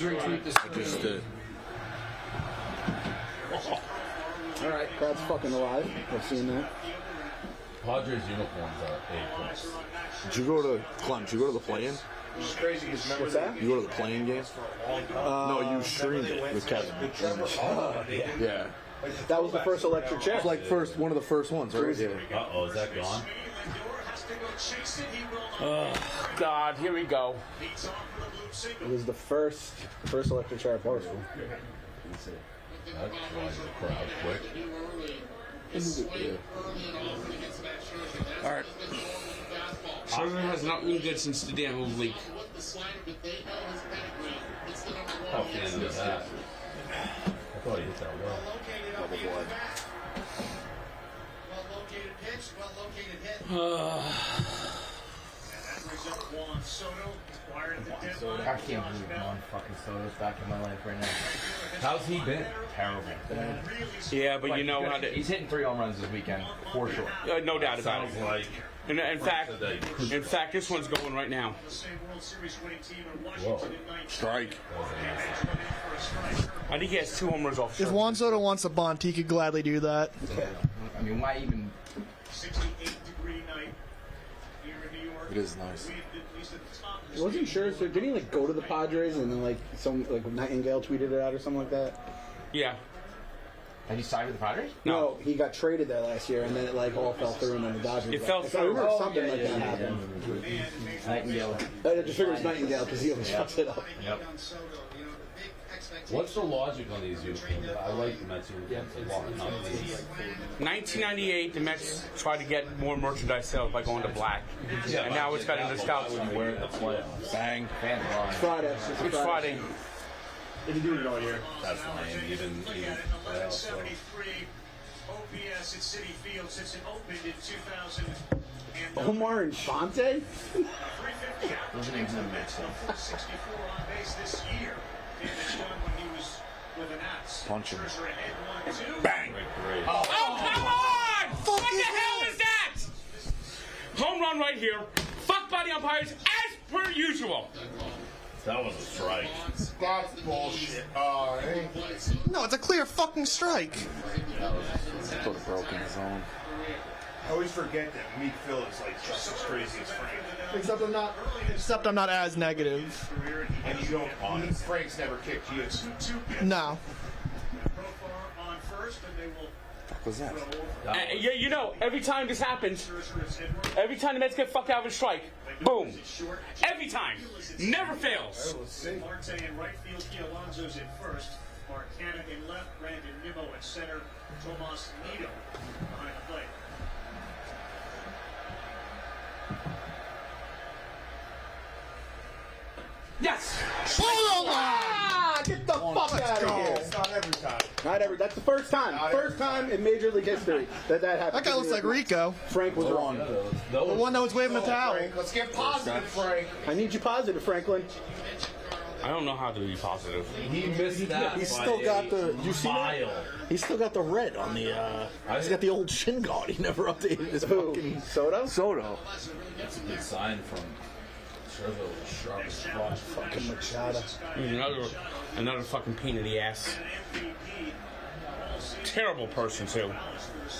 I just did. All right, crowd's fucking alive. I've seen that. Padres uniforms are A+. Did you go to Clem? Did you go to the play-in? What's that? You go to the play-in game? No, you streamed it with Kevin. Yeah. That was the first electric chair. It was like one of the first ones, right? Yeah. Uh-oh, is that gone? Oh, God, here we go. It was the first electric chair at Barstool. That draws the crowd quick. All right. Scherzer has not been good since the damn move leak. How fan is that? I thought he hit that well. Double blood. I can't believe Juan fucking Soto's back in my life right now. How's he been? Terrible. Yeah, but you know how to. He's hitting 3 home runs this weekend, for sure. No doubt about it. Sounds like In fact, this one's going right now. whoa. Strike. I think he has 2 home runs off. If Juan Soto wants a bunt, he could gladly do that. I mean, why even? 68-degree night here in New York. It is nice. Wasn't sure. So didn't he like go to the Padres and then like Nightingale tweeted it out or something like that? Yeah. Had he signed with the Padres? No, he got traded there last year and then it like all fell through and then the Dodgers. It fell I through. remember something like that happened. Nightingale. I just figured it was Nightingale because he always fucks it up. Yep. What's the logic on these uniforms? I like the Mets uniforms a lot. Not these. 1998, the Mets tried to get more merchandise sales by going to black, and now it's got into scouts. Wear it in the playoffs. Bang. Fans are on. Friday. It's Friday. If you do it all year. That's lame. Even playoffs. So. 73 OPS at City Field since it opened in 2000. Omar Infante? 350 Those names in the mix. 64 on base this year. Damage done when he was with an axe. Punch him. Scherzer ahead 1-2. Bang. Great. Oh, come on! What the hell is that? Home run right here. Fuck body umpires as per usual. That was a strike. That's bullshit. No, it's a clear fucking strike. Put a broken zone. I always forget that Meek Phil is like just as crazy as Frank. Except I'm not as negative. And you don't, Frank's never kicked you. No. Profar on first, and they will What was that? Yeah, you know, every time this happens, every time the Mets get fucked out of a strike, boom. Every time. Never fails. Marte in right field, Key Alonso's in first. Mark Cannon in left, Brandon Nimmo at center, Tomas Nido behind the plate. Yes! Get the fuck out of here! It's not every time. Not every. That's the first time. First time in Major League history that happened. That guy looks like Rico. Frank was wrong. The one that was waving the towel. Frank, let's get positive, Frank. I need you positive, Franklin. I don't know how to be positive. He missed that. He's still got the. You see that? He's still got the red on the. He's got the old shin guard. He never updated his fucking Soto. Soto. That's a big sign from Scherzer. Sharp spot. Fucking Machado. Another fucking pain in the ass. Terrible person, too.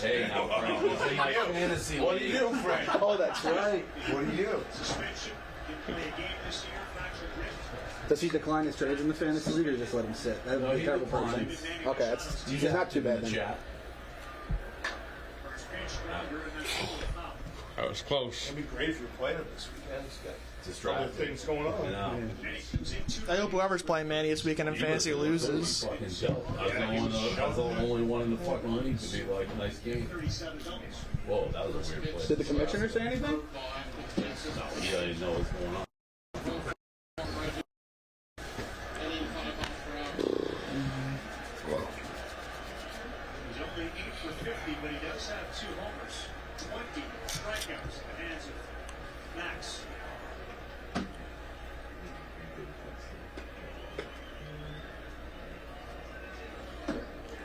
Hey, now, Frank, it's in my fantasy. What do you do, Frank? Oh, that's right. What do you do? Does he decline his trades in the fantasy league or just let him sit? That would be a terrible person. Okay, he's not too bad then. That was close. It'd be great if you're playing him this weekend. He's got other things going on. I hope whoever's playing Manny this weekend in fantasy loses. I was the only one in the fucking league to be like, nice game. Whoa, that was a weird play. Did the commissioner say anything? He didn't know what's going on. He's only 8 for 50, but he does have 2 homers, 20 strikeouts in the hands of Max.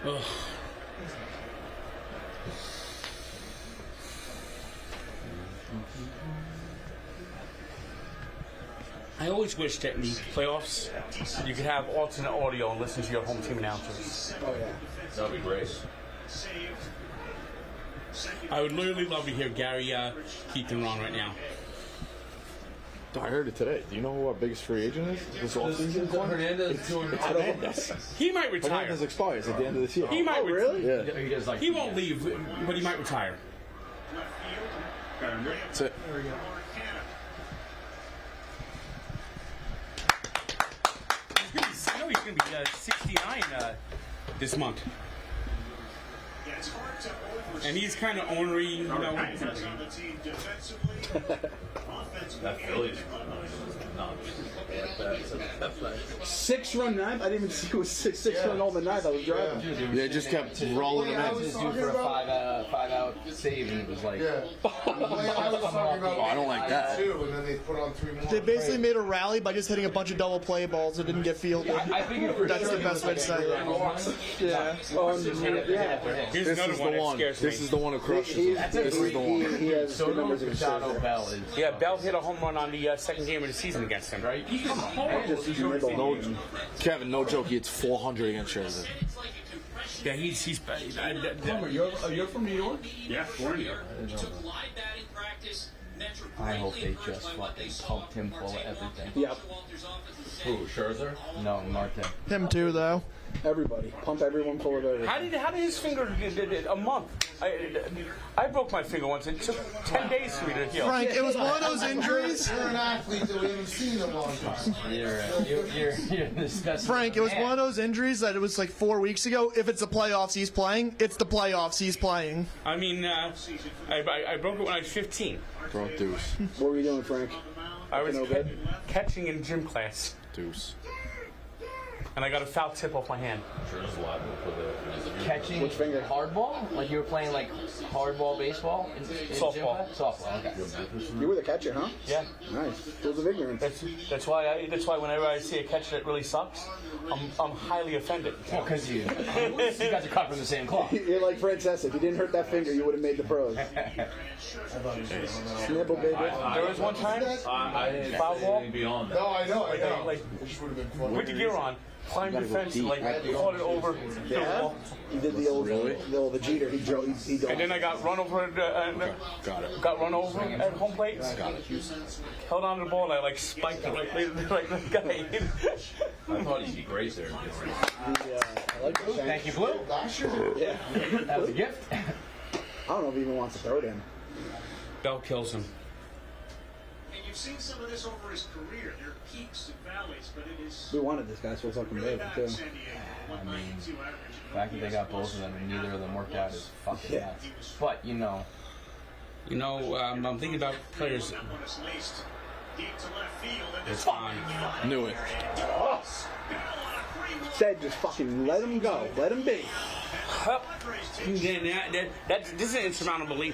Ugh. I always wish that in the playoffs you could have alternate audio and listen to your home team announcers. Oh yeah. That'd be great. I would literally love to hear Gary, Keith, and Ron right now. I heard it today. Do you know who our biggest free agent is this offseason? Hernandez doing Hernandez. He might retire. Hernandez expires at the end of this year. He might really? Yeah. He won't leave, but he might retire. That's it. There we go. I know he's going to be 69 this month. And he's kind of ornery, you know. that Phillies. No, that's like 6-run ninth. I didn't even see it was six run all the ninth. I was driving. They just kept rolling him in. Just due for a five out save, and it was like, I was talking about I don't like that. two, and then they put on 3 more. They basically made a rally by just hitting a bunch of double play balls that didn't get fielded. I think That's the best way to say it. Yeah. Here's This another is one the that one. scares me. This is the one who crushes him. This is the one. He has good numbers against Machado, Scherzer. Bell is Yeah, Bell hit a home run on the second game of the season against him. right. No, Kevin, no joke. He hits 400 against Scherzer. Yeah, he's bad. you're from New York? Yeah, born here. I hope they just fucking pumped him full of everything. Yep. Who, Scherzer? No, Marte. Him too, though. Everybody. Pump everyone full of everything. How did his finger a month? I broke my finger once. It took 10 days for me to heal. Frank, it was one of those injuries. You're an athlete that we haven't seen in a long time. You're disgusting. Frank, it was one of those injuries that it was like 4 weeks ago. If it's the playoffs he's playing, it's the playoffs he's playing. I mean, I broke it when I was 15. Bro, deuce. What were you doing, Frank? I was No good? catching in gym class, Deuce. and I got a foul tip off my hand. Scher's liable for the. Catching Which finger? hardball? Like you were playing like hardball baseball? In Softball. gym class? Softball, okay. You were the catcher, huh? Yeah, Nice. Tools of ignorance. that's why whenever I see a catch that really sucks, I'm highly offended. Well, because you guys are cut from the same cloth. You're like Francesa. If you didn't hurt that finger, you would have made the pros. Snibble, baby. There was one time I didn't Foul say ball? anything beyond that. No, I know. like It just would have been fun. with the gear on, climbed the fence, and like caught it over the wall, He did the old, the Jeter. He drove. He and then I got run over. Got it. Got run over at home plate. Held on to the ball and I like spiked it like the guy. I thought he'd be great there. I like the Thank you, Blue. Yeah. That was a gift. I don't know if he even wants to throw it in. Bell kills him. And you've seen some of this over his career. There are peaks and valleys, but it is We wanted this guy, so it's fucking really big, bad too. in San Diego. 192 average. The fact that they got both of them and neither of them worked out is fucking Yeah. nuts. But, you know, I'm thinking about players. That one is laced deep to left field, and It's this on. Knew it. Said just fucking let him go. Let him be. This is an insurmountable lead.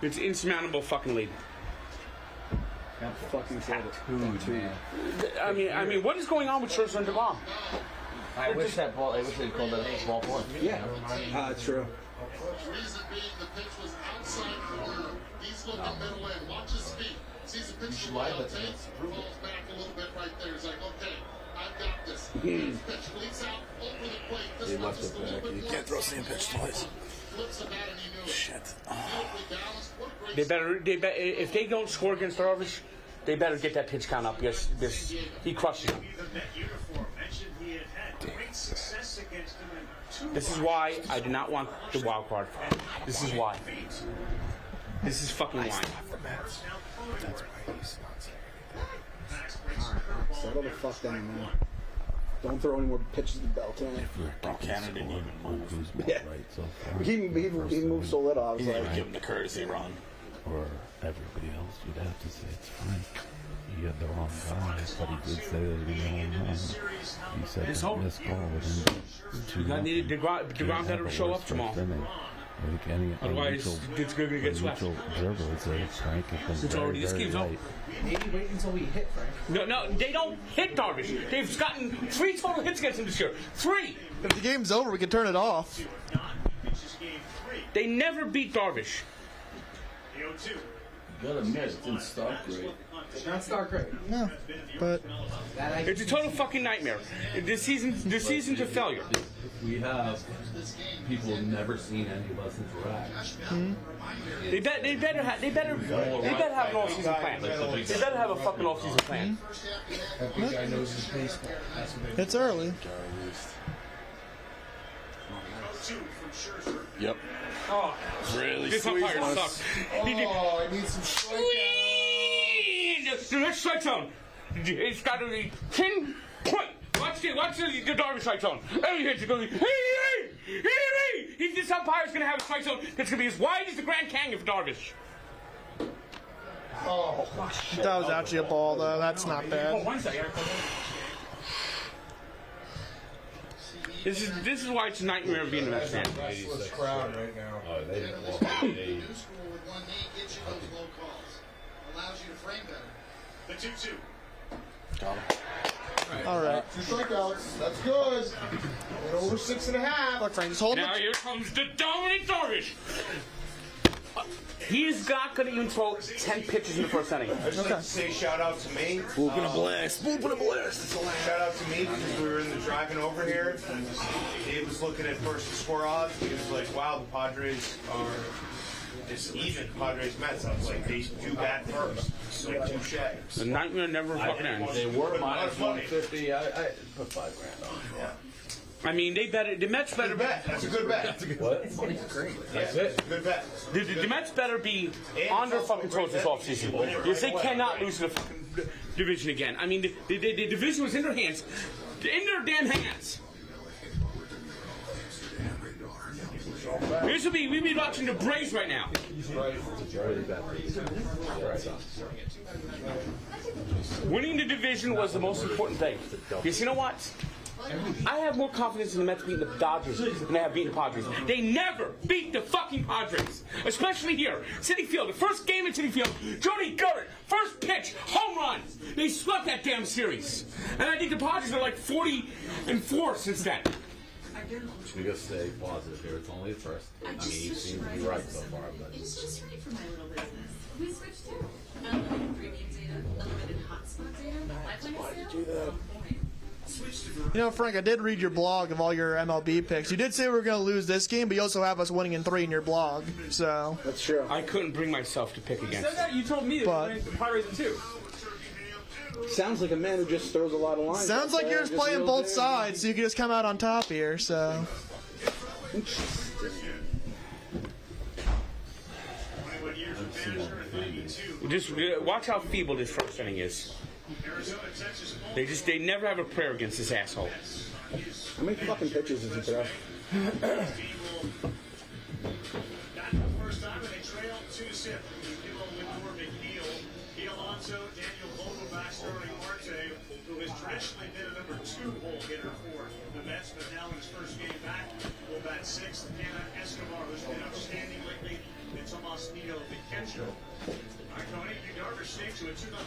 It's an insurmountable fucking lead. Fucking said it. man. I mean, what is going on with Scherzer and DeGrom? I wish they'd called that ball for it. Yeah. It's true. Reason being the pitch was outside corner. He's looking middle end. Watch his feet. Sees the pitch from the takes, falls back a little bit right there. He's like, okay, I've got this. Pitch leads out over the plate. This one just a little bit You can't throw same pitch twice. flips about and he knew it. Shit. Beautifully balanced. What a great They better, if they don't score against Darvish, they better get that pitch count up. Yes, he crushes them. This is why I do not want the wild card. This is why. This is fucking why. That's why he's not saying Settle the fuck down, man. Don't throw any more pitches to Bell, can you? Bro, Canada didn't even move. Yeah. He moved so little. I was He like, didn't give him the courtesy run. Or everybody else, you'd have to say it's fine. He had the wrong guy, but he did say that he was wrong. He said His the whole- missed call with him. God needed DeGrom better show up tomorrow. Like any Otherwise, it's going to get swept. neutral observer would say Frank has been It's very, already this very game's over. right. Maybe wait until we hit Frank. No, they don't hit Darvish. They've gotten 3 total hits against him this year. 3. If the game's over, we can turn it off. They never beat Darvish. You gotta admit, it didn't start great. Did not start great. No, but It's a total fucking nightmare. This season's a failure. We have people who've never seen any of us interact. They better have an all-season plan. They better have a fucking all-season plan. That big guy knows his baseball. That's what it's early. Yep. Oh, Really this sweet umpire one. sucks. I need some strikeouts. The next strike zone. It's got to be 10 point. Watch the Darvish strike zone. And he hits it. Goes, this umpire's going to have a strike zone that's going to be as wide as the Grand Canyon for Darvish. Oh, That was actually a ball, though. That's not bad. 1 second. This is why it's a nightmare being a Mets fan. restless crowd right now. Oh, they didn't walk New school with one knee gets you those low calls. Allows you to frame better. The 2-2. All right. 2 strikeouts. That's good. And over 6.5. Look, Frank, just hold Now it. here comes the dominant Darvish. He's not going to even throw 10 pitches in the first inning. I just like to say shout out to me. Whooping a blast. Whooping a blast. Shout out to me because we were in the driving over here. And Dave was looking at first the score odds. He was like, wow, the Padres are it's even Padres Mets. I was like, they do that first. It's like touche. The nightmare never fucking ends. They were minus 150. I put $5,000 on. Yeah. I mean, the Mets better Good bet. That's a good bet. What? That's it. Good bet. The Mets better be on their fucking toes this offseason. Because they cannot lose to the fucking division again. I mean, the division was in their hands. In their damn hands. We'd be watching the Braves right now. Winning the division was the most important thing. Because you know what? I have more confidence in the Mets beating the Dodgers than I have beating the Padres. They never beat the fucking Padres. Especially here. Citi Field. The first game in Citi Field. Jody Gurritt. First pitch. Home run. They swept that damn series. And I think the Padres are like 40-4 since then. We gotta stay positive here. It's only the first. I mean, you seem to be right so far, but It's just right for my little business. We switched too. Unlimited premium data, unlimited hotspot data, Wi-Fi sales. You know, Frank, I did read your blog of all your MLB picks. You did say we were going to lose this game, but you also have us winning in 3 in your blog. So That's true. I couldn't bring myself to pick against them. You told me But- that the Pirates in 2. Sounds like a man who just throws a lot of lines. sounds like you're just playing both sides, so you can just come out on top here. So Just watch how feeble this first inning is. They never have a prayer against this asshole. How many fucking pitches is he throw? First time and they trail 2-0. Alonso, Daniel Vogelbach starting Marte, who has traditionally been a number 2 hole hitter for the Mets, but now in his first game back, will bat 6th. Hannah Escobar, who's been outstanding lately, and Tomas Nido, the catcher.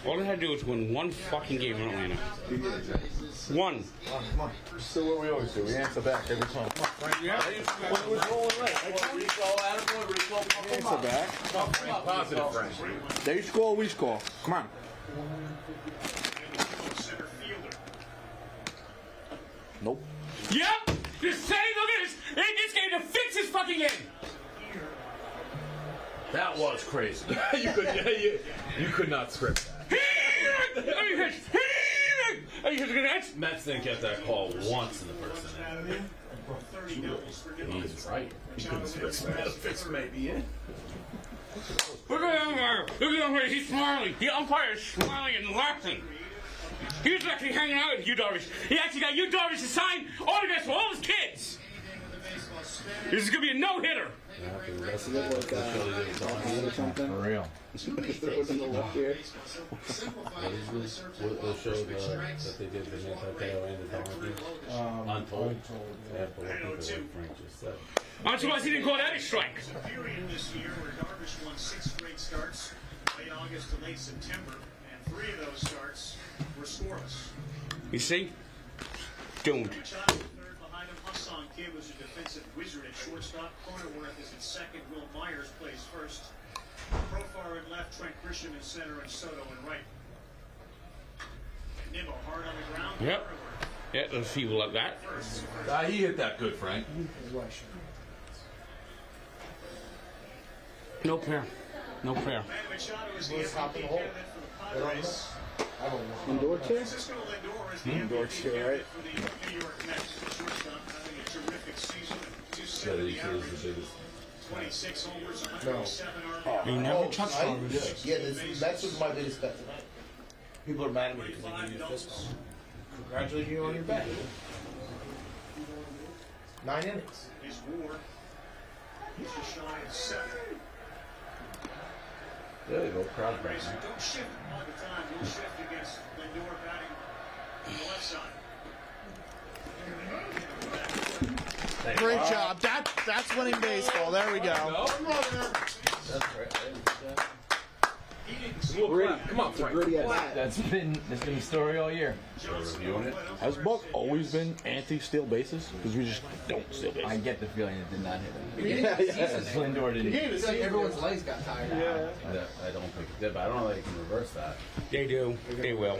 All they had to do was win one fucking game in Atlanta. One. Come on. So what we always do, we answer back every time. Come on, Frank. When it was rolling right. Answer back. positive, Frank. They score, we score. Come on. Nope. Yep! Just say, look at this! They just came to fix this fucking game! That was crazy. you could not script that. Mets didn't get that call once in the first inning. He's right. He couldn't script that. Fix maybe it. Look at the umpire. Look at the umpire. He's smiling. The umpire is smiling and laughing. He's actually hanging out with Yu Darvish. He actually got Yu Darvish to sign autographs for all his kids. This is going to be a no-hitter. Does he look like or something? For real. Throws in the left ear. We'll show that they did the anti-KO and the donkey. Untold. After what Frank just said. I'm surprised he didn't call that a strike. Period this year where Darvish won 6 straight starts, late August to late September, and 3 of those starts were scoreless. You see? Doomed. Third behind him, Hassan Kidd was a defensive wizard at shortstop. Cronenworth is at second. Will Myers plays first. Profar in left, Trent Grisham in center, and Soto in right. Yep. Yeah, let's see like that. He hit that good, Frank. No prayer. No prayer. Indoor chair? Indoor chair, right? Yeah, he feels the biggest. 26 homers, No. 107 He never touched I- on this. Yeah, that's was my biggest bet tonight. People are mad at me because I gave you a fist bump. Congratulate you on your bet. 9 innings. His WAR, he's just shy of 7. There you go, crowd back. Padres don't shift all the time. He'll shift against Lindor batting on the left side. Great job. That's winning baseball. There we go. Come on, Frank. That's been the story all year. Has Buck always been anti-steal bases? Because we just don't steal bases. I get the feeling it did not hit him. Yeah. Lindor didn't. It's like everyone's legs got tired out. I don't think it did, but I don't know that you can reverse that. They do. They will.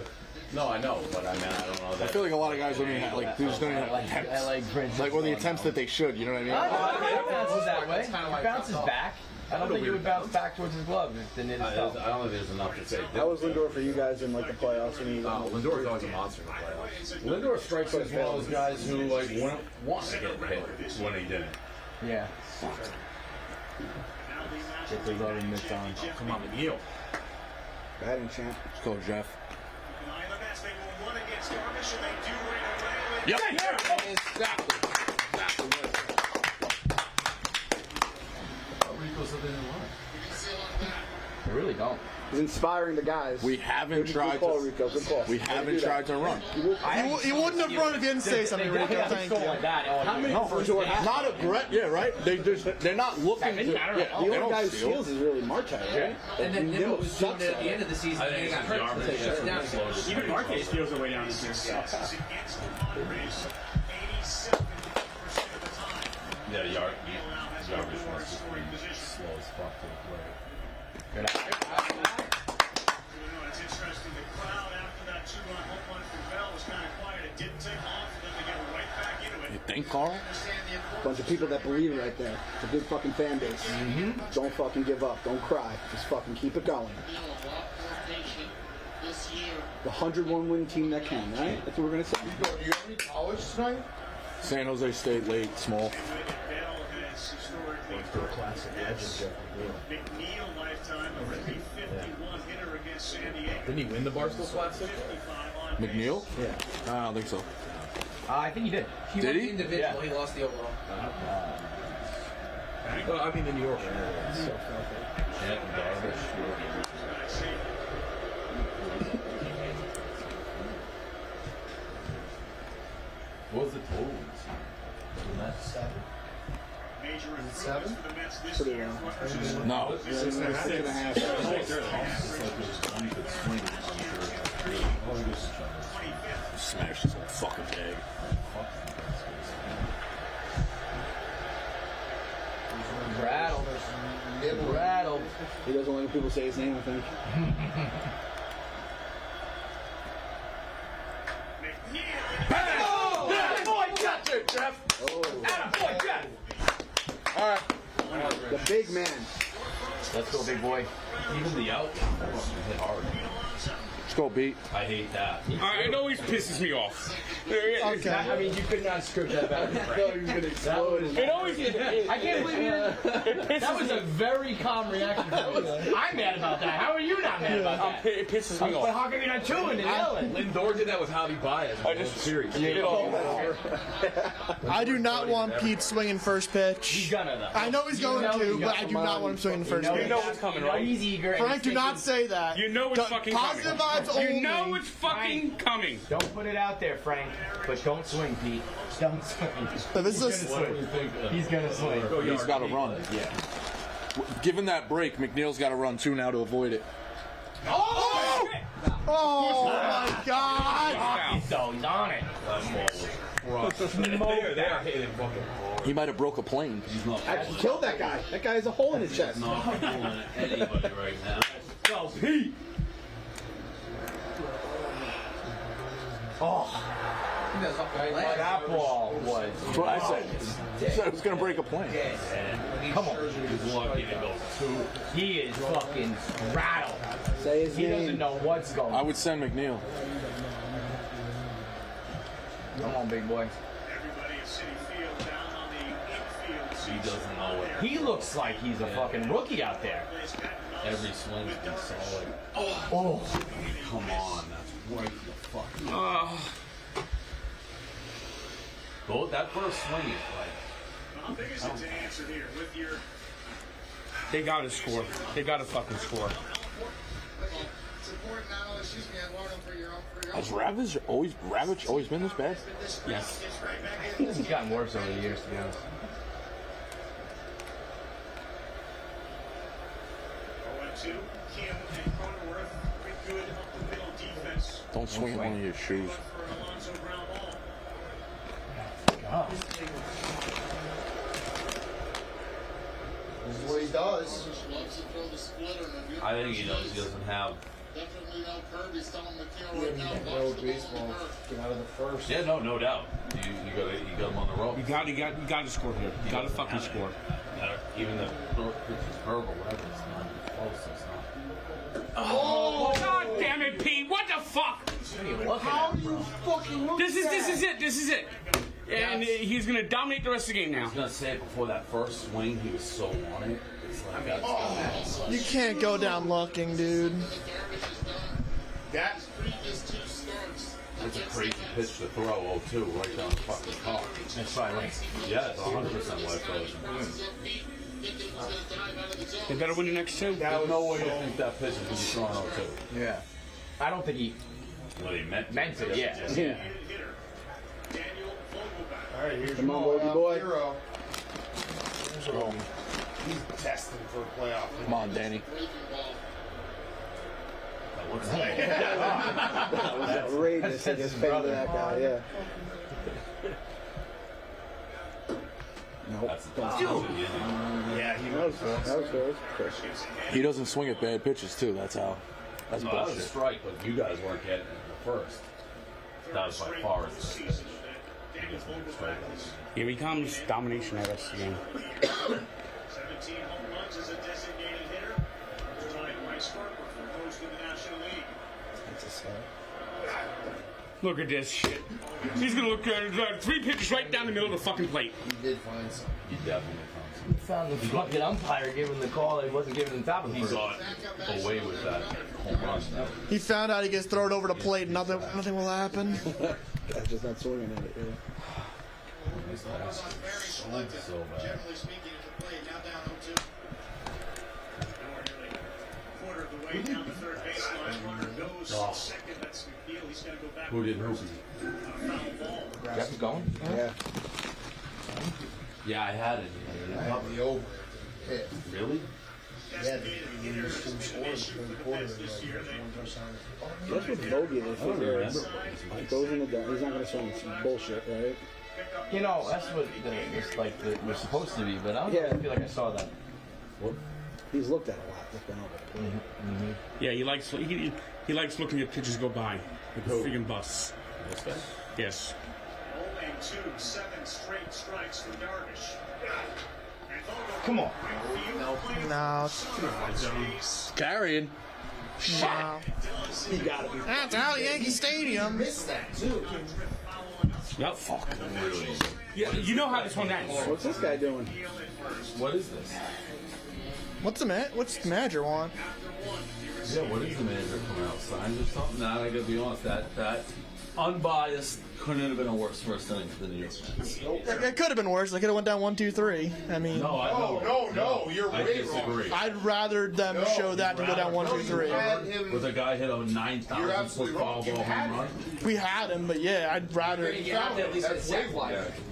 No, I know, but I mean, I don't know that. I feel like a lot of guys don't even have, like, they just don't even have attempts. Like, or the attempts that they should, you know what I mean? It bounces that way. It bounces back. I don't think it would bounce back towards his glove if it didn't hit his toe. I don't think there's enough to say. How was Lindor for you guys in like the playoffs? Lindor's always a monster in the playoffs. Lindor strikes as one of those guys who like wouldn't want to get hit when he didn't. Yeah. Get the rubber mitts on. Come on, McNeil. Batting champ. Let's go, Jeff. Yep. Exactly. Rico said they didn't want They really don't. He's inspiring the guys. We haven't tried Good call, to. Rico. Good call. We haven't tried to run. He wouldn't have run if he didn't say something, Rico. Thank you. How many Not a Brett, yeah, right? They're not looking to. Yeah, The they only don't guy who steal. steals is really Marquez, right? And then Nimmo was doing it at the end of the season. I think He it's got the hurt. garbage. So he shuts down again. Even Marquez feels their way down this year. Yeah, garbage wants to be slow as fuck to the play. It's interesting. The crowd after that 2-run home run from Bell was kind of quiet. It didn't take off for them to get right back into it. You think, Carl? Bunch of people that believe right there. It's a good fucking fan base. Don't fucking give up. Don't cry. Just fucking keep it going. The 101 win team that can, right? That's what we're gonna say. Do you have any college tonight? San Jose State late, small. Bell has historically Classic legend. McNeil lifetime of 351 hitter against San Diego. Didn't he win the Barstool Classic? McNeil? Yeah. I don't think so. I think he did. Did he? Individual, he lost the overall. Well, I mean, the New York. What was the total? Major improvements for the Mets this Pretty year. well. Rutgers is No. 6.5. Smash this whole fucking egg. Rattled. Rattled. He doesn't let people say his name, I think. Oh! That boy got you, Jeff! Boy, Jeff! All right. The big man. Let's go, big boy. Even the out hit hard. Let's go, beat. I hate that. It always pisses me off. Okay. I mean, you could not script that back. It always. I can't believe it. It pisses That was a very calm reaction. I'm mad about that. How are you not mad about that? It pisses me But off. how come you're not chewing and yelling? Lindor did that with Javi Baez. I just serious. I do not want Pete swinging first pitch. He's gonna though. I know he's going to, but I do not want him swinging first You pitch. know what's coming, right? He's eager. and Frank, he's do not say that. You know it's fucking Positive coming. vibes only. You know it's fucking coming. Don't put it out there, Frank. But don't swing, Pete. Don't swing. But this is He's gonna swing. He's got to run. Yeah. Given that break, McNeil's got to run too now to avoid it. Oh my God! He's on it. They are hitting fucking hard. He might have broke a plane. Actually killed that guy. That guy has a hole in his chest. Not fooling anybody right now. Go, Pete. That ball was. That's what I said. I said it was going to break a plane. Come on. He's lucky to go 2. He is fucking rattled. Say his He name. doesn't know what's going on. I would send McNeil. Come on, big boy. Everybody at Citi Field down on the infield. He doesn't know it. He looks like he's a fucking rookie out there. Every swing's been solid. Oh. Come on, that's right the fuck. Well, that first swing is like. How big is it to answer here with your? They gotta score. They gotta fucking score. Has Ravage always been this bad? Yes. He's gotten worse over the years, to be honest. Don't swing on your shoes. God. This is what he does. I think he knows he doesn't have. Baseball. Get out of the first. Yeah, no doubt. You got him on the rope. You gotta score here. You gotta fucking score. Even the pitch is curve or whatever, it's not close. It's not. Oh, God damn it, Pete! What the fuck? How do you fucking look This is it. And he's gonna dominate the rest of the game now. I was gonna say before that first swing, he was so on it. It's like that's You can't go down looking, dude. That's a crazy pitch to throw 0-2 right down the fucking car. That's right, right. Yeah, it's 100% life frozen. They better win the next two. There's no way to think that pitch is gonna be thrown 0-2. Yeah. I don't think he Well, he meant it, yeah. all right. Here's Come your on, ball, baby boy. hero. He's testing for a playoff. Come on, Danny. That was outrageous. I just faded that guy, yeah. Nope. Yeah, he That was good. He doesn't swing at bad pitches too. That's how. That's No, that was a bullshit. strike, but you guys weren't getting it in the first. That was by far his best pitch. Here he comes. Domination of the rest of the game. 17 home runs as a designated hitter. Tied Bryce Harper for most in the National League. That's a start. Look at this shit. He's gonna look at 3 pitches right down the middle of the fucking plate. He did find some. He definitely He found the fucking umpire giving the call that he wasn't giving the top of the He first. got away with that home run. He found out he gets thrown over the plate. Nothing will happen. Guy's just not swinging at it, yeah. So bad. Generally speaking, at the plate, now down 0-2. Quarter of the way down the third baseline. Runner goes second. That's McNeil. He's got to go back. Who did Hoopy? Foul ball. Jeff is going? Yeah. Yeah, I had it. I had the over. Hit. Really? Yeah, the Indians two scores for the quarter. Like, one touchdown. That's what bogey they figure. It goes in the down. He's not going to swing. It's bullshit, right? You know, that's what was supposed to be, but I don't feel like I saw that. What? He's looked at a lot. Looking over the plate. Yeah, he likes looking at pitches go by like a freaking bus. This guy? Yes. 0-2, 7 straight strikes for Darvish. Come on. No. Carrying. Wow. He got to be. That's out of Yankee Stadium. Missed that, too. Yep. Fuck. Yeah, you know how this one ends. What's this guy doing? What is this? What's the manager want? Yeah, what is the manager coming out? Signs or something? Nah, I gotta be honest, that unbiased couldn't have been a worse first inning for the New York Mets. It could have been worse. They could have went down 1-2-3. I mean, No, you're I way wrong. disagree. I'd rather them show that than go down 1-2-3. With a guy hit a 9,000 foot foul ball home run. We had him, but yeah, I'd rather. I'd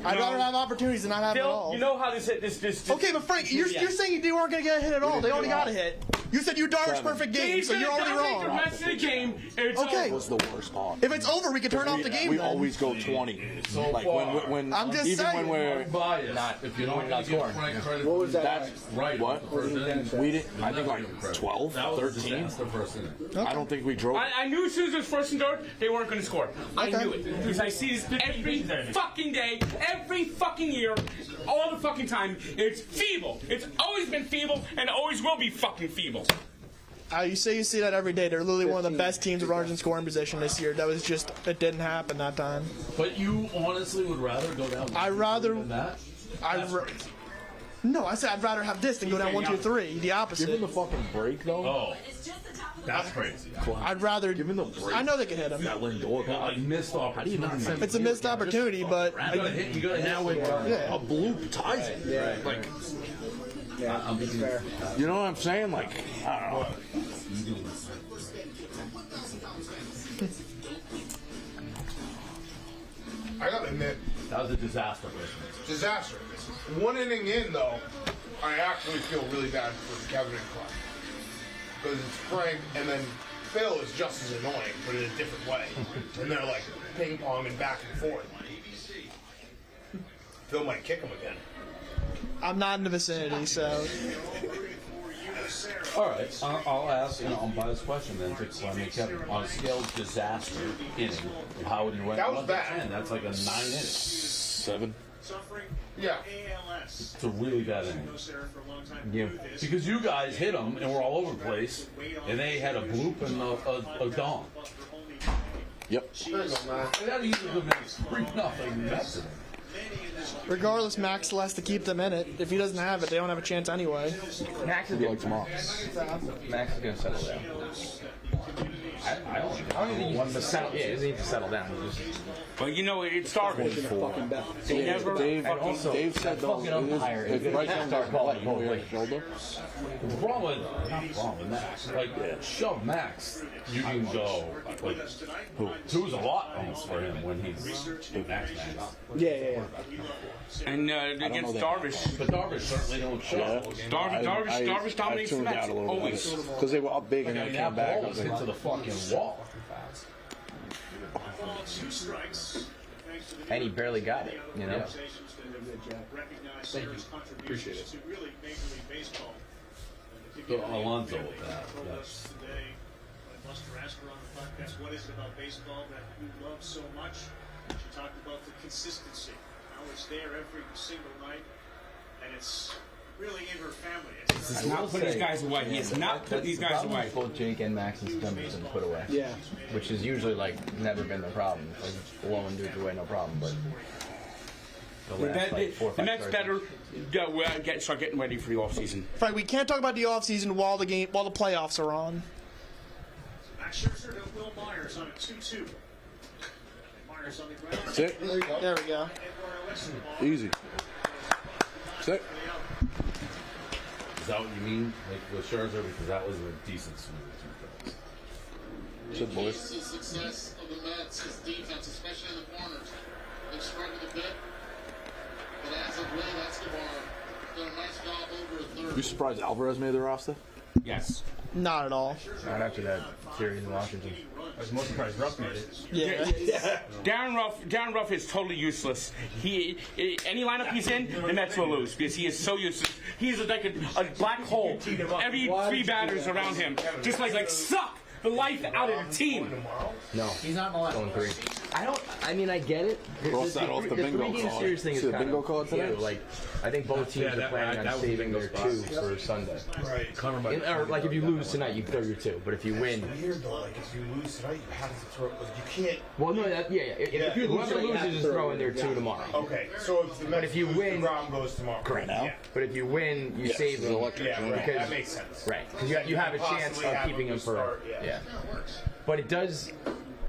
rather have opportunities than not have it Phil, all. you know how this. Okay, but Frank, you're saying you weren't going to get a hit at all. They already got a hit. You said you Darvish perfect game, He's so gonna you're already dominate the wrong. rest of the game. It's Okay. That was the worst part. If it's over, we can turn off the game We then. always go 20. So like far. when I'm just even saying. when we're Biased. If you don't not scoring. What was that? that's Right. what we didn't. I think like 12, That was 13. the first inning. I don't think we drove. I knew as soon as it was first and third, they weren't going to score. I knew it. Because I see this every fucking day, every fucking year, all the fucking time. It's feeble. It's always been feeble and always will be fucking feeble. You see that every day. They're literally one of the best teams with runners in scoring position this year. That was just, it didn't happen that time. But you honestly would rather go down than that? No, I said I'd rather have this than go down 1, 2, 3. The opposite. Give him the fucking break though. Oh, that's crazy. I'd rather give him the break. I know they could hit him. That Lindor guy. Missed opportunity. It's a missed opportunity, but You gotta hit now yeah. A bloop ties it. Yeah. Like, Yeah, that's fair. you know what I'm saying? Like, I don't know. I gotta admit, That was a disaster. disaster. 1 inning in, though, I actually feel really bad for Kevin and Clark. Because it's Frank, and then Phil is just as annoying, but in a different way. And they're like ping-ponging back and forth. Phil might kick him again. I'm not in the vicinity, so All right, I'll ask an unbiased question then. Kevin, on a scale of disaster inning, how would you rank? That was 1 to bad. 10? That's like a 9 inning. 7. Yeah. It's a really bad inning. Yeah. Because you guys hit them and we're all over the place, and they had a bloop and a gong. Yep. There you go, man. And that easily would have been 3-0 Mets in it. regardless, Max still has to keep them in it. If he doesn't have it, they don't have a chance anyway. Max is Be like tomorrow. Max is going to settle down. I don't think he needs to settle. Yeah, he doesn't need to settle down. Well, you know, it's Darvish. They never. Dave said though, if right comes out calling, you know, shoulder. The problem with Max, like, shove Max, you can go, like, 2's a lot almost for him when he's Max. Yeah. And against Darvish. But Darvish certainly don't shove. Darvish dominates the Mets. Always. Because they were up big and then came back. Ball was hit to the fucking wall. And he barely got it, you know? Thank you. Appreciate it. Alonso with that. Yes. What is it about baseball that you love so much? She talked about the consistency. How it's there every single night, and it's really in her family. He's not putting these guys away. He has not put these guys away. Both Jake and Max and September have been put away. Yeah. Which is usually like never been the problem. Like blowing dudes away, no problem. But The Mets better start getting ready for the offseason. Frank, we can't talk about the offseason while the playoffs are on. Max Scherzer to Will Myers on a 2-2. Myers on the ground. That's it. There we go. Easy. That's it. Is that what you mean? Like with Scherzer? Because that was a decent swing. Good boys. The success of the Mets is defense, especially in the corners. They've struggled a bit, but as of late, Escobar done a nice job over a third. You surprised Alvarez made the roster? Yes. Not at all. not after that series in Washington. I was most surprised Ruff made it. Yeah. Darren Ruff is totally useless. Any lineup he's in, the Mets will lose because he is so useless. He's like a black hole. Every 3 batters around him just like suck the life out of the team. No, He's not in the line. going 3. I mean, I get it. Cross that off the bingo 3-game card. series thing is See the kind bingo of card today? cute. Like, I think both teams are planning on saving their 2 for Sunday. Right. Or like if you lose tonight, you throw your 2. But if you win, Weird though, like if you lose tonight, you have to throw. Like, you can't. well, no, if you lose, whoever loses is throwing their 2 tomorrow. Okay, so if the Mets if you lose, win- the Grom goes tomorrow. Correct. Yeah. But if you win, you save them. Yeah, right. Because, That makes sense. right, because you have a chance Possibly of have keeping them him for. start, yeah. But it does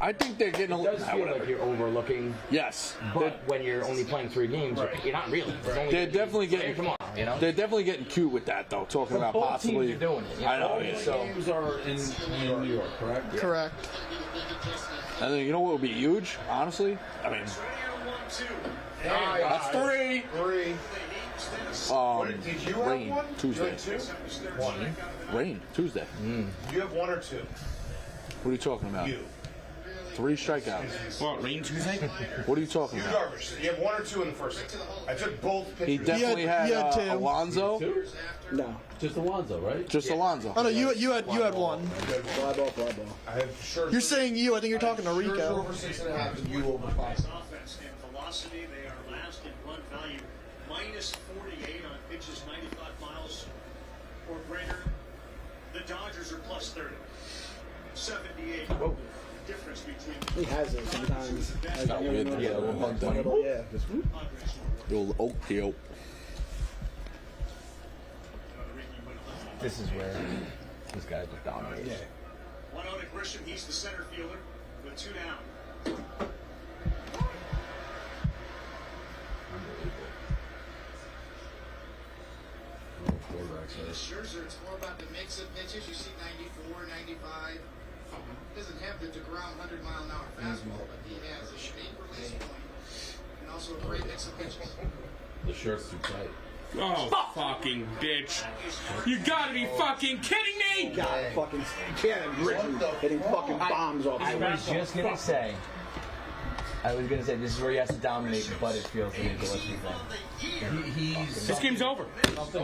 I think they're getting a does feel like you're overlooking. Yes. But when you're only playing 3 games, you're not really. There's only They're definitely getting tomorrow, you know. They're definitely getting cute with that though, talking about Both possibly. teams are doing it. I know. All Yeah. the games are in New York, correct? Correct. And then you know what would be huge? Honestly, I mean, that's 3. 3. Did you have Rain one? Tuesday. You had 2? 1. Rain Tuesday. Do you have 1 or 2? What are you talking about? You. 3 strikeouts. What, rain Tuesday? What are you talking You about? garbage. You have 1 or 2 in the first inning. I took both He pitchers. definitely had he had 2. Alonzo. No. Just Alonzo, right? Just Alonzo. Oh no, you had 1. Fly ball. I have Scherzer. You're saying you. I think you're talking to Scherzer Rico. over 6.5 and you over 5. Offense and velocity, they are last in run value, minus 48 on pitches 95 miles or greater. The Dodgers are plus 30. 78. Whoa. Difference between He has it sometimes. Like, not weird. Yeah, a little bug thing. Yeah. Just, whoop. Little oak heel. This is where this guy just dominates. Yeah. 1 out at Grisham, he's the center fielder with 2 down. Scherzer, it's more about the mix of pitches. You see 94, 95. Doesn't have the DeGrom 100-mile-an-hour fastball, but he has a speed release point and also a great mix of pitches. The shirt's too tight. Oh, fucking bitch. You gotta be fucking kidding me! God, fucking can't Grisham hitting fucking bombs off. I was just gonna say. This is where he has to dominate, but it feels like it's This game's over.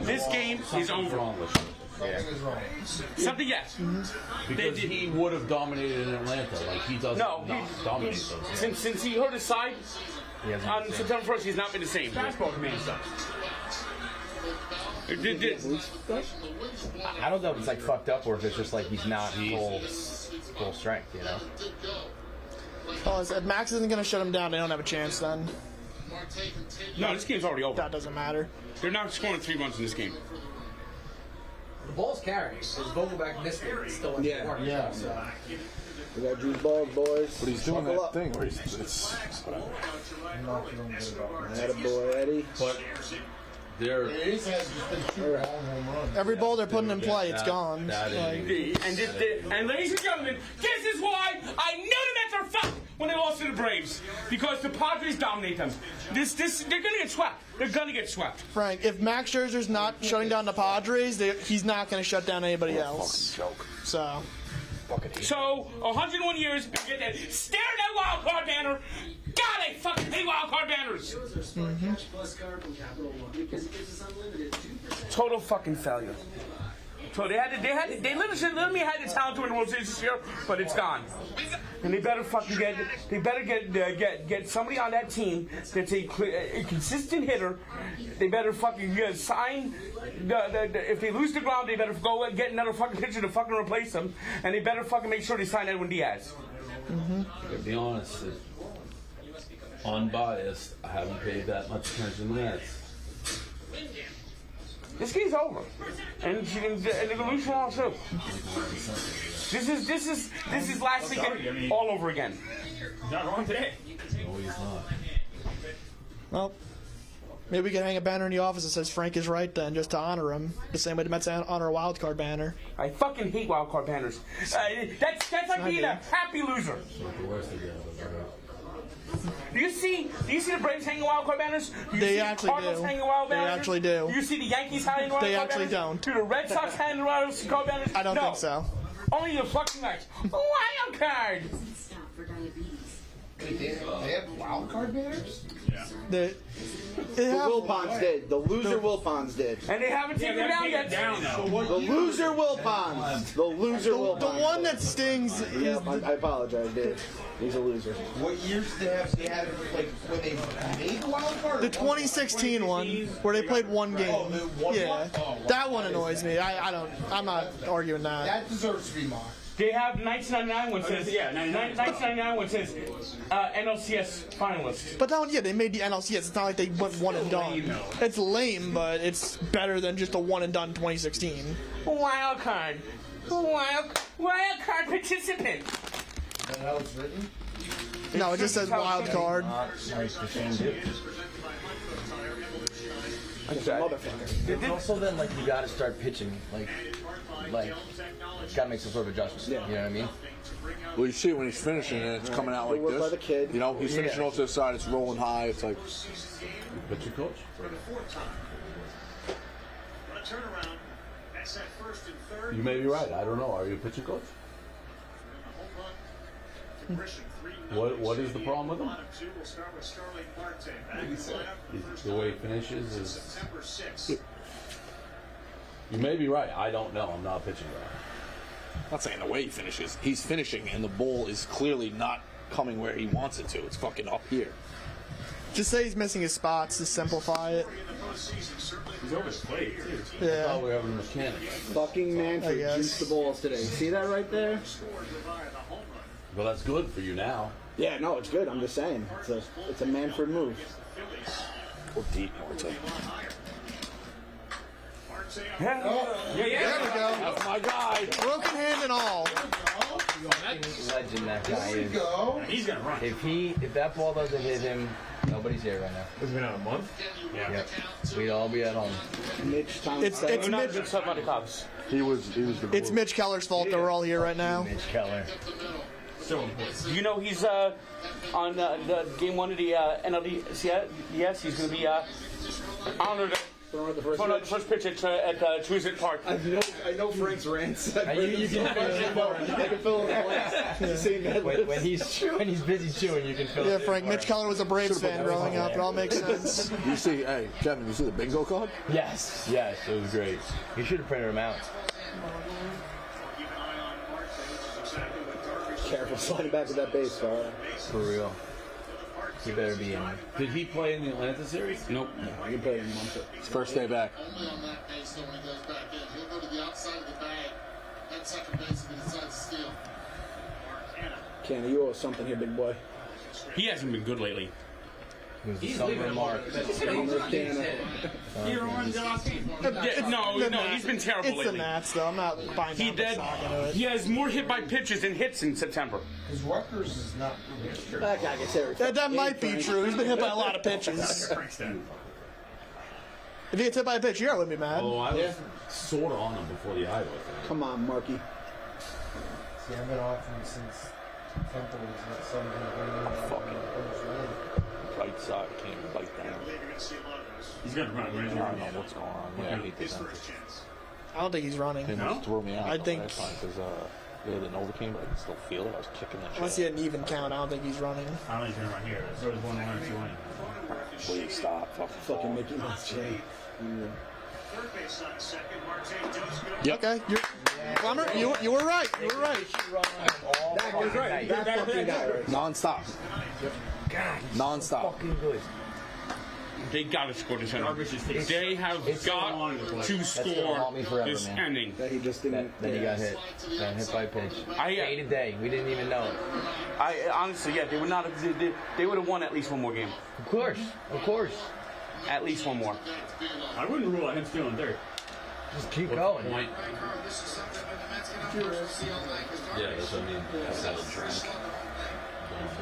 This game is over. Wrong with him. Something, yes. Because he would have dominated in Atlanta. Like, he doesn't dominate those. Since he hurt his side on September 1st, he's not been the same. Fastball command stuff. I don't know if it's like fucked up or if it's just like he's not full strength, you know? Oh, if Max isn't going to shut him down, they don't have a chance then. No, this game's already over. That doesn't matter. They're not scoring 3 runs in this game. The ball's carrying. His Vogelback missed it. It's still in the park. Yeah. So. We got Juice Balls, boys. But he's doing Buckle that up. thing where it's whatever. Attaboy, Eddie. But there, Ace has just been 2 long home runs. Every ball they're putting in play, it's gone. that Like, And ladies and gentlemen, this is why I knew the Mets are fucked when they lost to the Braves. Because the Padres dominate them. They're gonna get swept. They're gonna get swept. Frank, if Max Scherzer's not shutting down the Padres, he's not going to shut down anybody else. Joke. So, So, 101 years, get that. Stare at that wild card banner. God, I fucking hate wild card banners. Total fucking failure. So they literally had the talent to win the World Series this year, but it's gone. And they better fucking get somebody on that team that's a consistent hitter. They better fucking sign. If they lose the ground, they better go and get another fucking pitcher to fucking replace them. And they better fucking make sure they sign Edwin Diaz. to be honest, unbiased, I haven't paid that much attention to the Mets. This game's over, and the evolution also. This is last weekend all over again. Not wrong today. No, he's not. well, maybe we can hang a banner in the office that says Frank is right then, just to honor him. The same way the Mets honor a wild card banner. I fucking hate wild card banners. That's like being a happy loser. Not the worst again, but Do you see the Braves hanging wild card banners? Do you They see the actually Cardinals do. hanging wild They banners? actually do. Do you see the Yankees hanging wild They card actually banners? don't. Do the Red Sox hanging wild card banners? I don't No. think so. Only the fucking Mets. Wild card. Stop for diabetes. They have wild card banners? They The have, Wilpons did. The loser Wilpons did. And they haven't taken them down yet. The loser Wilpons. The loser Wilpons. the one that stings is Yeah, I apologize, dude. He's a loser. What years did they have? They had it like when they made the wild card? the 2016 one where they played one game. Oh, the one Yeah, one? Oh, that one annoys me. I'm not arguing that. That deserves to be mocked. They have 1999 one says 1999 one says NLCS finalists. But that one, yeah, they made the NLCS. It's not like they went one and done. It's lame, but it's better than just a one and done 2016. Wild card. Wild card participant. Is that how it's written? No, it just says wild card. And also then, like, you gotta start pitching, like, gotta make some sort of adjustment. You know what I mean? Well, you see when he's finishing and it's coming out like Work by the this. kid. You know, he's finishing off to the side. It's rolling high. It's like. But your coach. On a turnaround, that's at first and third. You may be right. I don't know. Are you a pitching coach? A home run to What is the problem with him? The way he finishes is. You may be right. I don't know. I'm not a pitching guy. I'm not saying the way he finishes. He's finishing, and the ball is clearly not coming where he wants it to. It's fucking up here. Just say he's missing his spots to simplify it. He's over his plate, too. I thought we were having a mechanic. Fucking Manfred juiced the balls today. See that right there? Well, that's good for you now. Yeah, no, it's good. I'm just saying. It's a Manfred move. Or deep, Marte. There we go. That's my guy. Broken hand and all. Legend that guy is. He's gonna run. If that ball doesn't hit him, nobody's here right now. It's been out a month. Yeah. Yep. We'd all be at home. Mitch Thomas. It's We're not Mitch. doing something about the Cubs. He was the It's Mitch Keller's fault that we're all here right now. Mitch Keller. So important. You know he's on the game one of the NLDS. Yes, he's going to be honored. Throwing out the First pitch at Truisant Park. I know Frank's rants. You can I can fill in the blanks. when he's busy chewing, you can fill Yeah, it in Frank. for Mitch him. Keller was a Braves fan growing up. It all makes sense. You see, hey, Kevin, you see the bingo card? Yes, it was great. You should have printed them out. Careful sliding back to that base, fella. For real. He better be in. Did he play in the Atlanta series? Nope. I can play in a month. His first day back. Only on that base, though, when he goes back in. He'll go to the outside of the bag at second base if he decides to steal. Candy, you owe us something here, big boy. He hasn't been good lately. He's leaving a mark. No, he's been terrible It's the lately. Nats, though. I'm not buying He that. did. He has more hit by pitches than hits in September. His Rutgers is not really sure. That guy gets every That might be true. He's been hit by a lot of pitches. If he gets hit by a pitch here, I wouldn't be mad. Oh, I was sort of on him before the Iowa thing. Come on, Marky. See, I've been off him since Temple was at Sunday. Right side came right down. He's gonna run. I don't know what's going on. Yeah, I hate this. I don't think he's running. They must throw me out. I think- because yeah, the Nova came, but I can still feel it. I was kicking that Unless he had an even count, I don't think he's running. I don't think he's gonna run here. So there's 1 1 2 1. Please stop. Fucking Mickey Mouse Jay. Okay, you're Plumber, you were right. You were right. That was right. That fucking guy right. Non-stop. God, Non-stop. fucking good. They gotta score this inning. They have got to score this inning. That he just didn't. Then he got hit. Got hit by a pitch. Day to day. We didn't even know it. I honestly, yeah, they would not have. They would have won at least one more game. Of course. At least one more. I wouldn't rule out him stealing dirt. Just keep going. Yeah, that's what I mean. That's how it's drink.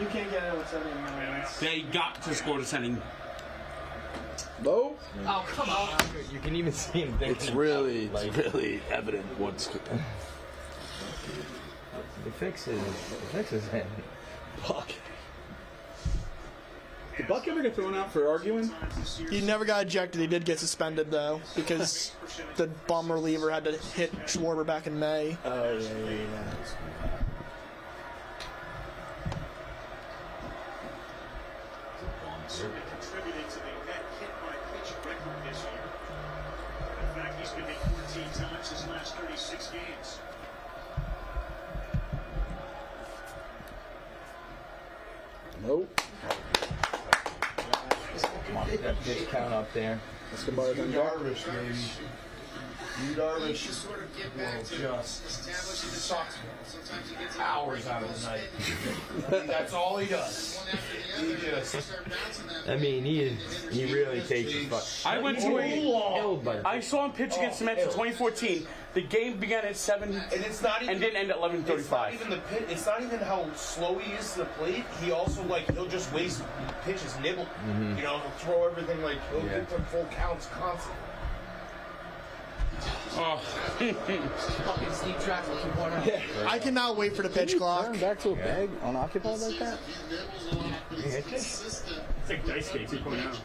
You can't get out with 70 minutes. They got to score this inning. Low? Oh, come on. You can even see him thinking. It's really evident what's. The fix is him. Buck. Did Buck ever get thrown out for arguing? He never got ejected. He did get suspended, though, because the bum reliever had to hit Schwarber back in May. Oh, yeah. Contributing to the net hit by pitch record this year. In fact, he's been hit 14 times his last 36 games. Nope. That pitch count up there. Escobar's on dark. Darvish, baby. You Darvish will just suck hours out of the night. That's all he does. He just. I mean, he really takes his fuck. I went to I saw him pitch against the Mets in 2014. The game began at 7 And it's not even, and didn't end at 11:35. It's not even the pit. It's not even how slow he is to the plate. He also he'll just waste pitches, nibble. Mm-hmm. You know, he'll throw everything he'll get to full counts constantly. Oh. I cannot wait for the pitch clock. Turn back to a bag unoccupied like that? It's like dice cake 2.0.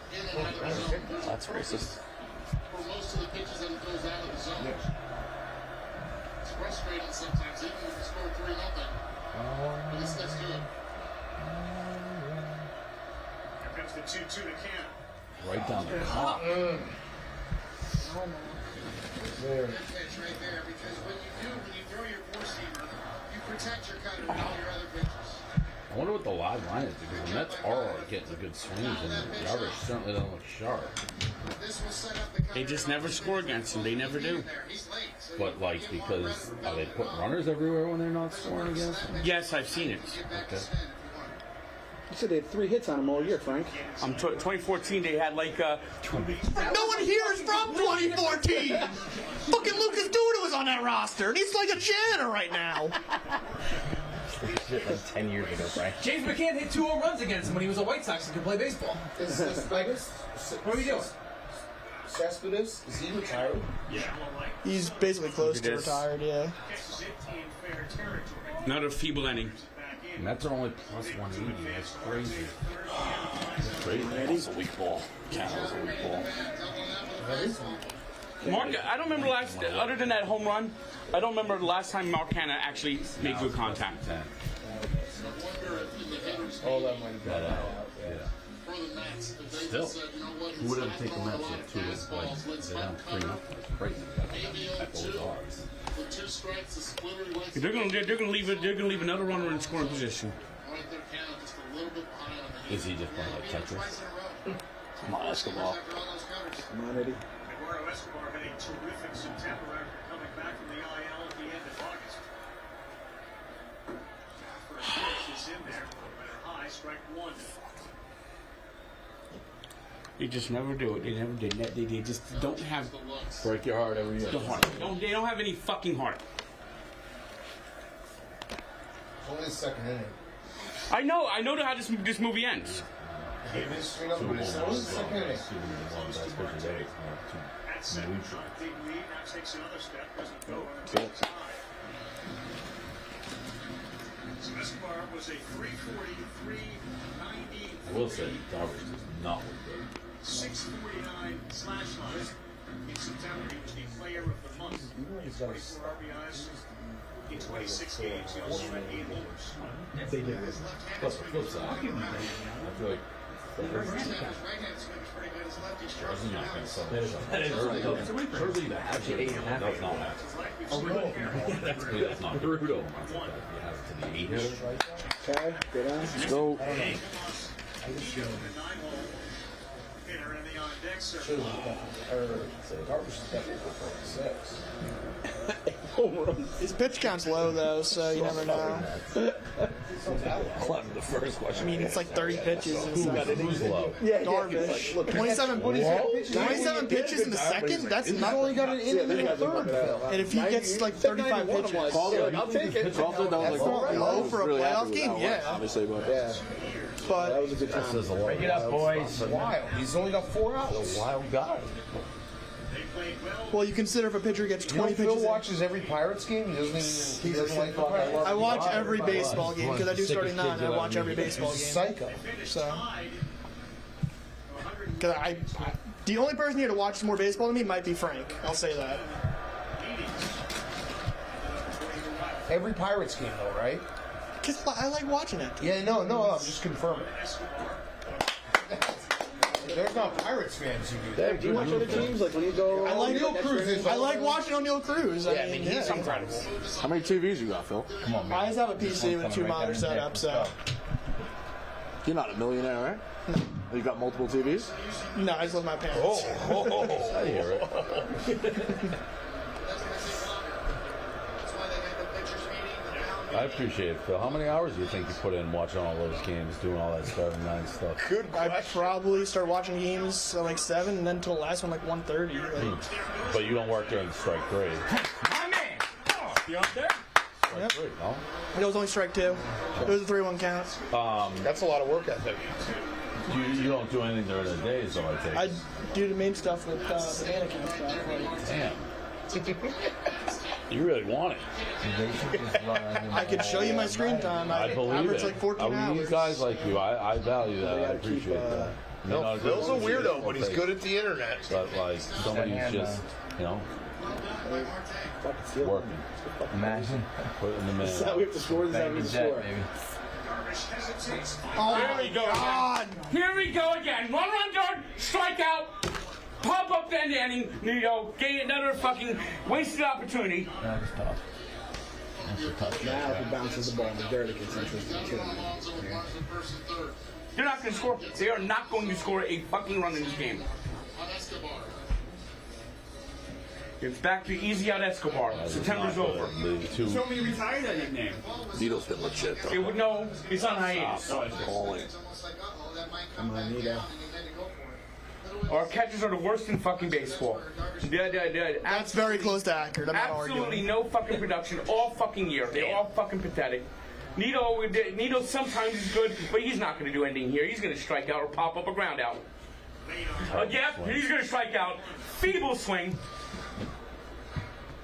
That's racist. For most of the pitches that he throws out of the zone. It's frustrating sometimes, even if you score 3-0. This looks good. Here comes the 2-2 to Canna. Right down the top. Good pitch right there, because when you throw your four-seamer, you protect your cutter and all your other pitches. I wonder what the live line is, because the Mets are getting good swings, and the Yarders certainly don't look sharp. This will set up the cutter. They just never score against them. They never do. He's late. So But, like, because are they putting runners everywhere when they're not scoring against them? Yes, I've seen it. Okay. You said they had 3 hits on him all year, Frank. 2014, they had like No one here is from 2014. Fucking Lucas Duda was on that roster, and he's like a janitor right now. Shit, like 10 years ago, Frank. James McCann hit 2 home runs against him when he was a White Sox and could play baseball. What are we doing? Cespedes, is he retired? Yeah. He's basically close to retired, yeah. Catches it in fair territory. another feeble inning. Mets are only plus 180. That's crazy. That's crazy. That's a weak ball. Canada's a weak ball. Mark, I don't remember other than that home run, I don't remember the last time Mark Hanna actually made good contact. Oh, that might have got out. Still, who would ever take the Mets at 2 this play? They're down 3-0. It's crazy. At both odds. They're gonna leave another runner in scoring position. Is he just playing like Tetris? Come on, Escobar. Come on, Eddie. Eduardo Escobar had a terrific September after coming back from the IL at the end of August. First pitch is in there. Better high, strike 1. They just never do it. They never did. They just don't have Break your heart every year. the heart. They don't have any fucking heart. Only the second inning. I know how this movie ends. It is straight up, but it's only the second inning. At second, big lead. Now takes another step. Doesn't go until tie. So Escobar was a 340, 390. I will say, Darvish does not look good. 649 slash line. In September, he was the player of the month. 24 RBIs. In 26 games, he also had 8 homers. They did. Plus the flip side. I feel like His right hand swing is pretty good. His lefty strong. Jersey not going to sell that. Jersey to have it. That's not happening. That's not brutal. You have it to the 8 hitters right there. Okay, get on. Let's go. Hitter in the on deck circle. Darvish is definitely for 6. His pitch count's low, though, so you never know. Clever, the first question. I mean, it's like 30 pitches and stuff. Who's low? Yeah, Darvish. 27 pitches in the second? That's He's not. only got an inning in the third, Phil. And if he gets like 35 pitches. I'll take it. Low for a really happy playoff with game? that one, Yeah. Obviously, but Yeah, But that was a good time. Break it up, boys. Wild. He's only got 4 outs. Wild guy. They played well. well, you consider if a pitcher gets You know, 20 Phil pitches. watches every Pirates game. He doesn't even. He doesn't like the Pirates. I watch every baseball game because I do starting 9. I watch every baseball game. Psycho. So, because the only person here to watch more baseball than me might be Frank. I'll say that. Every Pirates game, though, right? Because I like watching it. Yeah, no, I'm just confirming. There's not Pirates fans who do that. Dave, do you watch other teams? Like when you go. I like O'Neal Cruz is. I like watching O'Neal Cruz. I mean, He's some credits. how many TVs you got, Phil? Come on, man. I just have a PC with a 2-monitor setup, so You're not a millionaire, right? No. You got multiple TVs? no, I just love my parents. I hear it. I appreciate it, Phil. How many hours do you think you put in watching all those games, doing all that starting 9 stuff? I probably start watching games at like 7 and then till the last one like 1:30. But you don't work during the strike 3. My man! Oh, you up there? Strike 3, no? It was only strike 2. It was a 3-1 count. That's a lot of work ethic. You don't do anything during the days, though, I think. I do the main stuff with banana camp stuff. Like, Damn. You really want it. I could show you my screen time. I believe average it. like 14 I hours. need guys like you. I value that. I appreciate that. No, Phil's a weirdo, but he's good at the internet. But like somebody who's just, Fucking steal. Working. Imagine. Put it in the This is middle. how we have to score. This is how we have to score. Baby. Oh, Here we go again. Here we go again. One run yard, strikeout, pop up then inning, gain another fucking wasted opportunity. That was tough. That's a tough Now shot. if he bounces the ball in the dirt, it gets interesting too. They're not going to score. They are not going to score a fucking run in this game. It's back to easy out Escobar. September's over. Show me retired that nickname. Nito's been legit though. It would know it's on hiatus. Calling. Come on, Nito. Our catchers are the worst in fucking baseball. That's very close to accurate. I'm not Absolutely arguing. no fucking production all fucking year. They're all fucking pathetic. Nito sometimes is good, but he's not going to do anything here. He's going to strike out or pop up a ground out. Yep, he's going to strike out. Feeble swing.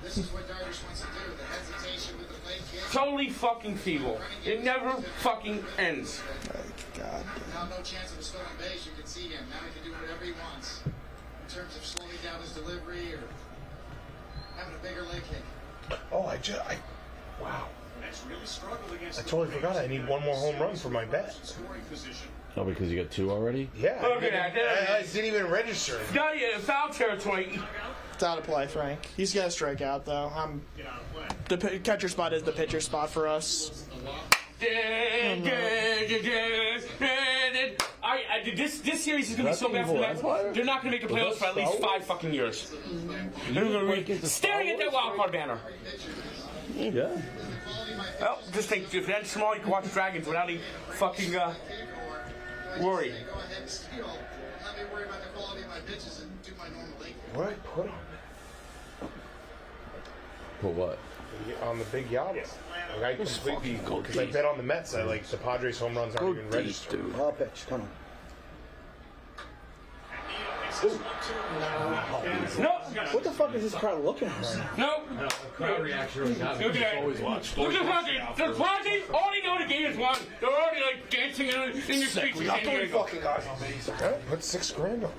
This is what Darvish wants to do. The hesitation with the plate kick. Totally fucking feeble. It never fucking ends. God. Now no chance of a stolen base. You can see him. Now he can do whatever he wants. In terms of slowing down his delivery or having a bigger leg kick. Oh, wow. I totally forgot I need one more home run for my bet. Oh, because you got 2 already? Yeah. Look at that. I didn't even register. Got you in foul territory. It's out of play, Frank. He's got to strike out, though. The catcher spot is the pitcher spot for us. This series is going to be so bad for the Mets. They're not going to make the playoffs for at least 5 fucking years. Staring at that wild card banner. Yeah. Well, just think, if that's small, you can watch Dragons without any fucking worry. Go ahead and steal. Let me worry about the quality of my pitches and do my normal leg kick. What I put on? Put what? On the big yacht. Like I completely, because I bet on the Mets. I like the Padres home runs aren't even registered. I'll pitch. Come on. No. What the fuck is this crowd looking at? No. Crowd reaction really got me. Look at that. Always watch. Look at the Padres. All they know the game is won. They're already like dancing in your streets. Not 3 fucking guys on base. Put $6,000 on it.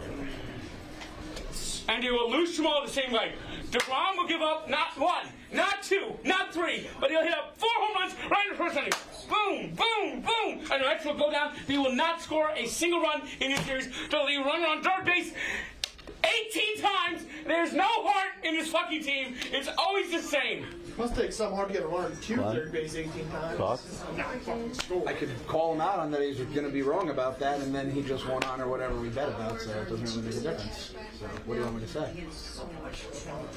And they will lose tomorrow the same way. DeGrom will give up not 1, not 2, not 3, but he'll hit up 4 home runs right in the first inning. Boom, boom, boom. And the Mets will go down. They will not score a single run in this series. They'll leave a runner on third base 18 times. There's no heart in this fucking team. It's always the same. Must take some hard to get a runner to third base 18 times. I could call him out on that he's going to be wrong about that, and then he just won on or whatever we bet about, so it doesn't really make a difference. So what do you want me to say?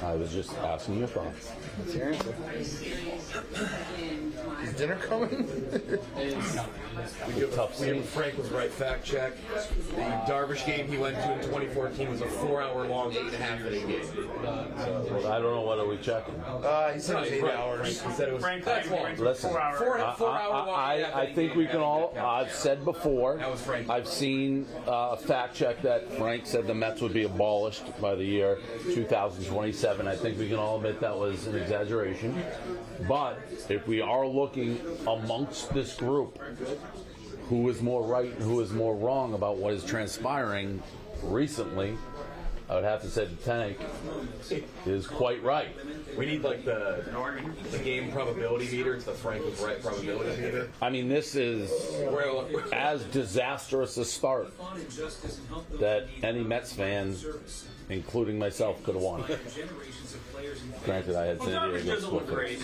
I was just asking your thoughts. That's your answer. Is dinner coming? Frank was right. Fact check. The Darvish game he went to in 2014 was a 4-hour-long, 8.5 inning game. Well, I don't know what are we checking. He said it was 8 hours. He said it was. That's long. Listen, 4-hour long. I think we can all. I've said before. I've seen a fact check that Frank said the Mets would be abolished by the year 2027. I think we can all admit that was an exaggeration. But if we are looking amongst this group, who is more right and who is more wrong about what is transpiring recently, I would have to say the Tank is quite right. We need like the game probability meter. It's the Frank was right probability meter. I mean, this is as disastrous a start that any Mets fan, including myself, could have won. Granted, I had San Diego Swiftly.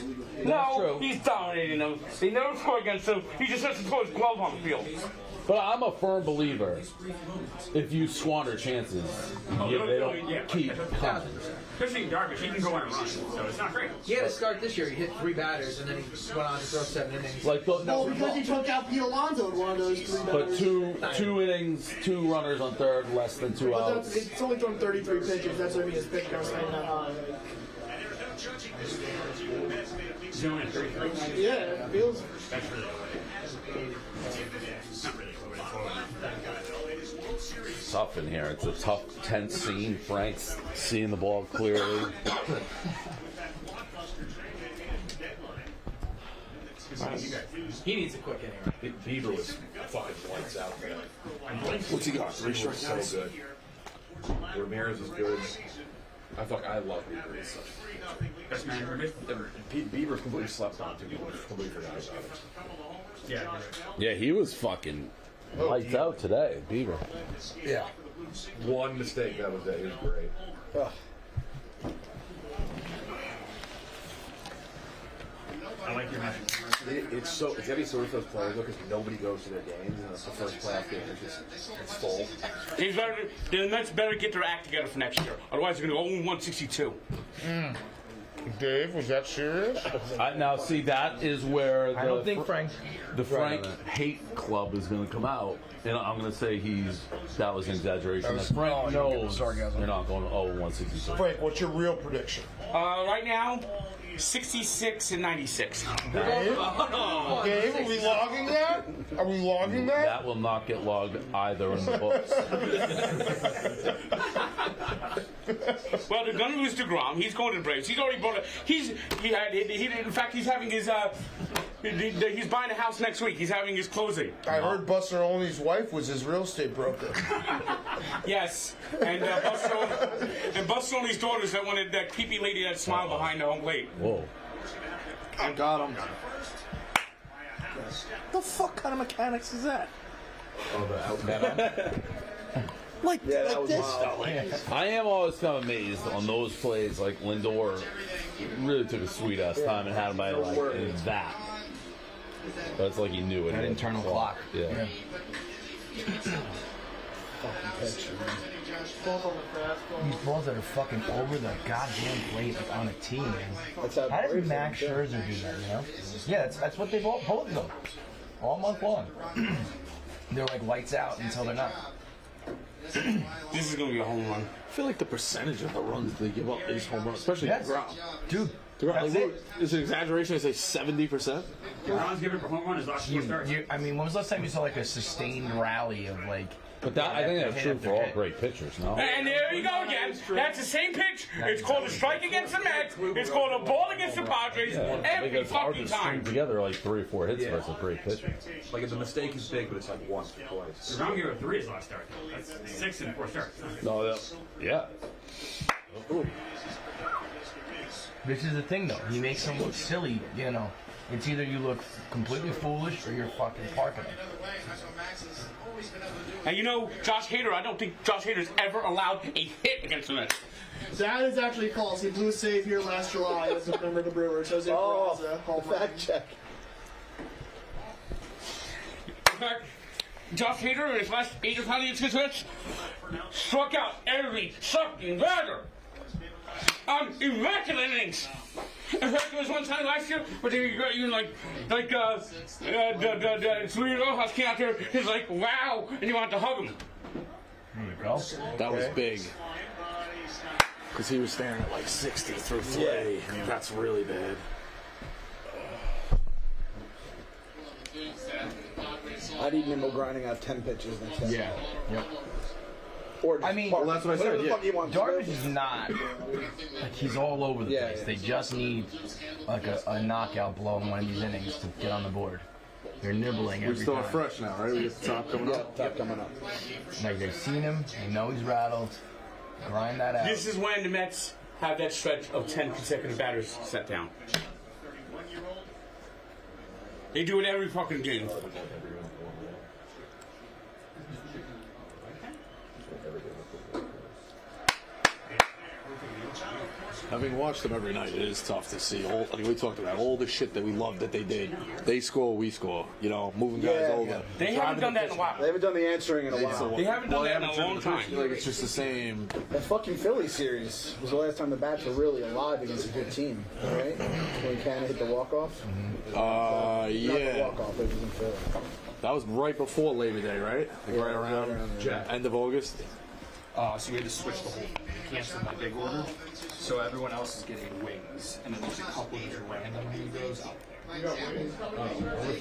No, he's dominating them. They never score against him. He just has to throw his glove on the field. But I'm a firm believer, if you squander chances, they don't keep coming. Especially Darvish, he can go on and run, so it's not great. He had a start this year. He hit 3 batters, and then he went on to throw 7 innings. Like No, because he took out Pete Alonso in one of those 3 But batters. two innings, 2 runners on third, less than 2 But outs. it's only thrown 33 pitches. That's what I mean. His pitch count's not that high. He's only at 33. Yeah, it feels. That's really Tough in here. It's a tough, tense scene. Frank's seeing the ball clearly. He needs a quick inning. Bieber was fucking lights out for that. What's he got? 3 strikes? So good. Ramirez is good. I love Bieber. He's such Best manager. Bieber's completely slept on too. People completely forgot about it. Yeah. Yeah, he was fucking lights out today, Bieber. Yeah. One mistake that was it. He was great. Ugh. I like your message. It's gotta be sort of those players though, because nobody goes to their games, and it's the first playoff game. It's full. The Mets better get their act together for next year. Otherwise, they're going to go 162. Dave, was that serious? Now, see, that is where I don't think Frank. The Frank hate club is going to come out, and I'm going to say that was an exaggeration. That Frank knows they're not going 162. Frank, what's your real prediction? Right now, 66 and 96. Dave, are we logging that? Are we logging that? That will not get logged either in the books. Well, they're going to lose DeGrom. He's going to the Braves. He's already bought it. In fact, he's having his. He's buying a house next week. He's having his closing. I heard Buster Olney's wife was his real estate broker. Yes, and Buster Olney's daughter is that creepy lady that smiled behind the home plate. Whoa! I got him. The fuck kind of mechanics is that? Oh, the out. Like this. I am always kind of amazed on those plays. Like Lindor really took a sweet ass time and had him by like that. But it's like he knew it. That internal clock. Yeah. These balls that are fucking over the goddamn plate like on a tee, man. How does Max Scherzer do that, you know? Yeah, that's what they've all both of them. All month long. They're like lights out until they're not. This is going to be a home run. I feel like the percentage of the runs they give up is home runs, especially DeGrom. Dude. Like, is it an exaggeration to say 70%? DeGrom's given for home run his last 4 starts. I mean, when was the last time you saw like a sustained rally of like? But I think that's true for all great pitchers, no? And there you go again. That's the same pitch. It's called a strike against the Mets. It's called a ball against the Padres. Every Because hard fucking to string time. together like 3 or 4 hits versus a great pitcher. Like the mistake is big, but it's like once or twice. DeGrom gave up 3 his last start. That's 6 in 4 starts. No, yeah. Ooh. This is the thing, though. He makes them look silly, you know. It's either you look completely foolish or you're fucking parking them. And you know, Josh Hader, I don't think Josh Hader's ever allowed a hit against the Mets. That is actually false. He blew a save here last July as a member of the Brewers. Jose Peraza, home run. Fact check. In fact, Josh Hader, in his last 8 or 9 against the Mets, struck out every fucking batter on immaculate innings. In fact, there was one time last year where they got you like Luis Rojas came out there. He's like, wow, and you want to hug him. There you go. That was big. Because he was staring at like 60 through 3. Yeah. That's really bad. I'd eat Nimble grinding out 10 pitches next time. Yeah. Yep. Or I mean, well, that's what I said. Yeah. Darvish is not like he's all over the place. They just need like a knockout blow in one of these innings to get on the board. They're nibbling every We're still time. fresh now, right? We get the top coming up. Top coming up. Like they've seen him, they know he's rattled. Grind that out. This is when the Mets have that stretch of 10 consecutive batters set down. They do it every fucking game. Having watched them every night, it is tough to see. We talked about all the shit that we loved that they did. They score, we score. You know, moving guys over. Yeah. They haven't done that in a while. They haven't done the answering in a while. They haven't done that in a long time. Like it's just the same. That fucking Philly series was the last time the bats were really alive against a good team, right? When Canna hit the walk-off? Yeah. Not the walk-off, it was in Philly. That was right before Labor Day, right? Like right around end of August. So we had to switch the whole cancel my big order. So everyone else is getting wings, and then there's a couple that are randomly goes out there.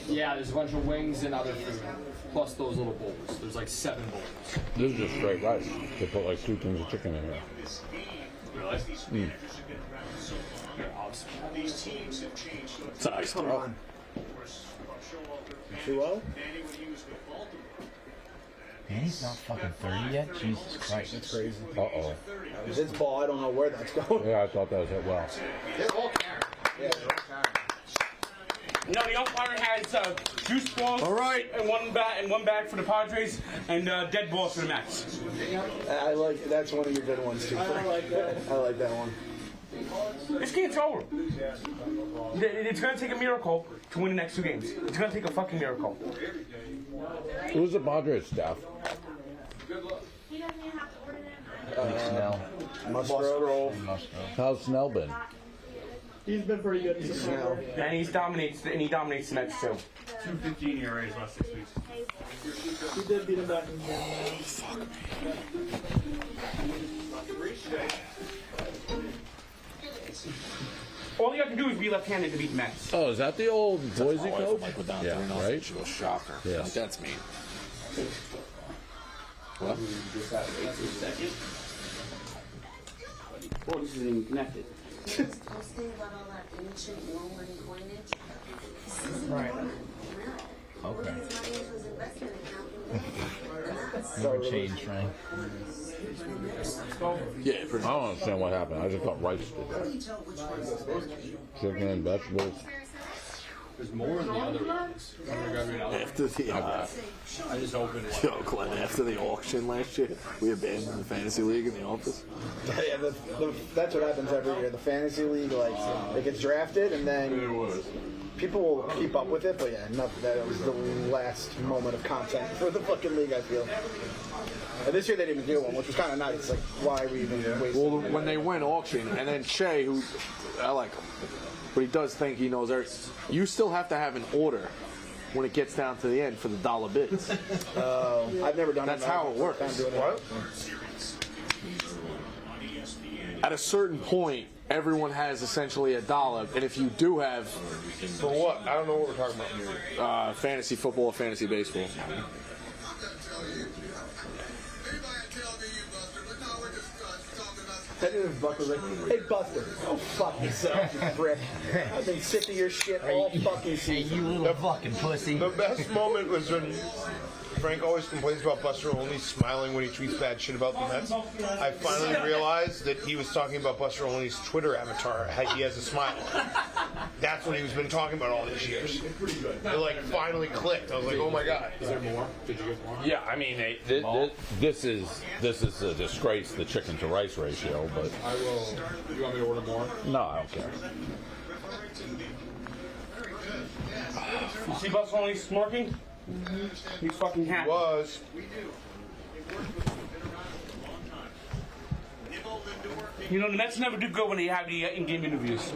Yeah, there's a bunch of wings and other food, plus those little bowls. There's like 7 bowls. This is just straight rice. They put like 2 things of chicken in here. Really? Mm. It's a nice throw. 2-0? Man, he's not fucking 30 yet? Jesus Christ. That's crazy. Uh-oh. It's his ball. I don't know where that's going. Yeah, I thought that was it. Well. They're all carrying. Yeah, they're all carrying. No, the umpire has juice balls. All right. And one bag for the Padres, and dead balls for the Mets. I like that's one of your good ones too. I like that. I like that one. This game's over. It's gonna take a miracle to win the next 2 games. It's gonna take a fucking miracle. Who's the Padres staff? Snell. Musgrove. How's Snell been? He's been pretty good. And he dominates the Mets too. 2.15 ERAs last 6 weeks. He did beat him back in June. Fuck me. All you have to do is be left-handed to beat the Mets. Oh, is that the old Boise coach? Yeah, right? She was shocker. Yeah. Like, that's mean. What? Oh, this isn't even connected. Right. Okay. Never changed, Frank. Yeah, pretty I don't understand what happened. I just got rice today. Chicken and vegetables. There's more in the other ones. After the, I just opened it. yo, Glenn, after the auction last year, we abandoned the fantasy league in the office. Yeah, that's what happens every year. The fantasy league, like, it gets drafted, and then people will keep up with it. But yeah, that was the last moment of content for the fucking league, I feel. And this year they didn't even do one, which was kind of nice. Like, why are we even wasting? Well, when they went auction, and then Che, who I like him, but he does think he knows everything. You still have to have an order when it gets down to the end for the dollar bids. I've never done That's it. how it works. What? At a certain point, everyone has essentially $1, and if you do have For what? I don't know what we're talking about. fantasy football or fantasy baseball. If Buck was like, hey Buster, go fuck yourself, you prick. I've been sick of your shit all fucking season. You little fucking pussy. The best moment was when Frank always complains about Buster Olney smiling when he tweets bad shit about the Mets. I finally realized that he was talking about Buster Olney's Twitter avatar. He has a smile. That's what he was been talking about all these years. It like finally clicked. I was like, oh my god. Is there more? Did you get more? Yeah, I mean, this is a disgrace, the chicken to rice ratio. But I will. You want me to order more? no, I don't care. You see Buster only smirking? He's fucking happy. Was. You know, the Mets never do good when they have the in-game interviews.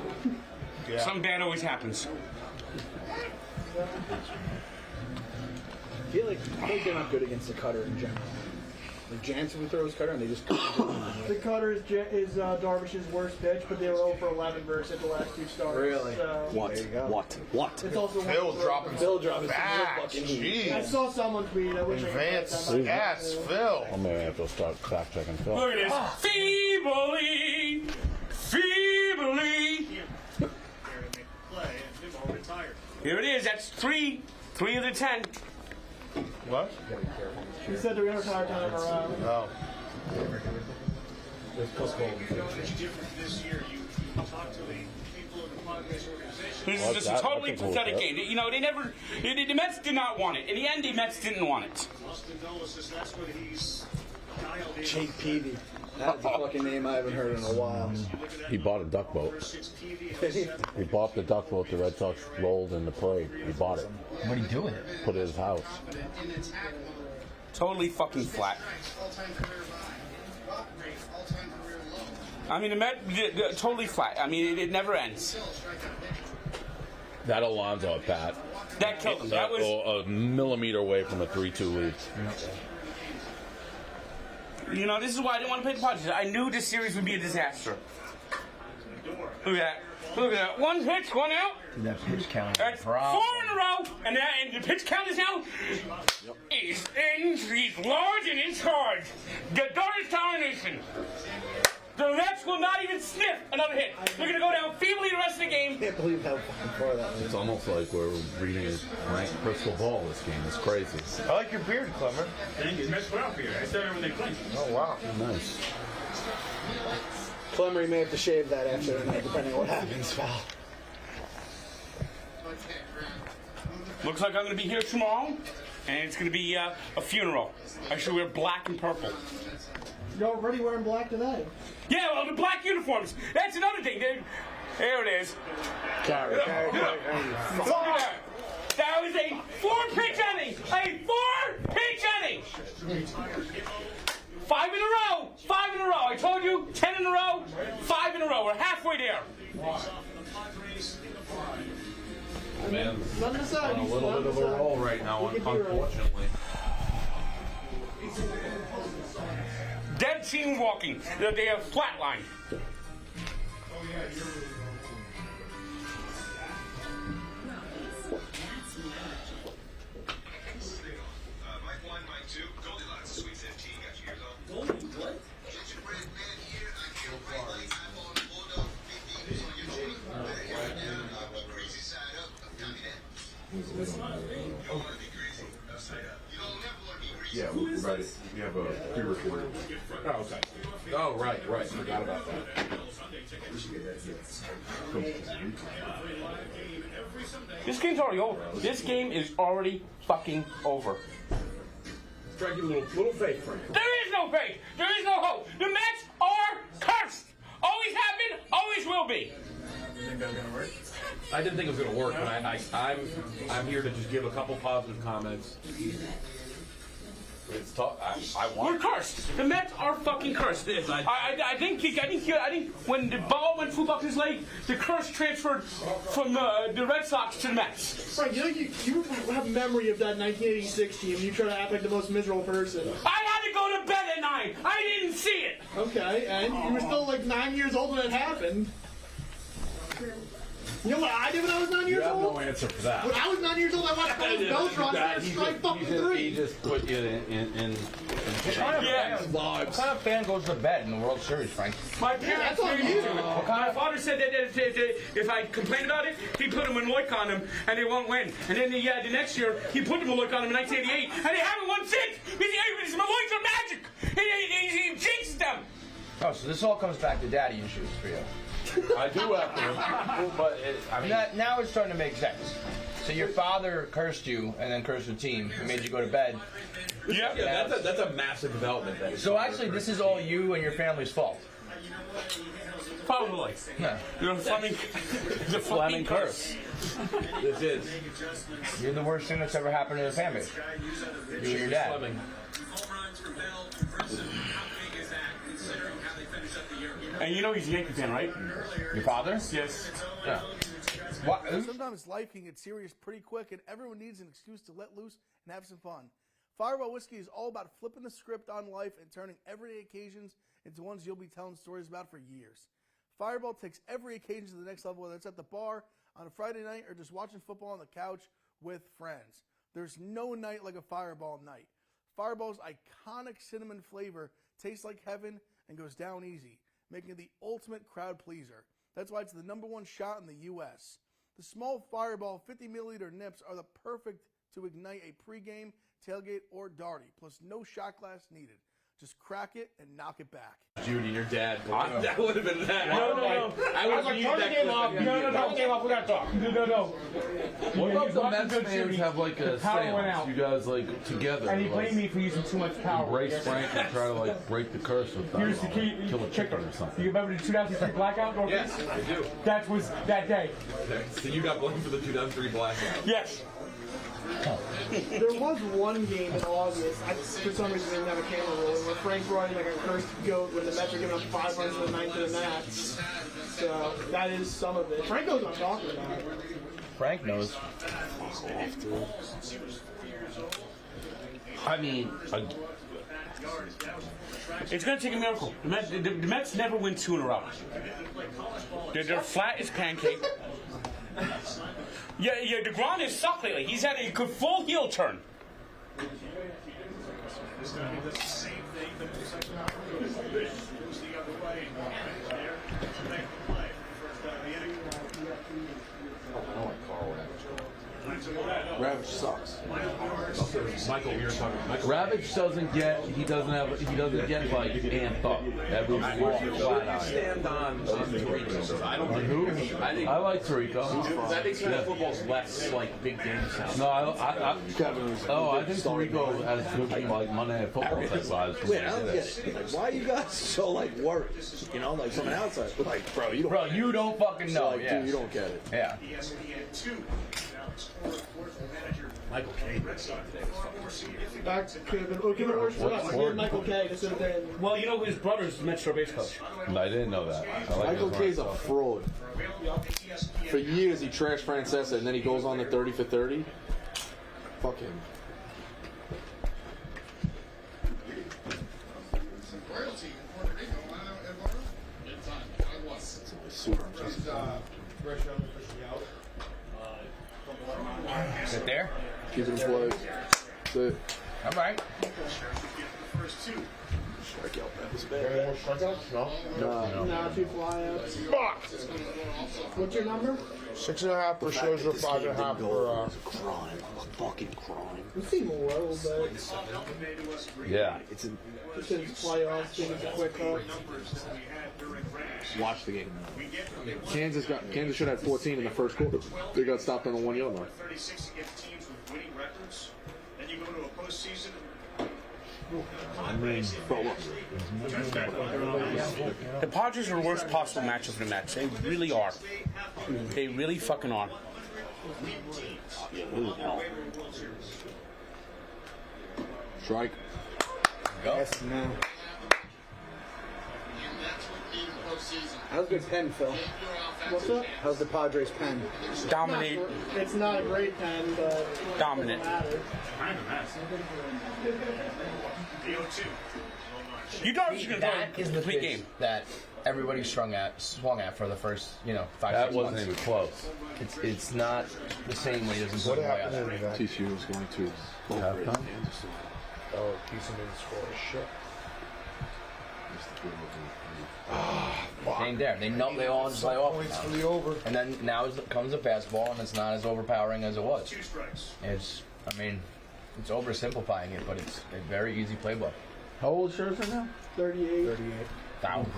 Yeah. Something bad always happens. I feel like they're not good against the cutter in general. Like Jansen throws cutter and they just. The cutter is Darvish's worst pitch, but they were 0 for 11 versus the last 2 starts. Really? So What? There you go. What? it's also Phil dropping Phil dropping some real facts. fucking heat. I Jeez. saw someone tweet. I wish I could Advanced find that. ass Phil. I'm gonna have to start fact checking Phil. Look at this. Feebly. Here it is. That's 3 of the 10. What? He said they're going to retire 10 in a row. Oh. This is just a totally pathetic game. You know, the Mets did not want it. In the end, the Mets didn't want it. Jake Peavy. That's a fucking name I haven't heard in a while. He bought a duck boat. He bought the duck boat the Red Sox rolled in the parade. He bought it. What do you do with it? Put it in his house. Totally fucking flat. I mean, the Mets totally flat. I mean, it never ends. That Alonso at bat. That killed him. That was a millimeter away from a 3-2 lead. You know, this is why I didn't want to play the Padres. I knew this series would be a disaster. Look at that. Look at that. 1 pitch, 1 out. Dude, that pitch count. That's 4 in a row. And the pitch count is now. He's large and in charge. The Darvish domination. The Mets will not even sniff another hit. They're going to go down feebly the rest of the game. I can't believe how fucking far that was. It's almost like we're reading a Frank crystal ball. This game is crazy. I like your beard, Clemmer. Thank you. Mess well beard. I started when they clean. Oh, wow. Nice. Clemmer may have to shave that after tonight, depending on what happens, pal. Looks like I'm going to be here tomorrow, and it's going to be a funeral. I should wear black and purple. You're already wearing black today. Yeah, well, the black uniforms. That's another thing. There it is. Carry. Look at that. That was a 4-pitch inning. A 4-pitch inning. 5 in a row. 5 in a row. I told you, 10 in a row, 5 in a row. We're halfway there. Man, Nothing to say. on a little bit of a roll right now, unfortunately. Dead team walking. They have flatlined. Yeah, we're ready. We have a pre-recorded. Oh, okay. Oh, right. Forgot about that. This game's already over. This game is already fucking over. Try to give a little faith, Frank. There is no faith. There is no hope. The Mets are cursed. Always have been. Always will be. You think that's gonna work? I didn't think it was gonna work, but I'm here to just give a couple positive comments. It's tough. I want. We're cursed. The Mets are fucking cursed. I think when the ball went through Buckley's leg, the curse transferred from the Red Sox to the Mets. Frank, you have memory of that 1986 team. You try to act like the most miserable person. I had to go to bed at 9. I didn't see it. Okay, and you were still like 9 years old when it happened. You know what I did when I was 9 years old? You have no answer for that. When I was 9 years old, I watched Carlos Beltran there strike fucking 3. He just put you in What kind of fan goes to bed in the World Series, Frank? My parents that's on you. My father said that if I complained about it, he put a Maloik on them and they won't win. And then the next year, he put a Maloik on them in 1988 and they haven't won since. His Maloiks are magic. He jinxed them. Oh, so this all comes back to daddy issues for you. I do have to, but now it's starting to make sense. So your father cursed you and then cursed the team and made you go to bed. Yeah, that's a massive development. So actually, this is all you and your family's fault. Probably. Yeah. You're the Fleming curse. This is. You're the worst thing that's ever happened to the family. You and your dad. Fleming. And you know he's a Yankee fan, right? Your father? Yes. Yeah. Sometimes life can get serious pretty quick, and everyone needs an excuse to let loose and have some fun. Fireball Whiskey is all about flipping the script on life and turning everyday occasions into ones you'll be telling stories about for years. Fireball takes every occasion to the next level, whether it's at the bar, on a Friday night, or just watching football on the couch with friends. There's no night like a Fireball night. Fireball's iconic cinnamon flavor tastes like heaven and goes down easy, making it the ultimate crowd pleaser. That's why it's the #1 shot in the U.S. The small Fireball 50 milliliter nips are the perfect to ignite a pregame, tailgate, or darty, plus no shot glass needed. Just crack it and knock it back. Judy, your dad. That would have been that. No. I was like, turn the game off. No. Turn the game off. We gotta talk. No. What about the Mets fans have like a seance? You guys like together. And he blamed me for using too much power. Embrace Frank and try to like break the curse with Here's the key. kill a chicken or something. You remember the 2003 blackout? Yes, I do. That was that day. So you got blamed for the 2003 blackout. Yes. There was one game in August, for some reason they didn't have a camera rolling, where Frank brought in like a cursed goat when the Mets were giving up 5 runs in the ninth to the Nats. So that is some of it. Frank knows what I'm talking about. Frank knows. I mean, It's going to take a miracle. The Mets never win 2 in a row. They're flat as pancake. Yeah, DeGrom has sucked lately. He's had a good full heel turn. Ravage sucks. Michael, we were talking. Ravage doesn't get like amped up. That was flat out. Stand on Tarico. I don't think Who? I like Tarico. I think Sunday football's less like big game sound. No, I think Tarico has good like Monday Night Football type vibes. Wait, I don't get it. Like, why are you guys so like worried? You know, like from an outside, like, bro, you don't fucking know. Like, Yeah, dude, you don't get it. Yeah. Michael K. That could have been worse for us. We had Michael K. This would have been. Well, you know his brother's the Metro base coach. I didn't know that. Michael K's a fraud. For years he trashed Francesa, and then he goes on the 30 for 30. Fuck him. Is it there? Keep it in play. That's it. All right. Strike out that was Any more strikeouts? No. Nah, 2 flyouts. Fuck! What's your number? 6.5 for Scherzer, 5.5 for crime. A fucking crime. We've seen more a little bit. Yeah. It's in. Just in playoffs, think it's a quick hook. Watch the game. Kansas should have 14 in the first quarter. They got stopped on the 1 yard line. 36 against teams with winning records. Then you go to a postseason. I mean, but look. The Padres are the worst possible matchup for the Mets. They really are. They really fucking are. Strike. Yes, no. How's the pen, Phil? What's up? How's the Padres pen? Dominate. It's not a great pen, but Dominant. it doesn't You thought you could That go is the complete pitch game. that everybody swung at for the first, 5, That 6 wasn't months. even close. It's not the same way. It doesn't What put away happened on in that. that? TCU is going to Halftime? Oh, Houston didn't score shit. Ain't there. They all just play off. Points for the over. And then now comes a fastball, and it's not as overpowering as it was. It's oversimplifying it, but it's a very easy playbook. How old is Scherzer now? 38. 1,000.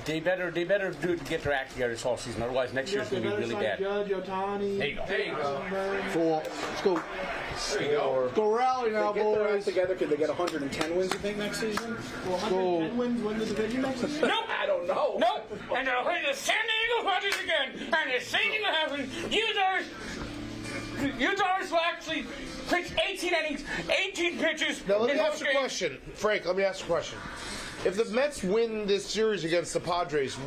They better get their act together this whole season. Otherwise, next year's going to be really bad. Judge, Otani. There you go. 4. Let's go. There you go. Let's go rally now, They get their act boys. together. Could they get 110 wins, you think, next season? Well, 110 wins win the division next season? Nope. I don't know. Nope. And they'll play the San Diego Padres again. And the same thing will happen. You Dodgers will actually pitch 18 innings, 18 pitches. Now, let in me those ask a games. question. Frank, let me ask a question. If the Mets win this series against the Padres,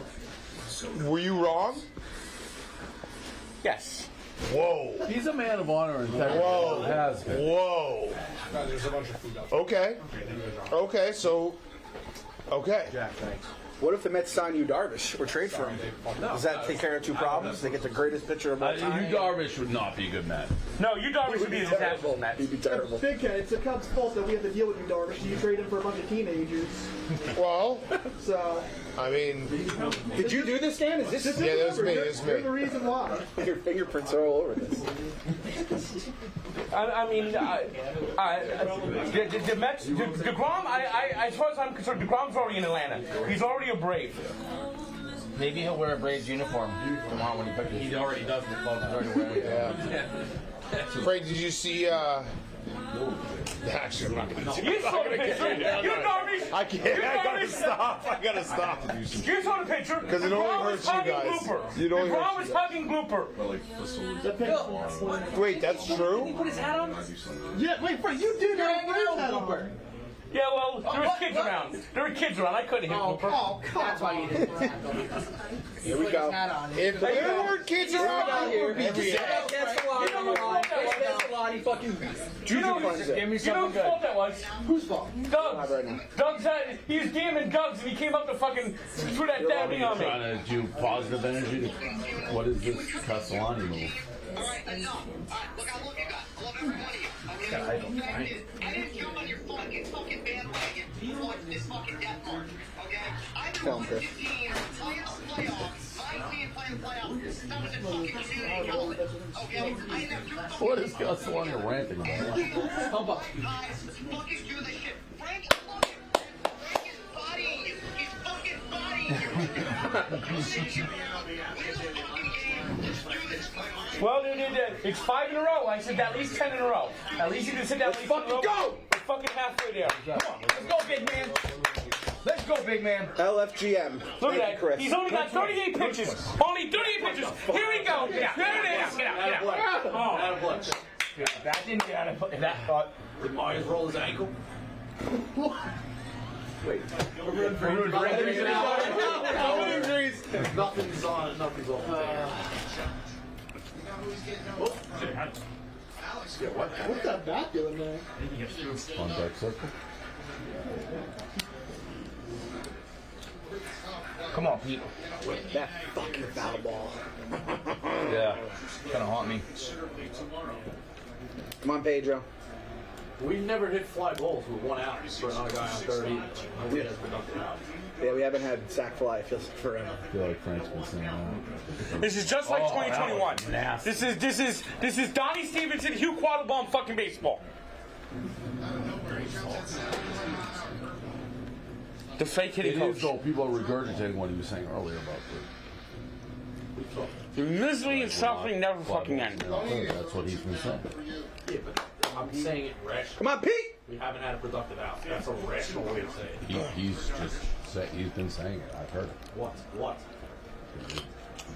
were you wrong? Yes. Whoa. He's a man of honor and integrity. Whoa. Has been. Whoa. There's a bunch of food out Okay. Okay, so. Okay. Jack, thanks. What if the Mets sign you Darvish or trade for him? Does that take care of 2 problems? They get the greatest pitcher of all time. Yu Darvish would not be a good man. No, you Darvish would be a disaster. He'd be terrible. Big Cat, it's the Cubs' fault that we have to deal with you, Darvish. You trade him for a bunch of teenagers. Well, So, I mean, Did you do this, Dan? Is this? yeah, that was me. That was you're the me. reason why. Your fingerprints are all over this. I mean, the Mets, DeGrom, as far as I'm concerned, DeGrom's already in Atlanta. He's already a Brave. Maybe he'll wear a Braves uniform tomorrow when he pitches. He already does the club. He's already wearing it. Yeah. Frank, did you see? Actually, I'm not going to do You saw the picture. You Darvish. I can't. I gotta stop. I gotta stop. You saw the picture. 'Cause it only DeGrom was hurts you hugging guys. Blooper. It only DeGrom hurts was you. hugging Blooper. Wait, that's true? Put his hat on? Yeah, wait, Frank, you did have that on. Yeah, well, there were kids around. There were kids around. I couldn't hit Blooper. Oh, That's why you didn't. Here we go. If there were kids around out here, That's the line. That's the line. He fucking. You know whose fault that was? Whose fault? Doug's. Right now. Doug's he was DMing Doug's and he came up to fucking threw that damn thing on me. Trying to do positive energy. What is this Castellani move? Alright, enough. Alright, look how long you got. Love every one of you. Okay? I didn't jump on your fucking bandwagon for this fucking death march. Okay? I've been Tell him, Chris. playoffs. My team playing playoffs. That was in fucking community college. What is Gus Longer ranting about? Pump up. Well, it's 5 in a row. I said at least 10 in a row. At least you can sit down. Let's fucking go. We're fucking halfway there. Come on, let's go, big man. Let's go, big man. LFGM. Look at that. Chris. He's only got 38 pitches. Only 38 pitches. Here we go. Get out. Get out. Oh. That didn't get out of play. That thought. Did Myers roll his ankle? Wait. Nothing's on it. Nothing's off. What's that bat doing there? Contact circle. Come on, Pete. That fucking foul ball. Yeah. Gonna haunt me. Come on, Pedro. We've never hit fly balls with 1 out for another guy on 30. Nobody has productive out. Yeah, we haven't had sack fly. It feels like forever. I feel like Frank's been saying that. This is just like 2021. This is Donnie Stevenson, Hugh Quattlebaum fucking baseball. The fake hitting coach. So people are regurgitating what he was saying earlier about the misery and suffering never fucking end. That's what he's been saying. Yeah, but I'm saying it rational. Come on, Pete! We haven't had a productive out. That's a rational way to say it. He's been saying it. I've heard it. What?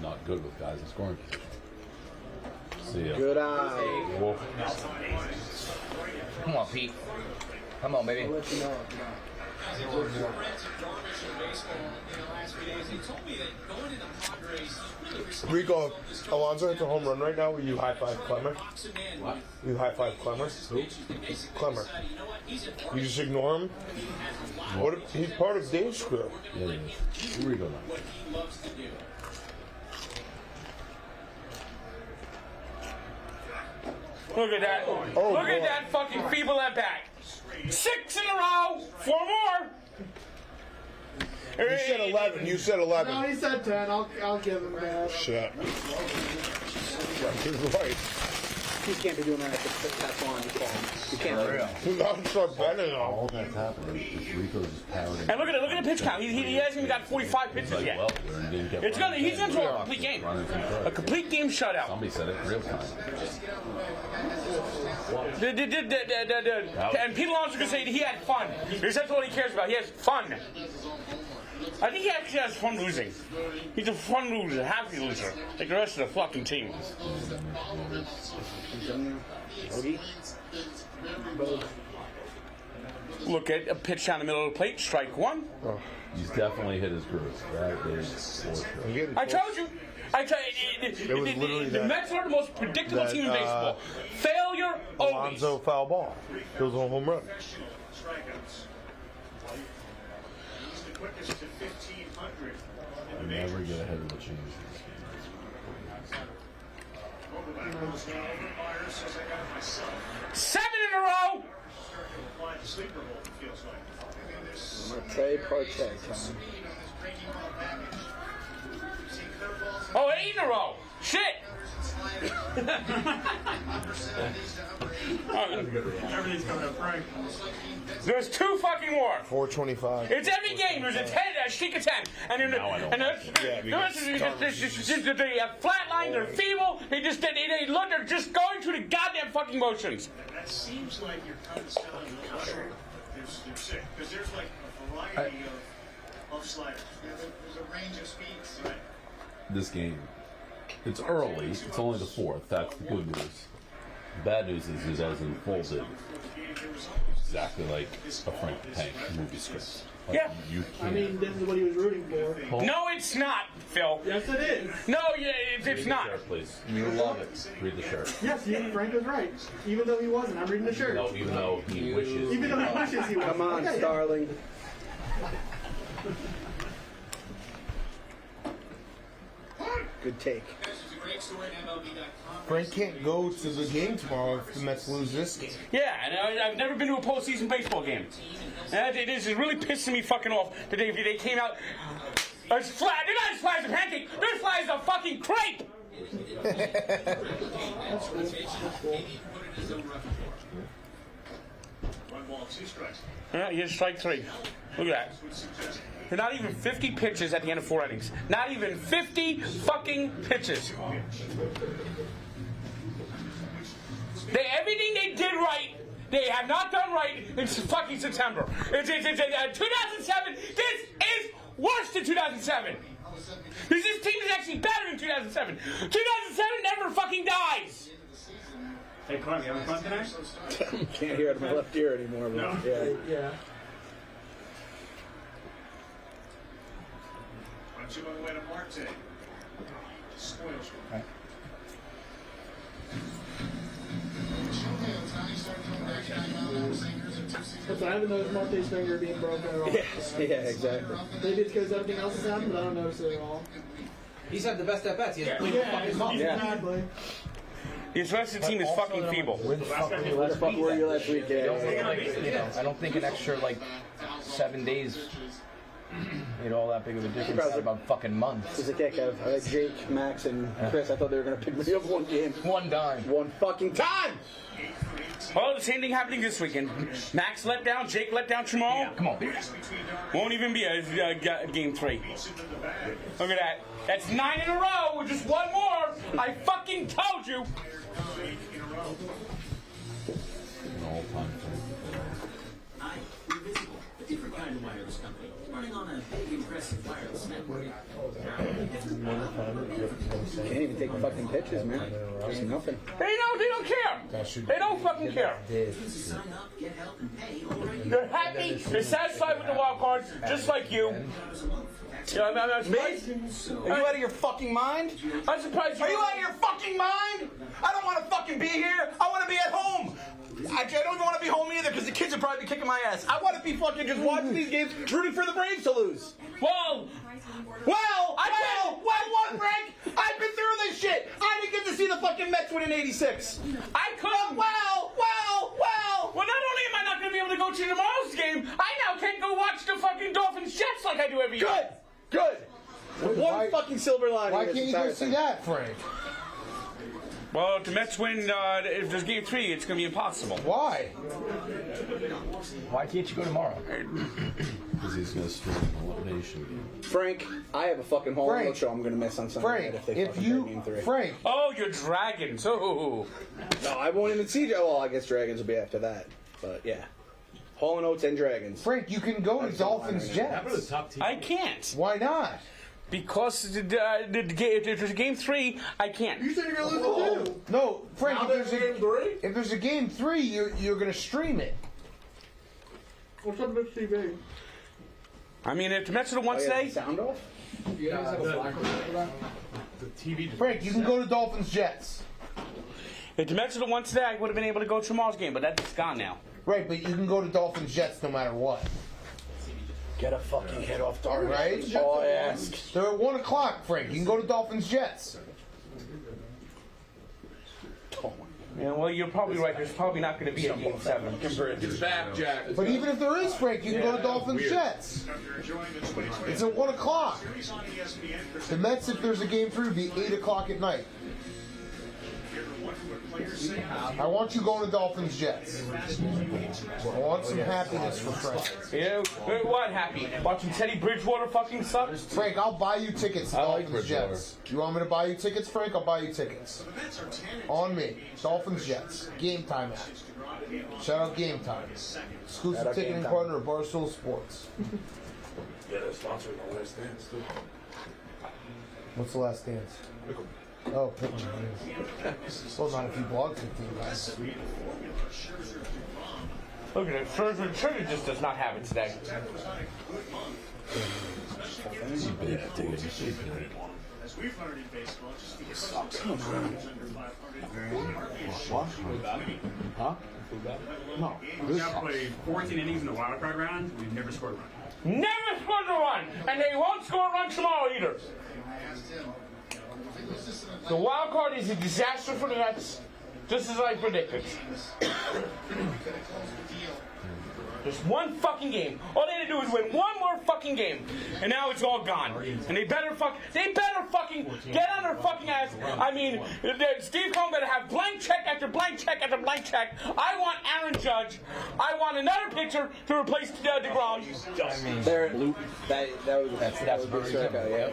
Not good with guys in scoring position. See ya. Good eye. Whoa. Come on, Pete. Come on, baby. I'll let you know. Rico, Alonso hits a home run right now. Will you high five Clemmer? What? You high five Clemmer? Who? Clemmer. You just ignore him? What if he's part of Dave's crew? Yeah, he is. Here we go now. Look at that. Oh, Look at boy. that fucking feeble at bat. 6 in a row. 4 more. You said 11. You said 11. No, he said 10. I'll give him that. Shit. He's right. He can't be doing that at the that's on. You can't. Not start betting on. All that's happening is Rico's just parroting. And look at the pitch count. He hasn't even got 45 pitches yet. He's gonna throw a complete game. A complete game shutout. Somebody said it real time. And Pete Alonso can say he had fun. Because that's all he cares about. He has fun. I think he actually has fun losing. He's a fun loser, happy loser, like the rest of the fucking team. Look at a pitch down the middle of the plate, strike 1. He's definitely hit his groove. That is for sure. I told you. The Mets are the most predictable team in baseball. Failure always. Alonso foul ball. Goes on home run. I never get ahead of the change. 7 in a row. Marte Parte time. Oh, 8 in a row. Shit. Everything's coming up, Frank. There's 2 fucking more. 425. It's every game. There's a 10, a streak of 10, and then the rest is the flat line. They're feeble. They look. They're just going through the goddamn fucking motions. That seems like you're kind of selling the short. They're sick because there's like a variety of sliders. There's a range of speeds. Right. This game, it's early. It's only the 4th. That's the good news. The bad news is it hasn't unfolded exactly like a Frank Tank movie script. Like, Yeah. You I can't. mean, this is what he was rooting for. No, it's not, Phil. Yes, it is. No, yeah, it's not. Shirt, please. You love it. Read the shirt. Yes, Frank was right. Even though he wasn't, I'm reading the shirt. No, even though he wishes. Even though he wishes he was. Come on, Okay. Starling. Good take. Frank can't go to the game tomorrow if the Mets lose this game. Yeah, and I've never been to a postseason baseball game. And it is really pissing me fucking off that they came out as flat. They're not as flat as a pancake. They're as flat as a fucking crepe. That's cool. One ball, 2 strikes. Yeah, here's strike 3. Look at that. They're not even 50 pitches at the end of 4 innings. Not even 50 fucking pitches. Everything they did right, they have not done right in fucking September. It's 2007. This is worse than 2007. This team is actually better than 2007. 2007 never fucking dies. Hey, Clark, you having fun tonight? Can't hear it in my left ear anymore. But yeah. 1-2 on the way to Marte. Spoils. Right. Because I haven't noticed Marte's finger being broken at all. Yeah, exactly. Maybe it's because everything else has happened, but I don't notice it at all. He's had the best at bats. He has Exactly. The rest of the team is fucking feeble. Where the fuck were you last week? I don't think an extra 7 days made all that big of a difference in about fucking months. It's a kick. I like Jake, Max, and Chris. I thought they were gonna pick me up one game. One dime. One fucking time. Oh, the same thing happening this weekend. Max let down, Jake let down Jamal. Yeah, come on. Won't even be a game 3. Look at that. That's 9 in a row with just one more. I fucking told you. A different kind of wireless company, running on a big, impressive wireless network. Can't even take fucking pitches, man. Just nothing. They don't care. They don't fucking care. They're happy. They're satisfied with the wild card, just like you. Me? Are you out of your fucking mind? I'm surprised. Are you out of your fucking mind? I don't want to fucking be here. I want to be at home. I don't even want to be home either because the kids would probably be kicking my ass. I want to be fucking just watching these games, rooting for the Braves to lose. Well, what, Frank? I've been through this shit. I didn't get to see the fucking Mets win in '86. I couldn't. Well, not only am I not going to be able to go to tomorrow's game, I now can't go watch the fucking Dolphins Jets like I do every year. Good. One fucking silver lining. Why can't you go see that, Frank? Well, if the Mets win, if there's game 3, it's going to be impossible. Why? Why can't you go tomorrow? Because he's going to stream an elimination game. Frank, I have a fucking Hall and Oates show I'm going to miss on Sunday night if they fucking play game 3. Frank. Oh, you're Dragons. Oh. No, I won't even see. Well, I guess Dragons will be after that. But yeah. Hall and Oates and Dragons. Frank, you can go to Dolphins Jets. I can't. Why not? Because if there's a game 3, I can't. You said you're going to lose it too. No, Frank, if there's a game 3, you're going to stream it. What's up with TV? I mean, if the Mets would have won today... Sound off? You guys have a black one for that? The TV. Frank, you can go to Dolphins Jets. If the Mets would have won today, I would have been able to go to tomorrow's game, but that's gone now. Right, but you can go to Dolphins Jets no matter what. Get a fucking head off target. Right? All I ask. They're at 1 o'clock, Frank. You can go to Dolphins Jets. Yeah, well, you're probably right. There's probably not going to be a game 7. It's back, Jack. But even if there is, Frank, you can go to Dolphins Jets. It's at 1 o'clock. The Mets, if there's a game 3, would be 8 o'clock at night. I want you going to Dolphins Jets. I want some happiness for Frank. Yeah, what happy? Watching Teddy Bridgewater fucking suck? Frank, I'll buy you tickets to Dolphins Jets. You want me to buy you tickets, Frank? I'll buy you tickets. On me. Dolphins Jets. Game time app. Shout out Game Time. Exclusive ticketing partner of Barstool Sports. Yeah, they're sponsoring the Last Dance, too. What's the Last Dance? Oh, picture. Well, not if you blog 15 guys. Look at it. Scherzer just does not have it today. As we've learned in baseball, just because What? Huh? No. Now played 14 innings in the wild card round. We've never scored a run. Never scored a run! And they won't score a run tomorrow either. The wild card is a disaster for the Mets, just as I predicted. Just one fucking game. All they had to do is win one more fucking game, and now it's all gone. And they better fucking get on their fucking ass. I mean, Steve Cohen better have blank check after blank check after blank check. I want Aaron Judge. I want another pitcher to replace DeGrom. That's a big strikeout, yeah.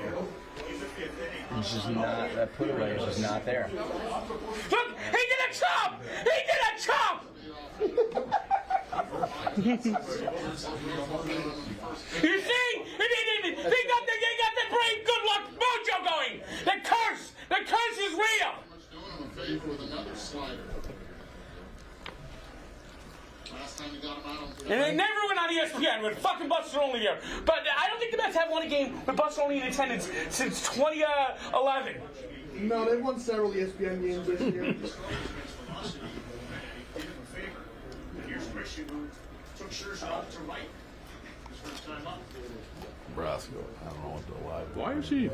He's just not, that put away is just not there. Look, he did a chop! He did a chop! You see? They got the great good luck mojo going. The curse is real. And they never went on ESPN with fucking Buster Olney there. But I don't think the Mets have won a game with Buster Olney in attendance since 2011. No, they've won several ESPN games this year. Took Scherzer out to right. His first time up. Nebraska. I don't know what the live. Why is he?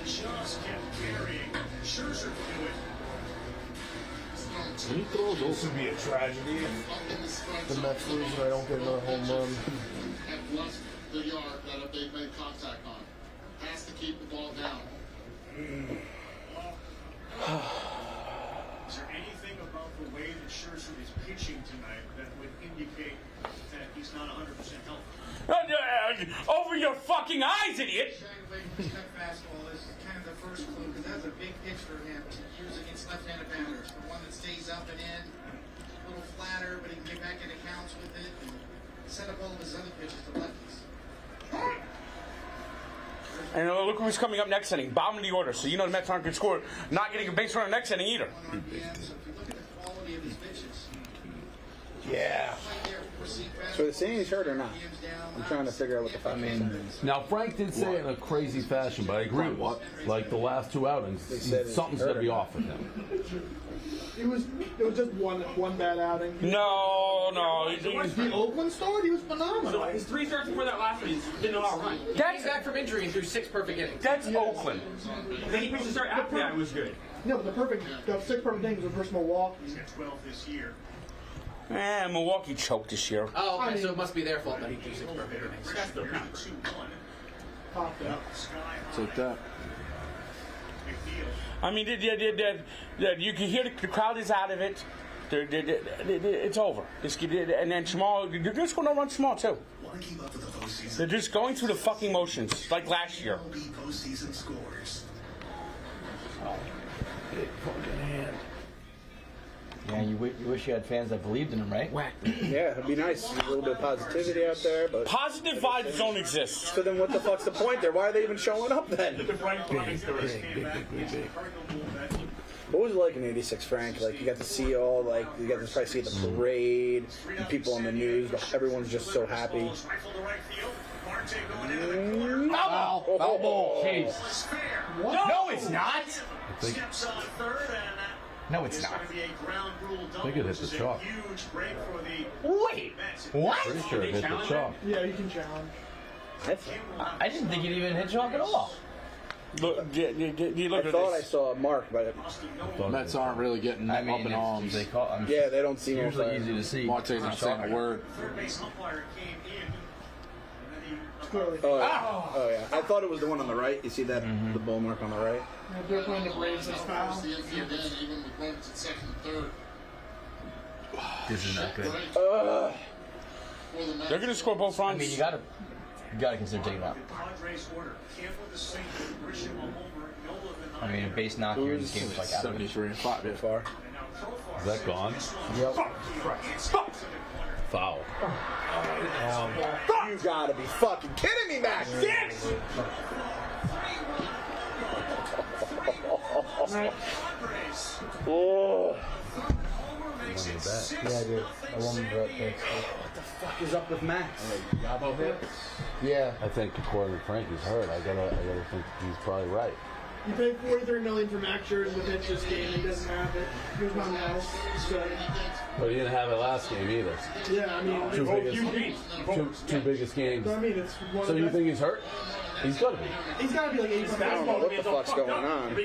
Just kept carrying. Scherzer could do it. He throws This would be a tragedy if the Mets lose and I don't get another home run. Have left the yard that they've made contact on. Has to keep the ball down. Is there anything about the way that Scherzer is pitching tonight that would indicate that he's not 100% healthy? Over your fucking eyes, idiot! Cut fastball is kind of the first clue because that's a big pitch for him to use against left-handed batters. The one that stays up and in, a little flatter, but he can get back into counts with it and set up all of his other pitches to lefties. And look who's coming up next inning. Bottom of the order. So you know the Mets aren't going to score. Not getting a base runner next inning either. Yeah. So the saying he's hurt or not? I'm trying to figure out what the fuck means. Now Frank did say it in a crazy fashion, but I agree with what? Like the last two outings, something's going to be off with him. It was just one bad outing. No. The Oakland start, he was phenomenal. His 3 starts before that last one, he didn't allow a run. He's back from injury and threw 6 perfect innings. That's Oakland. Then he pitched the start after that, it was good. No, but the 6 perfect innings were versus Milwaukee. He's got 12 this year. Milwaukee choked this year. Oh, okay, so it must be their fault that he threw 6 perfect innings. That's the 2-1. Take that. I mean, you can hear the crowd is out of it. It's over. And then Jamal, they're just going to run Jamal too. They're just going through the fucking motions like last year. Big fucking hand. Yeah, you wish you had fans that believed in him, right? Yeah, it'd be nice. A little bit of positivity out there, but positive vibes don't exist. So then, what the fuck's the point there? Why are they even showing up then? What was it like in '86, Frank? Like you got to see all, like you got to probably see the parade, and people on the news. Everyone's just so happy. Foul ball. Jeez. No, it's not. Steps on third, and no, it's not. I think it hit the chalk. Wait, what? Pretty sure it hit the chalk. Yeah, you can challenge. I didn't think it even hit chalk at all. Look, you look I thought I saw a mark, but the Mets aren't really getting up in arms. they don't seem usually easy to see. Marte's not saying a word. Oh yeah. I thought it was the one on the right. You see that the ball mark on the right? Yeah, they're playing the Braves as foul. This is not good. They're going to score both runs. I mean, you gotta consider taking out. I mean, a base knock here in this game is like 73-5 bit far. Is that gone? Yep. Foul. You gotta be fucking kidding me, Max! Oh. Yeah, I did. I won the bet. What the fuck is up with Max? Yabo hit? Yeah. I think according to Frank, he's hurt. I gotta think he's probably right. You paid $43 million for Max Scherzer to pitch this game. He doesn't have it. Here's my mouse. So, But he didn't have it last game either. yeah, I mean, Two biggest games. So, I mean, it's one So of you the think he's hurt? He's got to be. He's got to be like 80. I don't know what the fuck's going on.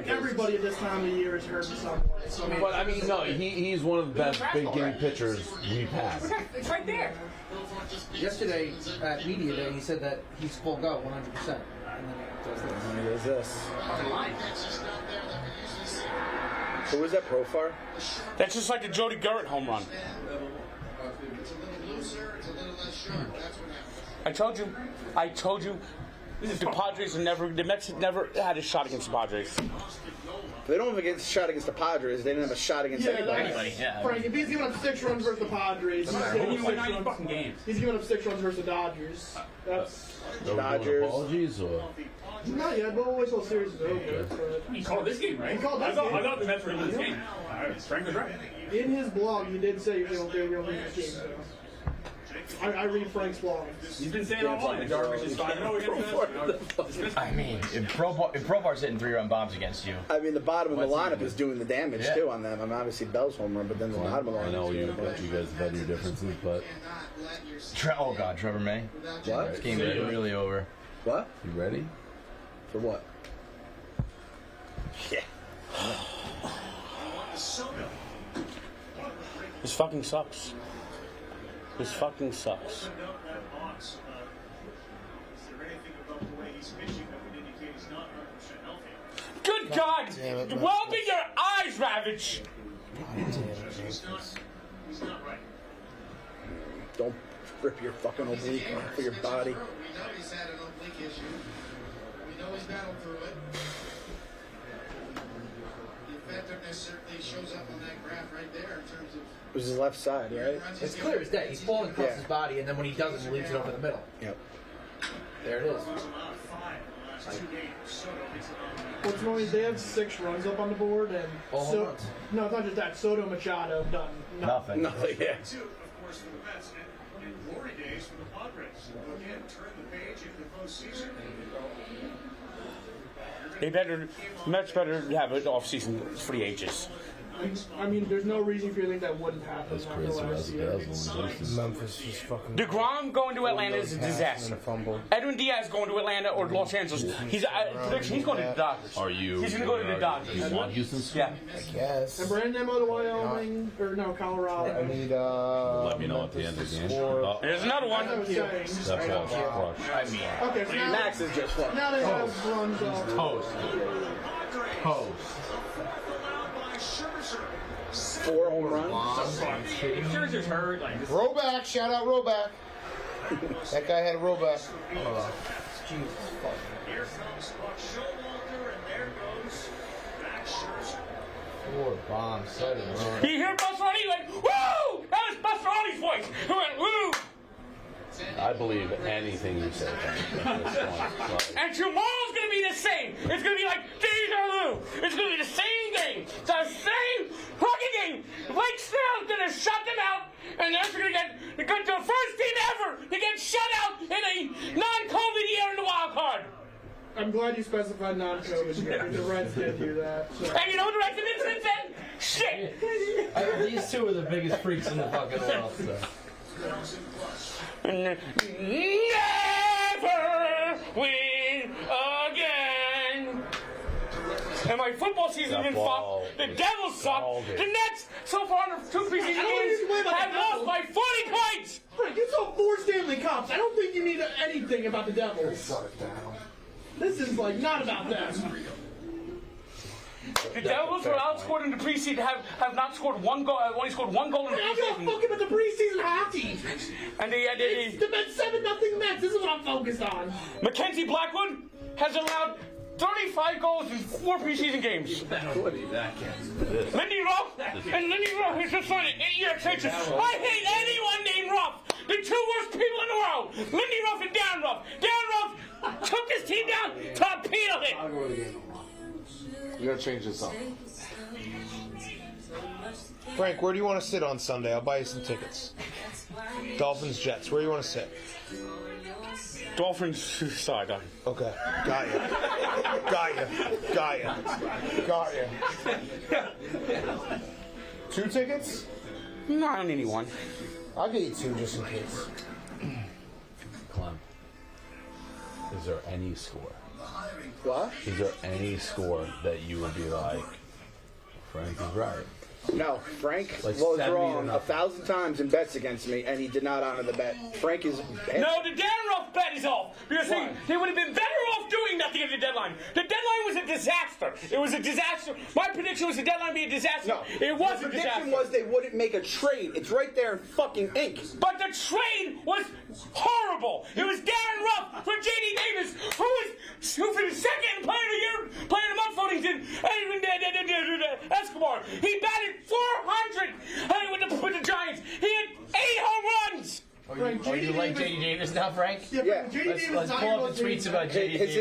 Everybody at this time of year is hurt in some way. So, But I mean, no, he's one of the best big game pitchers we've had. It's right there. Yesterday at Media Day, he said that he's full go 100%. And he does this. So was that Profar? That's just like the Jody Garrett home run. I told you, the Padres are never, the Mets have never had a shot against the Padres. They don't have a shot against the Padres. They didn't have a shot against anybody. Frank, if he's giving up 6 runs versus the Padres, he's giving up 6 runs versus the Dodgers. That's Dodgers. Apologies or? Not yet, but we'll wait till the series is over. He called this game, right? He called this game. I thought the Mets were in this game. Frank was right. In his blog, he did say they're going to lose this game. I read Frank's blog. He's been saying all along the garbage is 5-0 against us. I mean, if Profar's hitting 3-run bombs against you. I mean, the bottom of the lineup is doing the damage too on them. I mean, obviously Bell's home run, but then the bottom of the lineup. I know you guys have had your differences, but Oh God, Trevor May. What? This game is really over. What? You ready? For what? Yeah. This fucking sucks. This fucking sucks. Good God! Open your eyes, Ravage! Don't rip your fucking oblique for your body. We know he's had an oblique issue. We know he's battled through it. The effectiveness certainly shows up on that graph right there in terms of. It was his left side, right? It's clear as day. He's falling across his body, and then when he doesn't, he leaves it over the middle. Yep. There it is. What's annoying is they have 6 runs up on the board, and home runs. No, it's not just that. Soto and Machado have done Nothing. Nothing. Yeah. Of course, for the Mets and glory days for the Padres. Again, turn the page into the postseason. Mets better have an off-season for the ages. I mean, there's no reason for you to think that wouldn't happen. That's crazy. Memphis just fucking. DeGrom going to Atlanta is a disaster. Edwin Diaz going to Atlanta or Los Angeles. He's going to the Dodgers. Are you? He's going to go to the Dodgers. You want Houston? Yeah. I guess. And Brandon Nemo to Wyoming, or no, Colorado. I need Let me know at the end of the game. There's another one. That's all. I mean, Okay, so now, Max is just fucking. now they have runs off. Toast. 4 home runs. Scherzer's hurt. Like, Roback, shout out Roback. That guy had a Roback. Here comes Buck Showalter, and there goes Max Scherzer. 4 bombs, 7 runs. You hear Busteroni? Like, woo! That was Busteroni's voice. He went, woo! I believe anything you say at this point. And tomorrow's gonna be the same. It's gonna be like deja vu. It's gonna be the same game. The same fucking game. Blake Snell's gonna shut them out, and they're gonna get the first team ever to get shut out in a non-COVID year in the wild card. I'm glad you specified non-COVID here. The Reds did do that. So. And you know what the Reds did since then? Shit. These two are the biggest freaks in the fucking world. So. Never win again. And my football season didn't fuck. The Devils suck. The Nets, so far in the 2 preseason games, have lost by 40 points. Frank, you saw 4 Stanley Cups. I don't think you need anything about the Devils. This is like not about them. The Devils were outscored in the preseason, have not scored 1 goal, have only scored 1 goal in the I don't preseason. give a fuck about the preseason hockey. And The Mets 7-0 Mets. This is what I'm focused on. Mackenzie Blackwood has allowed 35 goals in 4 preseason games. Lindy Ruff, and Lindy Ruff is just signed an 8-year extension. I hate anyone named Ruff. The 2 worst people in the world, Lindy Ruff and Darren Ruff. Darren Ruff took his team down, torpedoed it. You gotta change this up. Frank, where do you want to sit on Sunday? I'll buy you some tickets. Dolphins, Jets. Where do you want to sit? Dolphins side. Okay. Got you. 2 tickets? No, I don't need one. I'll get you 2 just in case. Clem. Is there any score? What? Is there any score that you would be like, Frank is right? No, Frank Like was 70 to wrong nothing. 1,000 times in bets against me, and he did not honor the bet. Frank is bad. No, the Dan Ruff bet is off. Because they would have been better off doing nothing at the deadline. The deadline was a disaster. It was a disaster. My prediction was the deadline would be a disaster. No, it was the a prediction disaster. was they wouldn't make a trade. It's right there in fucking ink. But the trade was horrible. It was Darren Ruff for J.D. Davis, who for the second player of the year, player of the month voting did Escobar. He batted 400 with the Giants. He had 8 home runs. Oh, you like J.D. Davis now, Frank? Yeah. Let's pull up the tweets about J.D. Davis.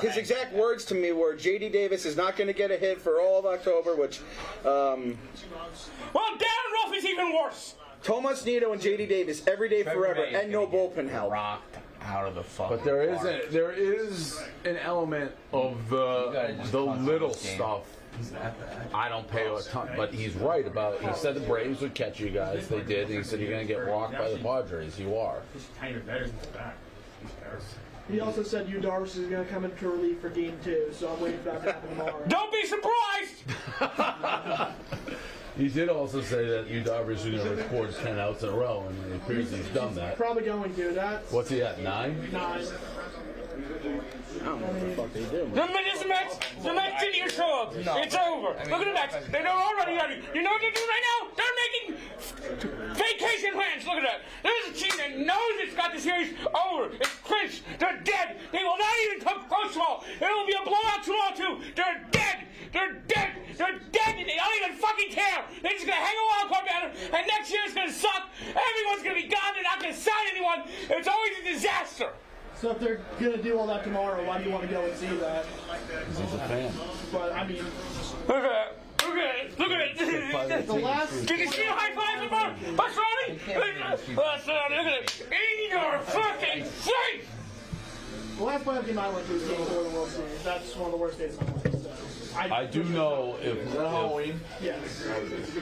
His exact words to me were, J.D. Davis is not going to get a hit for all of October, which... Well, Darren Ruff is even worse. Tomas Nido and J.D. Davis every day forever, and no bullpen help. Rocked out of the fucking But there is an element of the little stuff. I don't pay a ton, but he's right about. He said the Braves would catch you guys. They did. And he said you're going to get rocked by the Padres. You are. Kind of better than that. He also said Yu Darvish is going to come into relief for Game 2, so I'm waiting for that to happen tomorrow. Don't be surprised! He did also say that Yu Darvish is going to record 10 outs in a row, and it appears he's done that. Probably going to. That's What's he at, 9? 9. I don't know what the fuck they do. The Mets didn't even show up. It's over. Look at the Mets. They're already ready. You know what they're doing right now? They're making vacation plans. Look at that. There's a team that knows it's got the series over. It's clinched. They're dead. They will not even come close tomorrow. It will be a blowout tomorrow, too. They're dead. They're dead. They're dead. They don't even fucking care. They're just going to hang a wild card banner, and next year it's going to suck. Everyone's going to be gone. They're not going to sign anyone. It's always a disaster. So if they're going to do all that tomorrow, why do you want to go and see that? Because he's a fan. But, I mean... Look at it. Look at it. Look at it. The last... Did you see the high five from Pastrani? Look at it. In your fucking face! The last playoff game I went to was Game 4 of the World Series. That's one of the worst days of my life. So I do know if yes.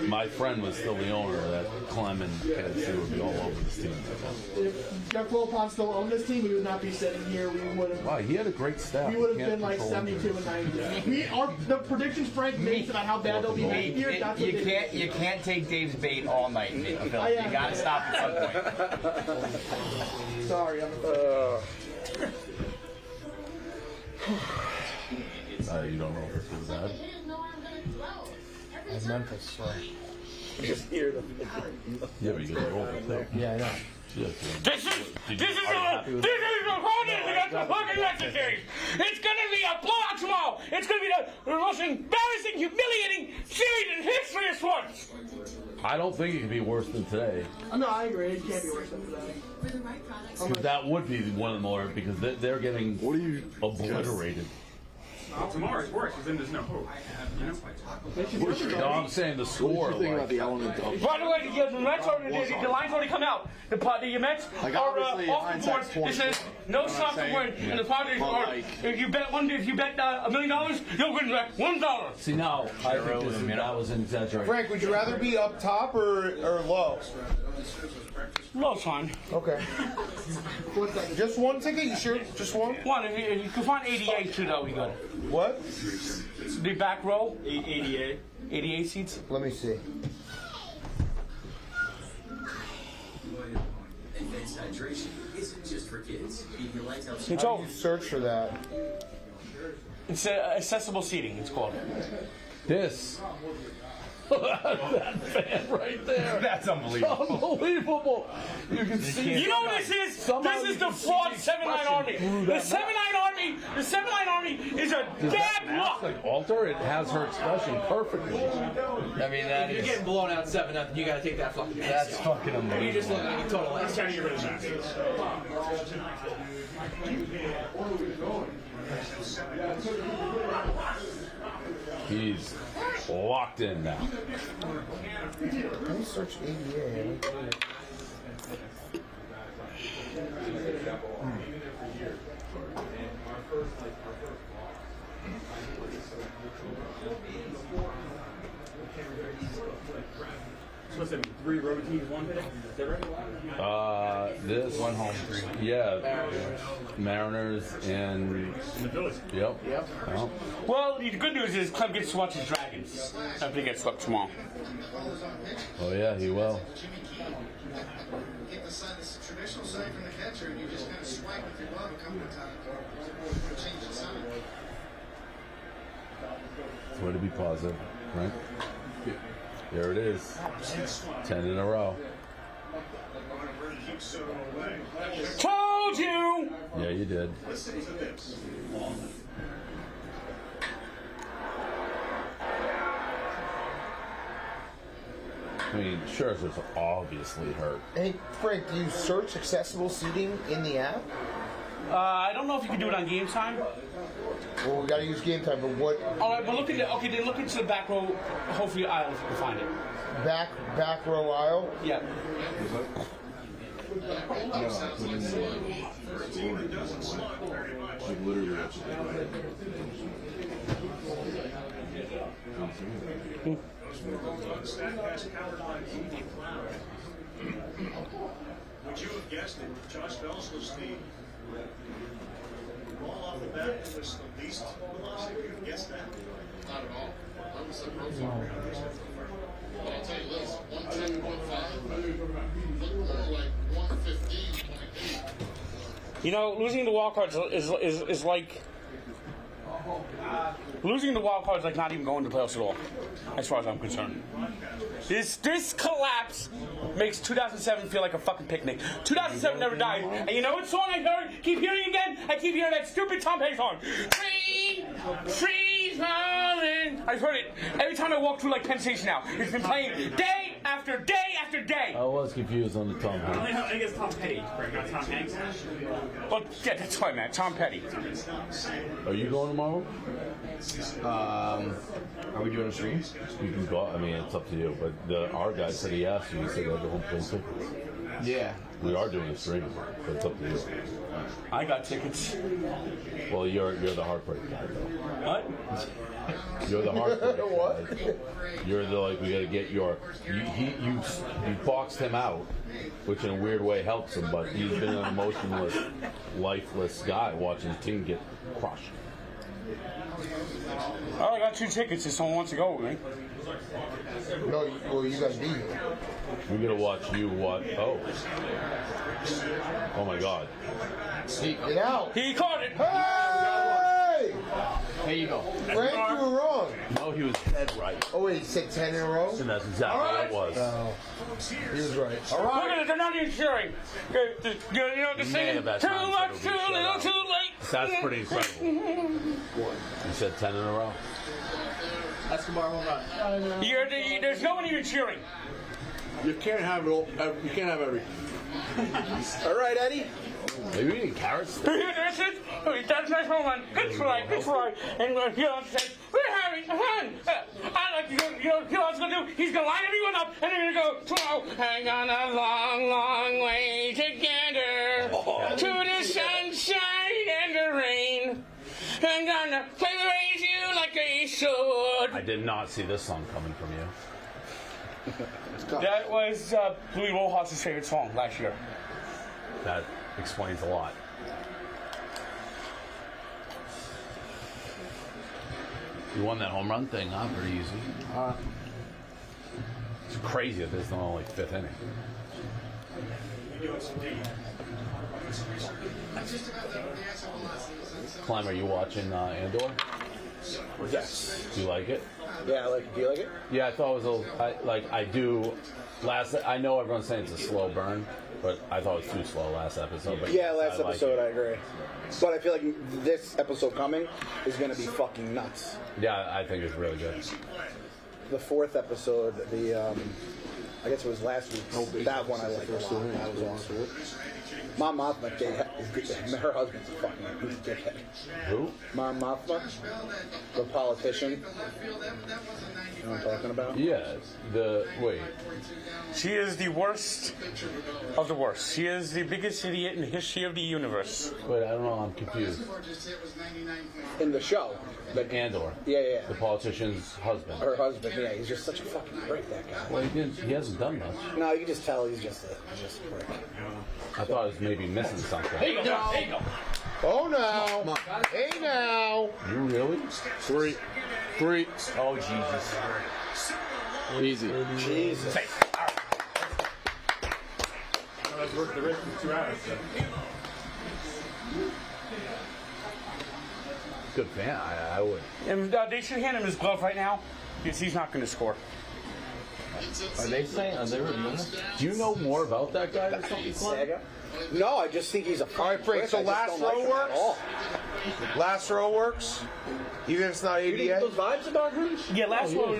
my friend was still the owner, that Clem and KFC would be all over this team. If Jeff Wilpon still owned this team, we would not be sitting here. We would have. Wow, he had a great staff. We would have been like 72 and 90. The predictions Frank makes about how bad they'll be next year. That's what You can't take Dave's bait all night, Phil. You got to stop at some point. Sorry, I'm. You don't know if this is bad. And Memphis, so. Just hear them. Yeah, but you get the over too. Yeah, I know. This is a holiday against the fucking necessary. It's gonna be a blowout tomorrow. It's gonna be the most embarrassing, humiliating series in history of sports. I don't think it can be worse than today. No, I agree. It can't be worse than today. Because that would be one of the more, because they're getting obliterated. Well, tomorrow is worse, because then there's no hope. You know? No, I'm saying the score. What do you think about the element of? By the way, the Mets the line's already come out. The Mets Like, are obviously, off the board. hindsight's It says no stop to win, and the Padres are. If you bet $1 million, you'll win back $1. See, now, I think that was an exaggeration. Frank, would you rather be up top or low? Low's fine. Okay. Just one ticket? You sure? Just one? One. If you can find 88 too, that'll be good. What? The back row? 88. 88 seats? Let me see. Advanced hydration isn't just for kids. Keep your lights out. It's How do you search for that? It's accessible seating, it's called. This. That fan right there. That's unbelievable. Unbelievable. You can see. You know what this is? This is the fraud 7-9 Army. The 7-9 Army is a bad luck. Like Alter, it has her expression perfectly. I mean, that If you're is. getting blown out 7-0, you got to take that fucking. That's fucking unbelievable. You just look like a total ass. Trying to get rid of that. He's locked in now. Let me search ADA. Supposed to be 3 road teams, 1 hit. Is that right? This one home, 3. Yeah, Mariners and the Phillies. Yep. Oh. Well, the good news is Clem gets to watch his Dragons after they get swept tomorrow. Oh yeah, he will. Get the traditional side from the catcher, and you just kind of swipe with your glove a couple of times. Change the sign. It's way to be positive, right? There it is. 10 in a row. Told you! Yeah, you did. Listen to this. I mean, Scherzer's obviously hurt. Hey, Frank, do you search accessible seating in the app? I don't know if you can do it on game time. Well, we gotta use game time, but what? All right, but then look into the back row, hopefully aisle if you can find it. Back row aisle? Yeah. Would you have guessed that Josh Bells was the ball off the bat that was the least velocity? Would you have guessed that? Not at all. That was the profile. But I'll tell you this, 110.5, looked more like 115.8. You know, losing the wild cards is like losing the wild cards like not even going to the playoffs at all, as far as I'm concerned. This collapse makes 2007 feel like a fucking picnic. 2007 never died. And you know what song I heard? Keep hearing again? I keep hearing that stupid Tom Petty song. Freeze falling. I've heard it every time I walk through like Penn Station now. It's been playing day after day after day. I was confused on the Tom Hanks. I think it's Tom Petty, right? Not Tom Hanks. Well, yeah, that's why, man. Tom Petty. Are you going tomorrow? Are we doing a stream? You can go. I mean, it's up to you. But our guy said he asked you. He said everyone plays tickets. Yeah. We are doing a stream, but it's up to you. I got tickets. Well, you're the heartbreak guy, though. What? You're the heartbreak guy. You're the we gotta get your. You boxed him out, which in a weird way helps him, but he's been an emotionless, lifeless guy watching his team get crushed. Oh, I got 2 tickets if someone wants to go with me. No, well, you gotta be here. We're gonna watch you watch. Oh my God! Get out! He caught it. Hey! There you go. Frank, you were wrong. No, he was dead right. Oh wait, he said 10 in a row. And that's exactly what it was. He was right. All right. Look at it. They're not even cheering. You know the saying. Too much, too little, too late. That's pretty incredible. You said 10 in a row. Escobar home run. There's no one even cheering. You can't have it all. You can't have everything. All right, Eddie. Maybe we need carrots. This is. That's nice home run. Good try. And says, we're having fun. I like to go. You know what he's gonna do? He's gonna line everyone up, and they're gonna go tomorrow. Hang on a long, long way together to the sunshine and the rain. I'm gonna praise you like they should. I did not see this song coming from you. That was Louis Rojas' favorite song last year. That explains a lot. You won that home run thing, huh? Pretty easy. It's crazy that this is only like 5th inning. Clem, are you watching Andor? Yes. Do you like it? Yeah, I like it. Do you like it? Yeah, I thought it was a little. I do. I know everyone's saying it's a slow burn, but I thought it was too slow last episode. But Yeah, last like episode it. I agree. But I feel like this episode coming is going to be fucking nuts. Yeah, I think it's really good. The 4th episode, I guess it was last week. That one I liked a lot. That was awesome. Mom Mothma, her husband's a fucking dickhead. Who? Mom Mothma, the politician. You know what I'm talking about? Yes. Wait. She is the worst of the worst. She is the biggest idiot in the history of the universe. Wait, I don't know. I'm confused. In the show. Andor. Yeah. The politician's husband. Her husband, yeah. He's just such a fucking prick, that guy. Well, he hasn't done much. No, you can just tell he's just a prick. I thought I was maybe missing something. There you go. There you go. Oh, no. Hey, now. You really? 3. Oh, Jesus. Easy. Jesus. That's worth the risk of 2 hours. So. Good fan. I would. And they should hand him his glove right now because he's not going to score. Are they reviewing this? Do you know more about that guy or something? Saga? No, I just think he's a All right, Frank, so last row works? Last row works? Even if it's not ADA? You didn't get those vibes about him? Yeah, last row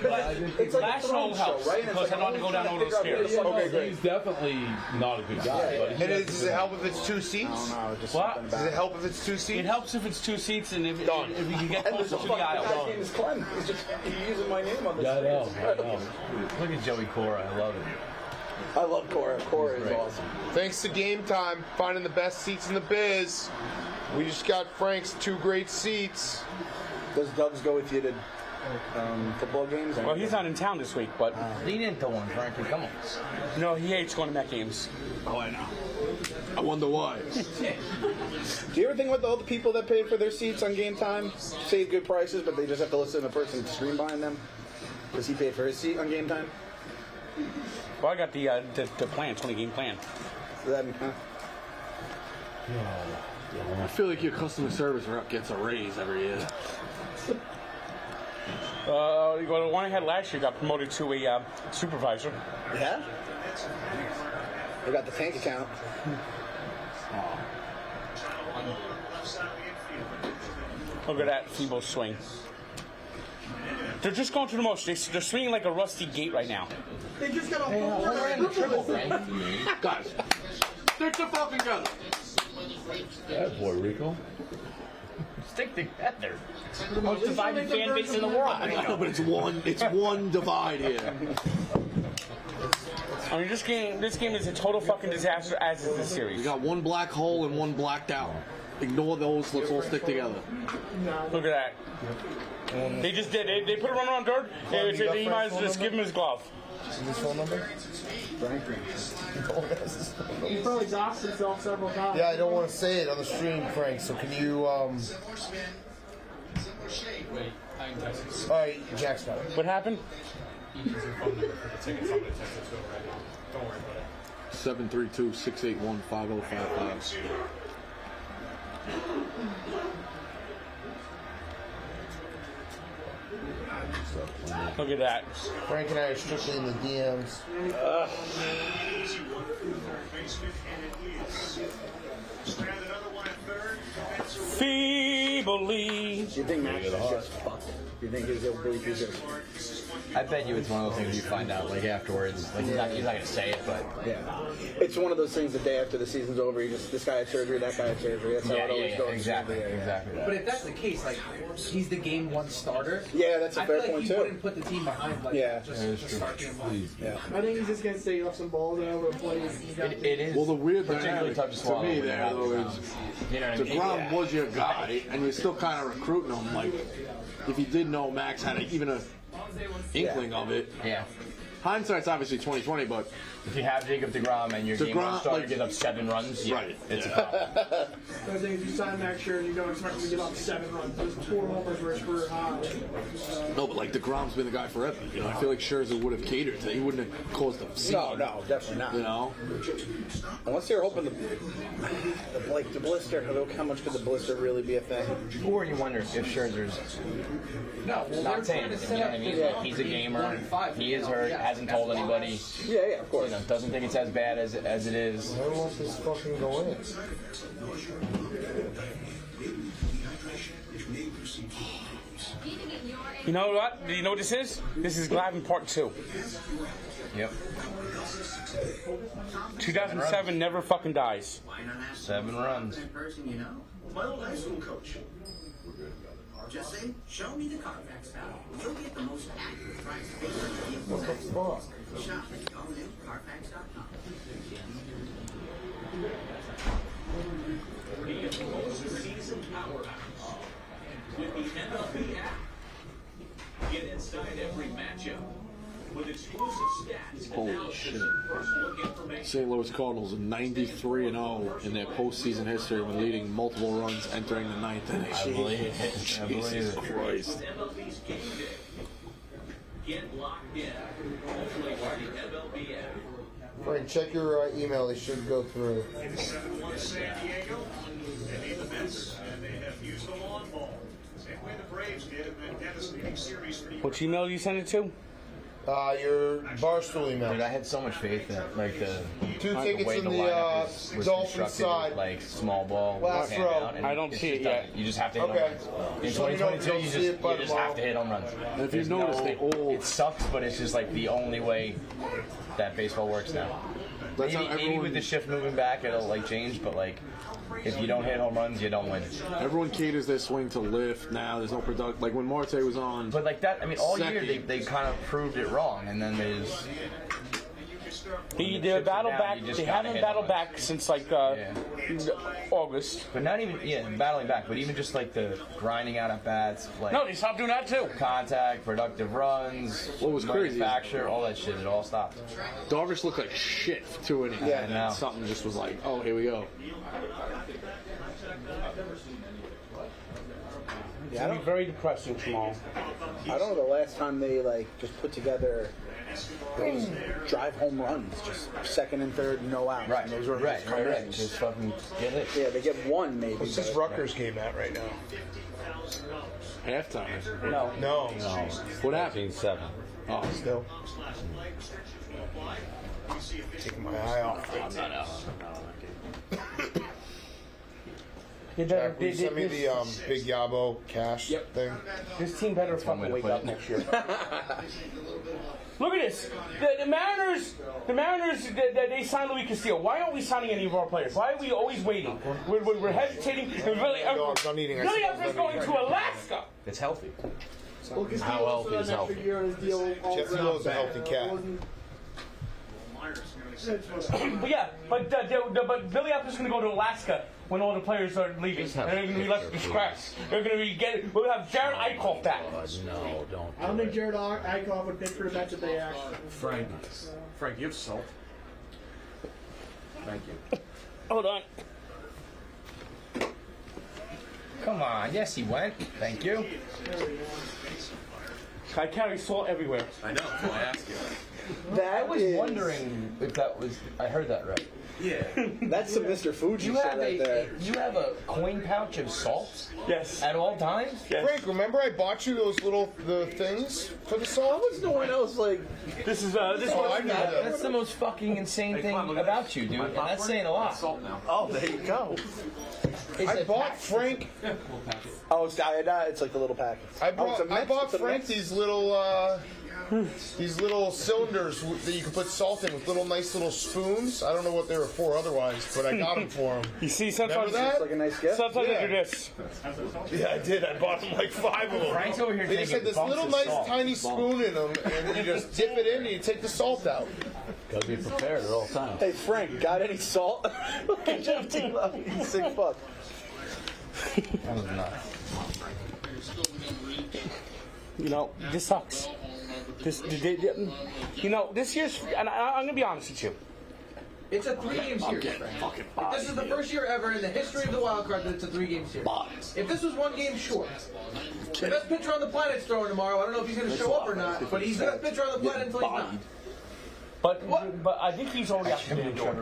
It's like last a row throne helps show, right? because I don't have to go down all those stairs. Okay, great. He's definitely not a good guy. But Does it help if it's 2 seats? What? Does it help if it's 2 seats? It helps if it's 2 seats and if you can get And closer to the aisle. guy's name is Clem. He's just using my name on this. I know. Look at Joey Cora. I love it. I love Cora. Cora is awesome. Thanks to Game Time, finding the best seats in the biz. We just got Frank's 2 great seats. Does Doug's go with you to football games? Well, he's not in town this week, but Lean into one, Frankie. Come on. no, he hates going to Met games. Oh, I know. I wonder why. Do you ever think about all the people that paid for their seats on Game Time? Save good prices, but they just have to listen to the person stream behind them? Does he pay for his seat on Game Time? Well, I got the plan, 20-game plan. So then, I feel like your customer service rep gets a raise every year. The one I had last year got promoted to a supervisor. Yeah? They got the tank account. Look at that feeble swing. They're just going through the motion. They're swinging like a rusty gate right now. They just got a triple, Guys, stick the fucking together. Yeah, boy, Rico. Stick together. The most divided fan base in the world. I know, but it's one divide here. I mean, this game is a total fucking disaster, as is this series. You got one black hole and one blacked out. Ignore those. Let's all stick together. Look at that. They just did. They put a runner on dirt. He might as well just give him his glove. Is his phone number? He's probably doxed himself several times. Yeah, I don't want to say it on the stream, Frank, so can you, Wait, I can text you. Alright, Jack's got it. What happened? He needs your phone number for the tickets. I'm going to text it to him right now. Don't worry about it. 732-681-5055. Look at that. Frank and I are strictly in the DMs. Feebly. Do you think Max is just fucked? Do you think he'll believe he's just... I bet you it's one of those things you find out like afterwards. Like he's not gonna say it, but yeah, it's one of those things the day after the season's over. You just this guy had surgery, that guy had surgery. That's how it always goes. Exactly. But if that's the case, like he's the game one starter. Yeah, that's a fair point point too. too. Wouldn't put the team behind. Like, Yeah. just start game one. Yeah. I think he's just gonna stay off some balls and over a play. It is. Well, the weird particularly dynamic tough to me there, though, is you know what I mean? DeGrom was your guy, and you're still kind of recruiting him. Like, if you did know Max had even a inkling of it. Yeah. Hindsight's obviously 20/20, but if you have Jacob DeGrom and your game one starter gives up 7 runs, right? It's a problem. I think if you sign Max Scherzer, you don't expect him to give up 7 runs. There's 4 homers for his career high. No, but like DeGrom's been the guy forever. You know, I feel like Scherzer would have catered to. He wouldn't have caused a scene. No, definitely not. You know, unless you're hoping the blister. How much could the blister really be a thing? Or you wonder if Scherzer's not saying anything. You know what I mean? Yeah. He's a gamer. He is hurt. Hasn't told anybody. Yeah, of course. You know, doesn't think it's as bad as it is. Why won't this fucking go in? Beating in your You know what? You know what this is? This is Glavin Part 2. Yep. 2007 never fucking dies. 7 runs. Person you know? My old high school coach. Just say, show me the Carfax value. You'll get the most accurate price based on the vehicle's accident. Shop at Carfax.com. Be a post-season powerhouse with the MLB app. Get inside every matchup with exclusive stats, Holy analysis, shit. and personal information. St. Louis Cardinals are 93-0 in their postseason history when leading multiple runs entering the 9th inning. I believe it. I believe Jesus it. Christ. MLB's game day. Get locked in. Only on the MLB app. Frank, check your email. They should go through. 7-1 San Diego. They need the Mets, and they have used the lawn ball. Same way the Braves did in that devastating series for the Which email you send it to? Your Barstool email. Dude, I had so much faith in it. Like the 2 the tickets way in the the lineup was Dolphin constructed, side. like small ball. Last hand row. out, and I don't it's see just it done. yet. You just have to hit Okay. home runs. In Just let me know if 2022, you'll you see it by just have to hit home runs. And if you There's notice, they all... It sucks, but it's just like the only way that baseball works now. That's how Maybe everyone... with the shift moving back, it'll like change, but like if you don't hit home runs, you don't win. Everyone caters their swing to lift now. There's no product. Like when Marte was on... But like that, I mean, all year second. they kind of proved it wrong, and then they just... They're battle down, back. you just They gotta haven't hit battled them. back since like August. But not even, battling back, but even just like the grinding out at bats, like No, they stopped doing that too. contact, productive runs, What was crazy is- manufacture, all that shit, it all stopped. Darvish looked like shit for 2 innings. Yeah, and I know. something just was like, oh, here we go. It's gonna be very depressing tomorrow. I don't know the last time they like just put together those drive home runs, just second and third, no outs. Right, And those were right, just come in. Just fucking get it. Yeah, they get one maybe. What's this but- Rutgers game at right now? Halftime. No. No. What happened? 7. Oh, Still. Taking my eye off. I'm not out. Jack, will you send me the Big Yabo cash thing? This team better fucking wake up next year. Look at this. The Mariners, they signed Luis Castillo. Why aren't we signing any of our players? Why are we always waiting? We're hesitating. And really, I'm eating. Billy Evans going to Alaska. It's healthy. How healthy is healthy? Jeff Filo's a healthy cat. But yeah, but Billy Evans is going to go to Alaska when all the players are leaving. And they're going to be left with scraps. They're going to be getting. We'll have Jared Eichhoff back. No, don't. I don't think Jared Eichhoff would pick for the Mets if they asked. Frank, you have salt. Thank you. Hold on. Come on, yes he went. Thank you. I carry salt everywhere. I know. That's why I asked you. I was wondering if that was. I heard that right. Yeah. That's some Mr. Fuji shit right there. You have a coin pouch of salt? Yes. At all times? Yes. Frank, remember I bought you those the things for the salt? How was no one else like? This is I knew that. That's the most fucking insane thing about you, dude. And that's saying a lot. Salt now. Oh, there you go. I bought Frank. Oh, it's like the little packet. I Oh, it's a Mets- bought it's a Frank Mets- these little cylinders that you can put salt in with little nice little spoons. I don't know what they were for otherwise, but I got them for him. You see, sometimes Remember that? It's like a nice gift. Sometimes Yeah. I do this. Yeah, I did. I bought them like 5 of them. Frank's over here They just taking had this bumps little of nice salt. tiny spoon in them, and you just dip it in and you take the salt out. Gotta be prepared at all times. Hey Frank, got any salt? Jeff T-Love, you sick fuck. That was nuts. You know, this sucks. This year's, and I'm gonna be honest with you. It's a 3-game series. This is the first year ever in the history of the wild card that it's a 3-game series. If this was 1 game short, the best pitcher on the planet's throwing tomorrow. I don't know if he's going to show up or not, but he's the best pitcher on the planet until he's not. But I think he's already out the door.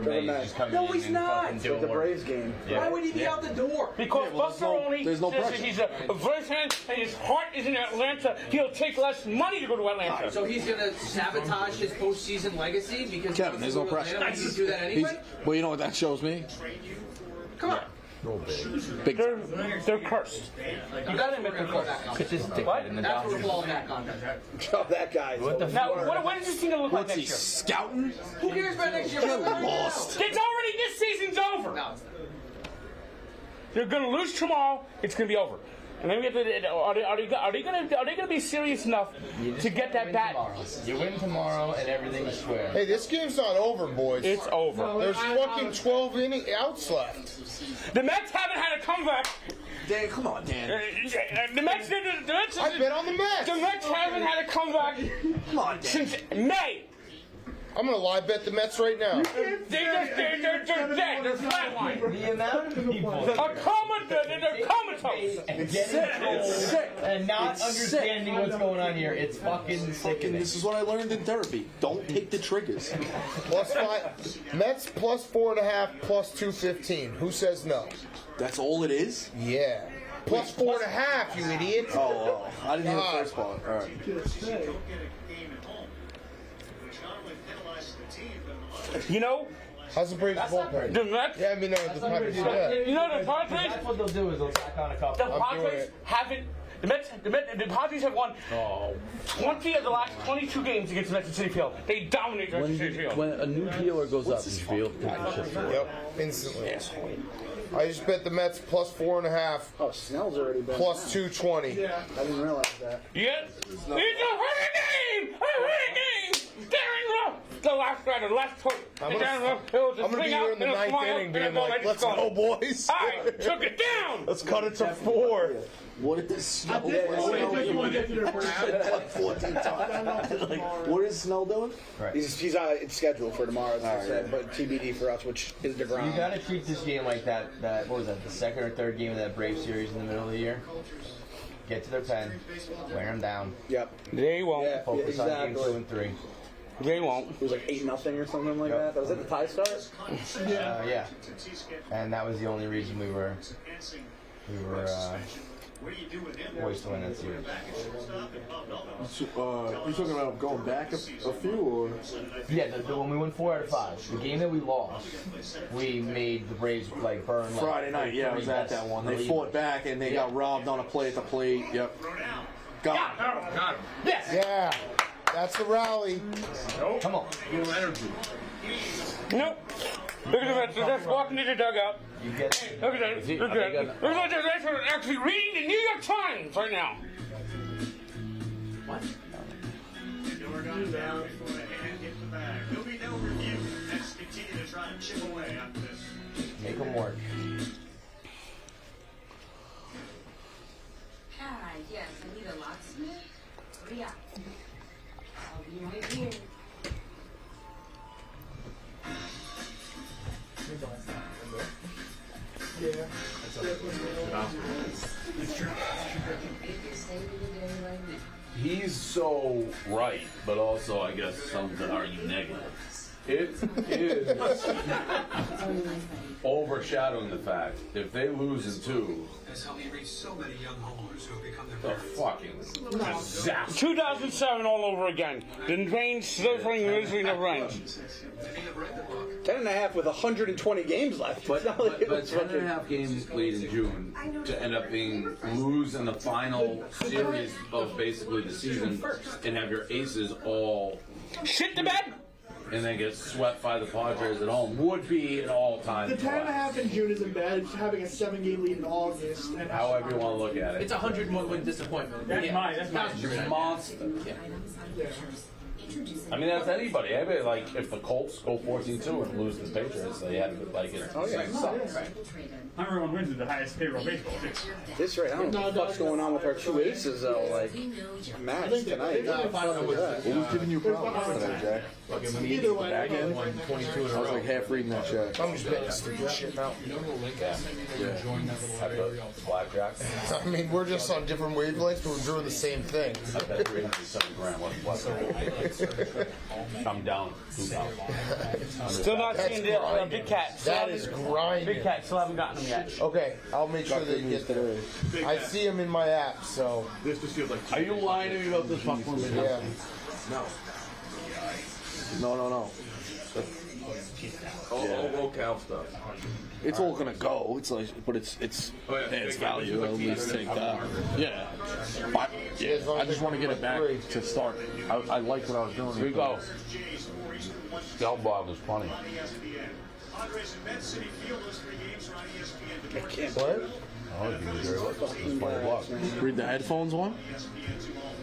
No, he's not. It's like the Braves game. Why would he be out the door? Because Buster only there's no says that pressure. he's a Braves fan and his heart is in Atlanta. He'll take less money to go to Atlanta. So he's going to sabotage his postseason legacy because Kevin, there's no pressure. He'd do that anyway. Well, you know what that shows me? Come on. They're cursed. You gotta admit they're cursed. What? That's what we're calling that contract. Oh, that guy. Now, what does this team gonna look like next year? Scouting? Who cares about next year? Get lost. It's already, this season's over. They're gonna lose tomorrow. It's gonna be over. And then we have to. Are they gonna be serious enough to get that bat? You win tomorrow and everything's square. Hey, this game's not over, boys. It's over. There's fucking 12 outs left. The Mets haven't had a comeback. Dan, come on, Dan. The Mets. I bet on the Mets. The Mets haven't had a comeback since May. I'm gonna live bet the Mets right now. They're dead. They're flatline. The amount of people They're comatose. and getting sick and not understanding what's going on here. It's fucking sickening. This is what I learned in therapy. Don't take the triggers. +5. Mets +4.5, +215. Who says no? That's all it is? Yeah. +4.5, you idiot. Oh, I didn't hear the first part. All right. You know, how's the Braves bullpen? The Mets. Yeah, I mean, the Padres do that. You know the Padres. That's what they'll do is they'll tack on a couple. The Padres haven't. The Padres have won 20 of the last 22 games against the Mets at Citi Field. They dominate the Citi Field. When a new dealer goes up in field, Yep, instantly. I just bet the Mets +4.5. Oh, Snell's already been. +220. Yeah. I didn't realize that. Yeah. It's a hurricane! A hurricane! The last guy, the last point. I'm gonna be here in the ninth inning being like, let's go, boys. I took it down. Let's cut it to 4. What did this Snell do? What is Snell doing? Right. He's it's scheduled for tomorrow, but TBD for us, which is DeGrom. You gotta treat this game like that. What was that? The second or third game of that Brave series in the middle of the year. Get to their pen, wear them down. Yep. They won't. Yeah, Focus on game 2 and 3. They won't. It was like 8-0 or something like that. That was at the tie start. Yeah. And that was the only reason we were poised to win that series. You talking about going back a few, or? Yeah, when we won 4 out of 5. The game that we lost, we made the Braves like burn. Friday night, yeah, I was at that one. They fought back and they got robbed on a play at the plate. Yep. Got him. Yes. Yeah. That's the rally. Nope. Come on. Little energy. Nope. Look at the Mets. They're just walking to the dugout. You get Look at that. Look at that. Look at that. They're actually reading the New York Times right now. What? Door gone down before the hand hit the bag. There'll be no review. Mets continue to try to chip away after this. Make them work. Ah, yes, I need a locksmith. Yeah. I'll be right here. Yeah. he's so right, but also I guess some could argue negative. It is overshadowing the fact if they lose in 2, Has helped me reach so many young homeowners who have become their the fucking disaster. 2007 all over again. The rain suffering misery never ends. 10.5 with 120 games left. But 10.5 games lead in June to end up being lose in the final series of basically the season and have your aces all shit the bed and then get swept by the Padres at home would be an all-time. The 10.5 in June isn't bad. It's having a 7-game lead in August. And however you want to look at it. It's a 100-win disappointment. That's mine. Monster. I mean, that's anybody. Everybody, like, if the Colts go 14-2 and lose to the Patriots, they had to, like, it sucks. Number 1 wins is the highest payroll baseball. This right, I don't know what the fuck's going on with our 2 aces, though. Like, match tonight. Who's giving you problems today, Jack? Either way, Back end? 22 in a row. I was like half reading that shit. I'm just betting stupid shit now. Blackjack. I mean, we're just on different wavelengths, but we're doing the same thing. I bet $307,000 worth of blackjack. I'm down $2,000. Still not seeing the Big Cat. That is grinding. Big Cat still haven't gotten him yet. Okay, I'll make sure they get there. I see him in my app, so. This just feels like. Are you lying to me about this popcorn video? Yeah. No. All cow stuff. It's all gonna go. It's like, but it's value. I'll at least take that. Yeah. I just want to get it back to start. I like what I was doing. Here we go. Scalp bog is funny. What? Oh, you can hear it. Read the headphones one?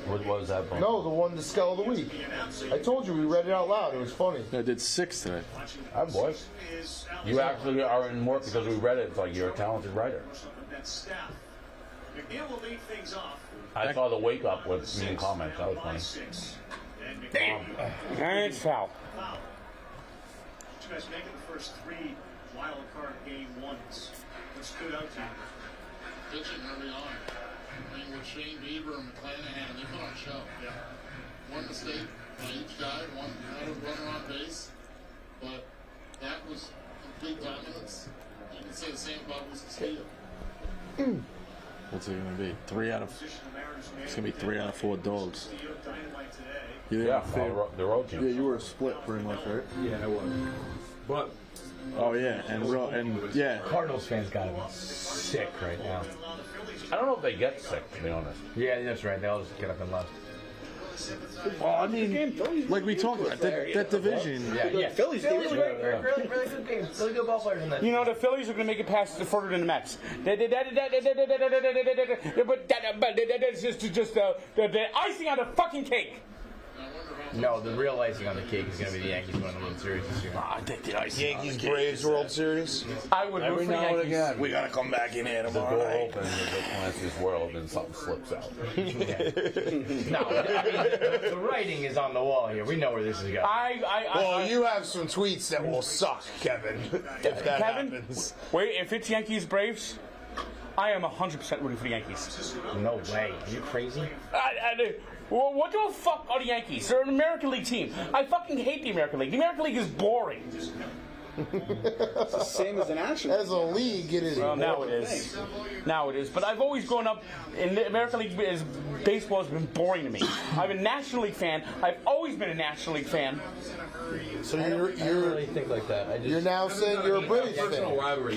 What was that one? No, the one, the Scale of the Week. I told you, we read it out loud. It was funny. I did 6 today. Hi, boys. You actually are in more because we read it. It's like you're a talented writer. I saw the wake up with me and comments. That was funny. Damn. And it's foul. You guys making the first 3 wild card game ones. What stood out to you? Pitching early on. I mean, with Shane Bieber and McClanahan, they put on a show. Yeah. One mistake by each guy, one had a runner on base. But that was complete dominance. You can say the same about Luis Castillo. What's it gonna be? 3 out of. It's gonna be 3 out of 4 dogs. Yeah, the road team. Yeah, you were a split pretty much, right? Yeah, I was. But. Oh yeah, and yeah. Cardinals fans gotta be sick right now. I don't know if they get sick, to be honest. Yeah, that's right. They all just get up and left. Well, I mean, like we talked about, that division. Yeah. Phillies really good games. Really good ball players in that. You know, the Phillies are going to make it past further than the Mets. But that's just the icing on the fucking cake. No, the real icing on the cake is going to be the Yankees winning the World Series this year. I think the icing Yankees Braves World Series. I would root for the Yankees. Again. We gotta come back in here The tomorrow door night. opens, the Clancy's world, and something slips out. No, I mean, the writing is on the wall here. We know where this is going. Well, you have some tweets that will suck, Kevin. If that happens. Wait, if it's Yankees Braves, I am 100% rooting for the Yankees. No way. Are you crazy? Well, what the fuck are the Yankees? They're an American League team. I fucking hate the American League. The American League is boring. It's the same as the National League. As a league, it is. Well, now it is. Now it is. But I've always grown up in the American League. Baseball has been boring to me. I'm a National League fan. I've always been a National League fan. So I don't really think like that. You're now saying you're a Braves fan.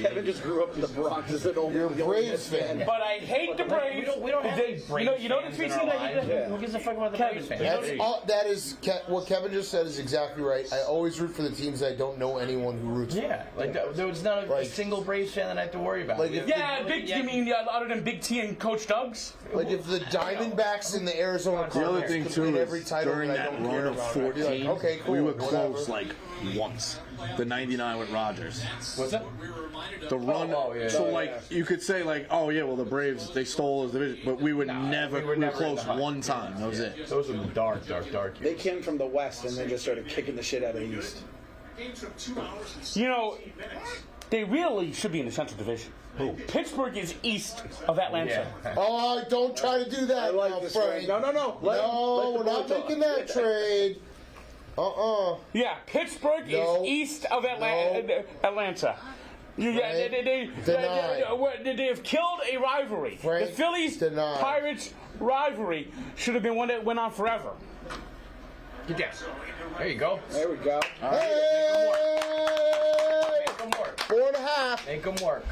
Kevin just grew up in the Bronx as an old You're a Braves fan. But I hate the Braves. We don't have any Braves You know the three teams I hate? Who gives a fuck about the Braves fans? That is what Kevin just said is exactly right. I always root for the teams I don't know anyone who roots for. Yeah, like there was not a single Braves fan that I have to worry about. Like if you mean other than Big T and Coach Doug's? Like if the Diamondbacks and the Arizona Cardinals other thing could too win is every title during that I that don't care run of about, 14, I'd be like, okay, cool, we were whatever. close like once. The 99 with Rogers. What's that? The run. So you could say like, oh yeah, well the Braves they stole his division, but we were never close one time. That was it. Those were dark years. They came from the West and they just started kicking the shit out of the East. You know, they really should be in the Central Division. Pittsburgh is east of Atlanta. Oh, don't try to do that now, Frank. No. We're not making that trade. Yeah, Pittsburgh is east of Atlanta. They have killed a rivalry. Frank, the Phillies Pirates rivalry should have been one that went on forever. Get down. There you go. There we go. Hey! Make them work. 4.5. Make them work.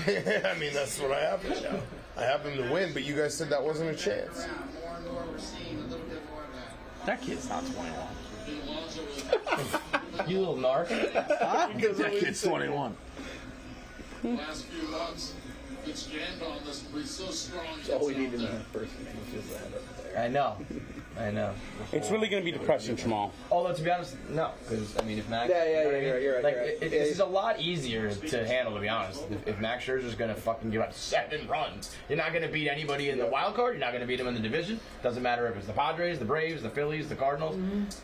I mean, that's what I have right now. I have them to win, but you guys said that wasn't a chance. That kid's not 21. You little narc. That kid's 21. Last few months, it's jammed on this, but he's so strong. That's all we need in that first game is that up there. I know. It's really going to be depressing tomorrow. Although, to be honest, no. Because, I mean, if Max... You're right. Like, this is a lot easier to handle, to be honest. If Max Scherzer's going to fucking give up 7 runs, you're not going to beat anybody in the wild card. You're not going to beat them in the division. Doesn't matter if it's the Padres, the Braves, the Phillies, the Cardinals.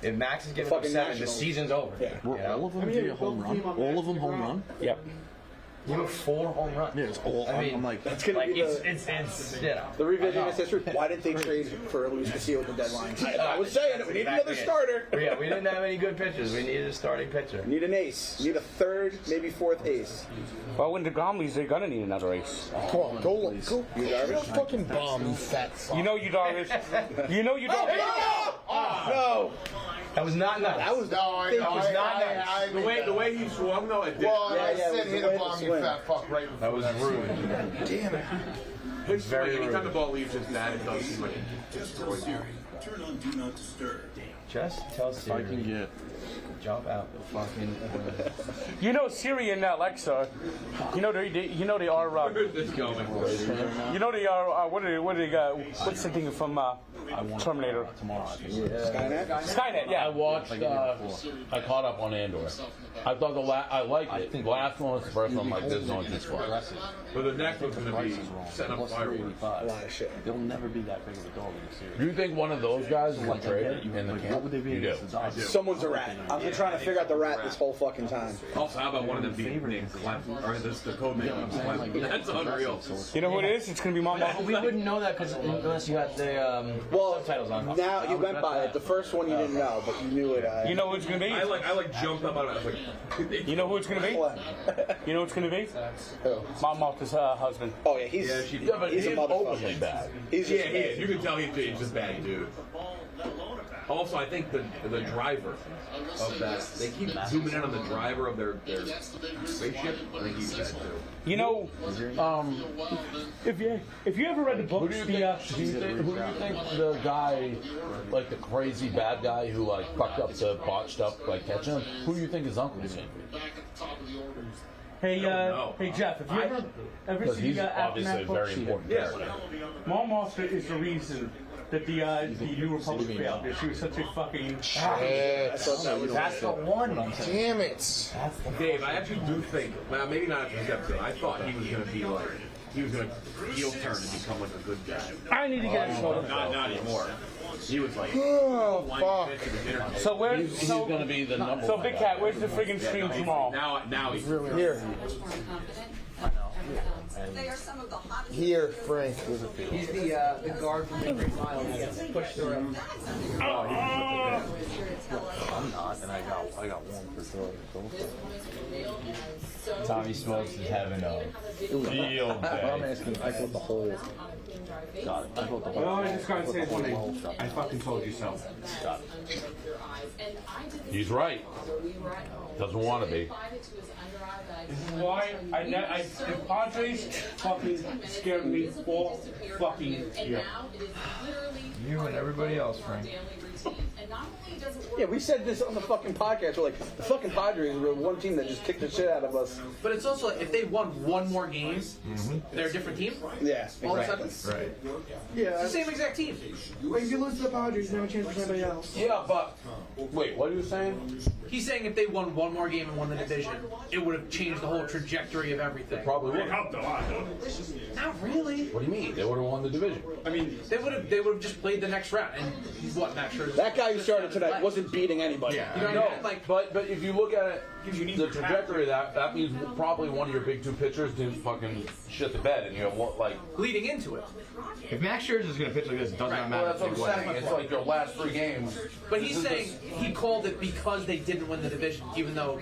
If Max is giving up 7, the season's over. Yeah. Were all of them via home run? All of them home run? Yep. You have 4 home runs. Yeah, it's all. I mean, I'm like, that's gonna be it's you know. The revisionist history. Why didn't they trade for Luis Castillo at the deadline? I was saying it. We need another starter. Yeah, we didn't have any good pitchers. We needed a starting pitcher. Need an ace. Need a third, maybe 4th ace. Well, when DeGrom leaves, they're gonna need another ace. Come on, go. You fucking bomb, you fat fuck. You know you Darvish. No! That was not nice. That was No, I know. was not nice. I agree. The way he swung, though, it did. Well, Yeah, I yeah, said it was hit the a way bomb, to you swing. fat fuck, right That before was rude. Damn it. It's very anytime the ball leaves his bat, it does seem like it destroys you. Turn on Do Not Disturb. Just tell Siri. I can get. Jump out the fucking. You know Siri and Alexa. You know they are. Where's this going? You know they are. What are they? What's the thing from Terminator? Tomorrow, I think. Skynet? Skynet. Yeah. I watched. I caught up on Andor. I thought I liked it. The last one was the first one. Like this one just far. But the next one's going to be setting up fireworks. A lot of shit. They'll never be that big of a dog in the series. Do you think one of those guys will trade in the camp? What would they be You do. against the Dodgers? Someone's a rat. I've been trying to figure out the rat this whole fucking time. Also, how about one of them being named Clem? Or this the code name of Clem? That's unreal. You know who it is? It's gonna be Mom. We wouldn't know that because unless you got the subtitles on. Now you went by it. The first one you didn't know, but you knew it. You know who it's gonna be? I like jumped up out of it. I was like, You know who it's gonna be? You know who it's gonna be? Who? Mom Martha's husband. Oh yeah, he's yeah, he's a motherfucker. Bad. He's yeah, just he is. You can tell he's just bad dude. Also, I think the driver of that, they keep zooming in on the driver of their spaceship. I think he's bad too. You know, if you ever read the Who books, do you think the guy, like the crazy bad guy who like fucked up the botched up like catching him? Who do you think his uncle is going to be? hey Jeff, have you ever Because seen he's the obviously a Aftermath very books? important Yeah. character. Mom Martha is the reason that the New Republic failed. She was such a fucking. Shit. That's the one. Damn it. Dave, I actually do think, well, maybe not after this episode, I thought he was going to be like, he was going to heel turn and become like a good guy. I need to get a soda. Not anymore. He was like, Oh, fuck. So where's He's going to be the number So one Big guy. Cat, where's the friggin' stream tomorrow? now he's Here. They are some of the hottest. Here, Frank. He's the guard from the Great Mile. He gets pushed through him. I'm not, and I got one for throwing. Tommy Smokes is having a real I'm bad. asking. I thought the whole. Got it. I thought the whole. Well, I just gotta say one thing. I fucking told you so. Got it. He's right. Doesn't want to be. Why? The Padres fucking scared me all fucking year. You and everybody else, Frank. Yeah, we said this on the fucking podcast. We're like, the fucking Padres were one team that just kicked the shit out of us. But it's also if they won one more game, they're a different team. Yeah, All of a sudden, Right. it's the same exact team. Like, if you lose to the Padres, you have a chance for somebody else. Yeah, but wait, what are you saying? He's saying if they won one more game and won the division, it would have changed the whole trajectory of everything. Probably would. Helped a lot, though. Not really. What do you mean? They would have won the division. I mean, they would have just played the next round. And what, Max Scherzer? That guy who started tonight wasn't beating anybody. You know what No, I mean? Like, but if you look at it, the trajectory of that means probably one of your big two pitchers didn't fucking shit the bed, and you have what like leading into it. If Max Scherzer is going to pitch like this, it does not well, matter. that's what I'm saying. It's like your last 3 games. But he's saying he called it because they didn't win the division, even though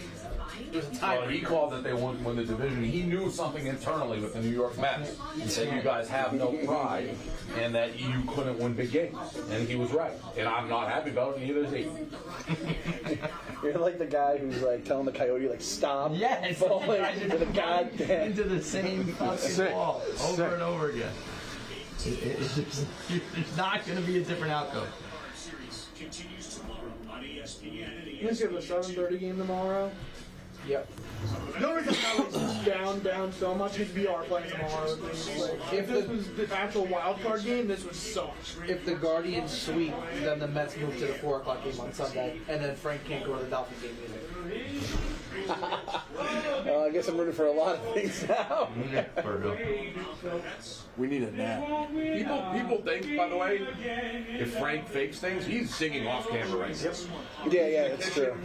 there was a tie. Well, he called that they wouldn't win the division. He knew something internally with the New York Mets. He said you guys have no pride and that you couldn't win big games. And he was right. And I'm not happy about it, neither is he. You're like the guy who's like telling the coyote like stop. Yes. Falling into the goddamn into the same fucking wall over and over again. It's just, there's not going to be a different outcome. Continues tomorrow on ESPN and You guys have a 7:30 game tomorrow. Yep. The only reason I was down so much is we are playing tomorrow. Like, if this was the actual wild card game, this would suck. If the Guardians sweep, then the Mets move to the 4 o'clock game on Sunday, and then Frank can't go to the Dolphins game either. I guess I'm rooting for a lot of things now. We need a nap. People think, by the way, if Frank fakes things, he's singing off camera right now. Yeah, that's true.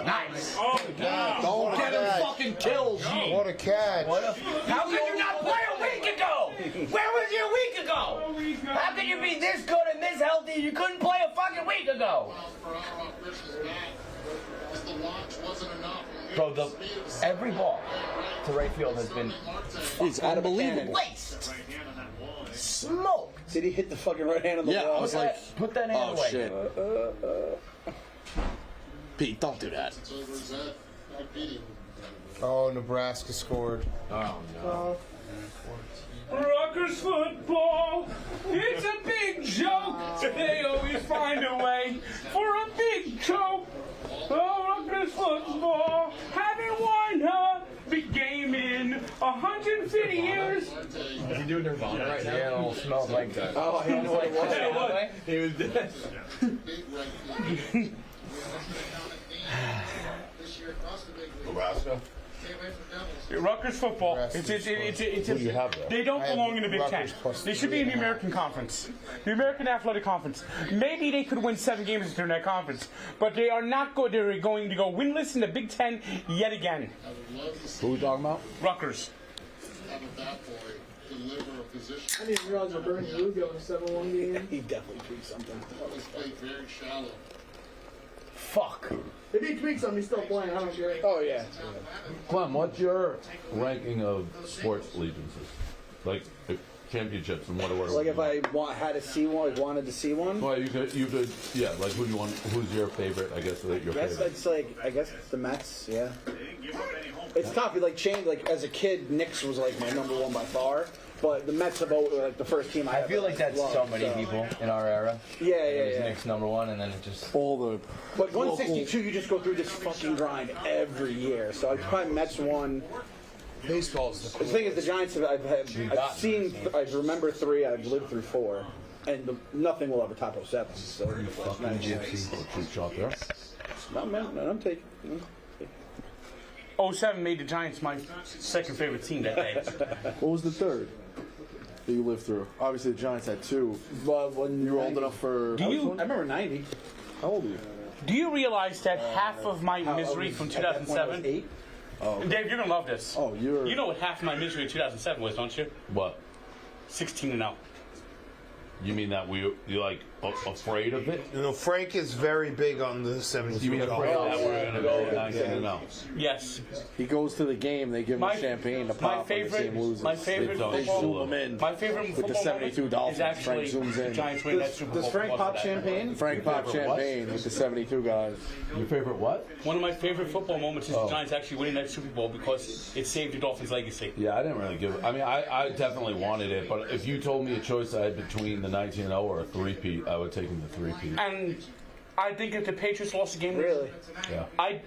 Nice. Oh, God, don't Get him fucking killed, G. What a catch. How could you not play a week ago? Where was you a week ago? How could you be this good and this healthy? You couldn't play a fucking week ago. Bro, every ball to right field has been unbelievable. Waste. Smoke. Did he hit the fucking right hand on the wall? I was like, Put that hand away. Shit. Pete, don't do that. Oh, Nebraska scored. Oh, no. Rutgers football, it's a big joke. They always find a way for a big choke. Oh, Rutgers football, haven't won a big game in 150 years. Is he doing Nirvana right now? Yeah, it all smells like that. Oh, I didn't know what it was. He was dead. Nebraska. Rutgers football. They don't belong in the Big Ten. They should be in the American Conference, the American Athletic Conference. Maybe they could win 7 games in that conference, but they are not good. They're going to go winless in the Big Ten yet again. Who are we talking about? Rutgers. I didn't realize Roberto Lugo in a 7-1 game. He definitely tweaked something. Fuck. If he tweaks something, he's still playing. I don't care. Oh, yeah. Clem, what's your ranking of sports allegiances? Like championships and what? Like if I had to see one, like wanted to see one. Well, you could, yeah. Like who do you want? Who's your favorite? I guess your favorite. It's like I guess it's the Mets. Yeah. It's tough. You like changed. Like as a kid, Knicks was like my number one by far. But the Mets have always like the first team I feel like that's loved, so many people in our era. Yeah. It was Knicks #1, and then it just all the. But 162, you just go through this fucking grind every year. So it's probably Mets 1. Baseball's the thing is, the Giants I remember 3. I've lived through 4, and nothing will ever top 07. So you fucking gypsy. Cheap shot there. No, man, I'm taking. 07 made the Giants my second favorite team that day. What was the third that you lived through? Obviously, the Giants had 2. But when you were old enough for. I remember 90. How old are you? Do you realize that half of my misery from 2007? 8. Oh. Dave, you're gonna love this. Oh, You know what half of my misery in 2007 was, don't you? What? 16-0. You mean that you're like afraid of it? You know, Frank is very big on the 72. You mean afraid that we're gonna go 19-0? Yes. He goes to the game. They give him champagne to pop when the team loses. My favorite They zoom him in. My favorite with the 72 Dolphins. is actually Frank zooms in. the Giants winning that Super Bowl. Does Frank pop champagne? Frank popped champagne with the 72 guys. Your favorite what? One of my favorite football moments is the Giants actually winning that Super Bowl because it saved the Dolphins' legacy. Yeah, I didn't really give it. I mean, I definitely wanted it, but if you told me a choice I had between the 19-0 or a 3-peat, I would take the 3-peat. And I think if the Patriots lost the game, really, yeah, I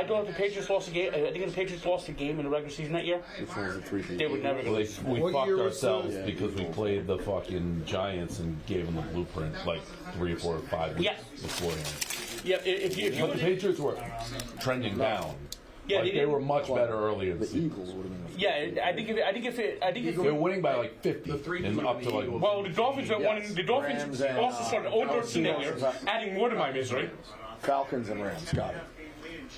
don't. If the Patriots lost the game, I think if the Patriots lost the game in the regular season that year, which was a 3-peat, they would never. Well, we fucked ourselves because we played the fucking Giants and gave them the blueprint like 3, 4, 5 weeks beforehand. Yeah, if you but the Patriots were trending down. Yeah, like they were much better earlier in the season. Eagles would have been. Yeah, I think if they were winning by like 50 and up to like. Well, the Dolphins won. The Dolphins also started 0-13 that year, adding more to my misery. Falcons and Rams got it.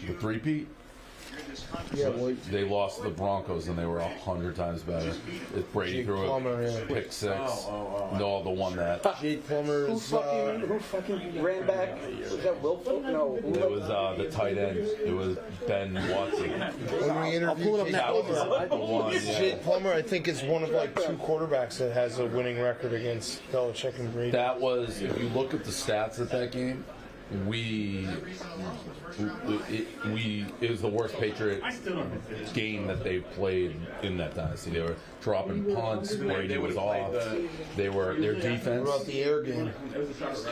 The 3-peat. Yeah, well, they lost to the Broncos and they were 100 times better. If Brady threw a pick 6. No, the one that. Jake Plummer Who fucking ran back? Was that Wilford? No. It was the tight end. It was Ben Watson. When we interviewed Jake Plummer, I think is one of like 2 quarterbacks that has a winning record against Belichick and Brady. That was, if you look at the stats at that game, it was the worst Patriot game that they played in that dynasty. They were dropping punts. Brady was off. Their defense. What about the air game?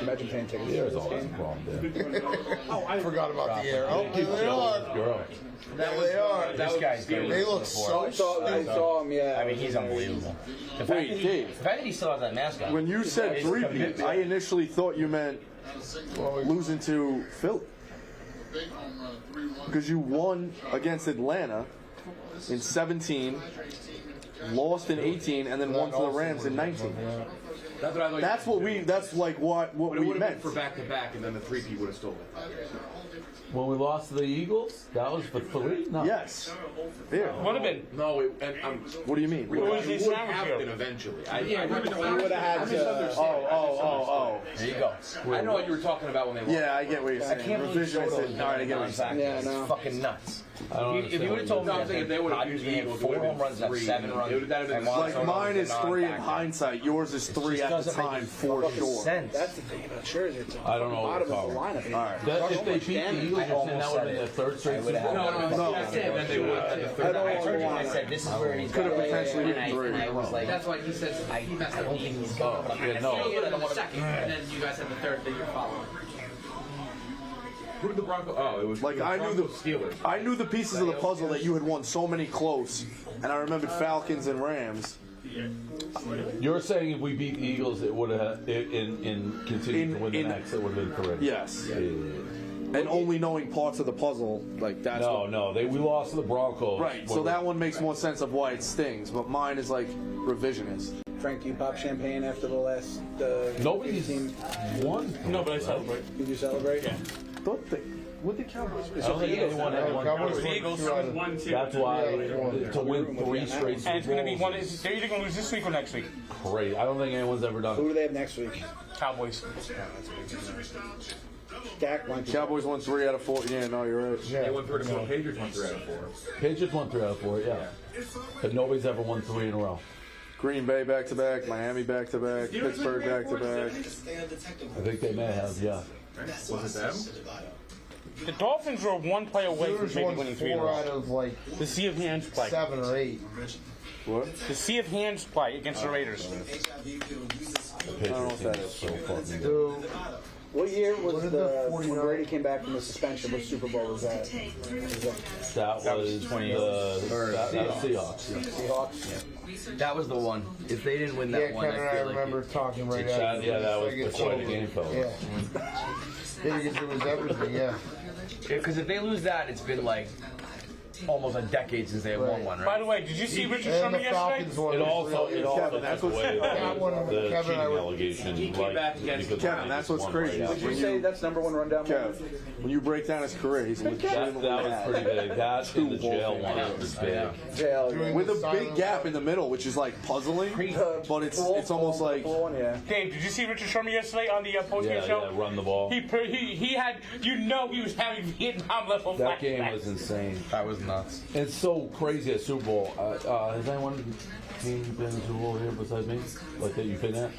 Imagine paying tickets. The air is always a problem there. Oh, I forgot about the air. Oh, there they are. There they are. This guy's good. They look so I saw him, yeah. I mean, he's unbelievable. The fact that he still has that mask on. When you said 3-peat, I initially thought you meant losing to Philly. Because you won against Atlanta in 17, lost in 18, and then won to the Rams in 19. That's what I thought. That's what we. That's like what we meant. For back to back, and then the 3-peat would have stolen it. When we lost to the Eagles, that was for 3? No. Yes. There. Would have been. No, what do you mean? We would have been eventually. We would have had to. Oh. There you go. I know what you were talking about when they lost. Yeah, I get what you're saying. I can't believe Revisionist. All right, I get what you're saying. Yeah, It's no. fucking nuts. If you would have told me that the Padres were going to have 4 home runs and 7 runs, and like mine is 3 in hindsight. Yours is 3 at the time for sure. That's the thing about Scherzer. I don't know Bottom what of the lineup. All right. If they beat the Eagles, you're saying that would have been their 3rd straight Super Bowl? No. I said they would at the third. I told you, I said this is where he's could have potentially been 3. And I was like, that's why he says I don't think he's going. But I still get it on the second, and then you guys had the third that you're following. Who did the Broncos? Oh, it was like I knew the Steelers. I knew the pieces of the puzzle that you had won so many close, and I remembered Falcons and Rams. You're saying if we beat the Eagles, it would have in continuing to win the next, it would have been correct. Yes. Yeah. And only knowing parts of the puzzle, like that's we lost to the Broncos. Right. So that one makes more sense of why it stings, but mine is like revisionist. Frank, do you pop champagne after the last? Nobody's won. No, but I celebrate. Did you celebrate? Yeah. What the Cowboys? I don't think anyone had one. The Eagles won 2. That's why to win 3 straight Super And it's going to be Bowls one. is They're either going to lose this week or next week. great. I don't think anyone's ever done Who it. do they have next week? Cowboys. Dak won. Cowboys won 3 out of 4. Yeah, no, you're right. They won 3 out of 4. Patriots won 3 out of 4. Patriots won 3 out of 4, yeah. But nobody's ever won 3 in a row. Green Bay back-to-back, Miami back-to-back, Pittsburgh back-to-back. I think they may have, yeah. Was it them? The Dolphins were 1 play away from maybe winning 3 in a 4 row. out of like The Sea of Hands play. 7 or 8. What? The Sea of Hands play against the Raiders. The I don't know Patriots what that team is. is so fucking good. What year was did the the when 49ers Brady came back from the suspension? What Super Bowl was that? That was 20 that Seahawks. Seahawks. That was the one. If they didn't win that one, Kevin and I I feel like remember talking right after. Yeah, that was Like, it's before the over. game fell. Yeah. Yeah, because it was everything, yeah. Because if they lose that, it's been like almost a decade since they have won one, By right? the way, did you see Richard And the Sherman Falcons yesterday? won. It also that's took what's away that one, the Kevin, I cheating would- allegation. He came back against because Kevin, they that's just what's won crazy. right Would you after. say that's number 1 rundown? Kev, when you break down his career, he's legitimately That was had pretty big. That and the jail one Yeah. was big. Jail. With a big gap in the middle, which is like puzzling, but it's almost like yeah. Dave, did you see Richard Sherman yesterday on the post-game Yeah, show? yeah, run the ball. He had, he was having Vietnam level That game flashbacks. was insane. That was nuts. It's so crazy at Super Bowl. Has anyone been to Super Bowl here besides me? Like that you've been at?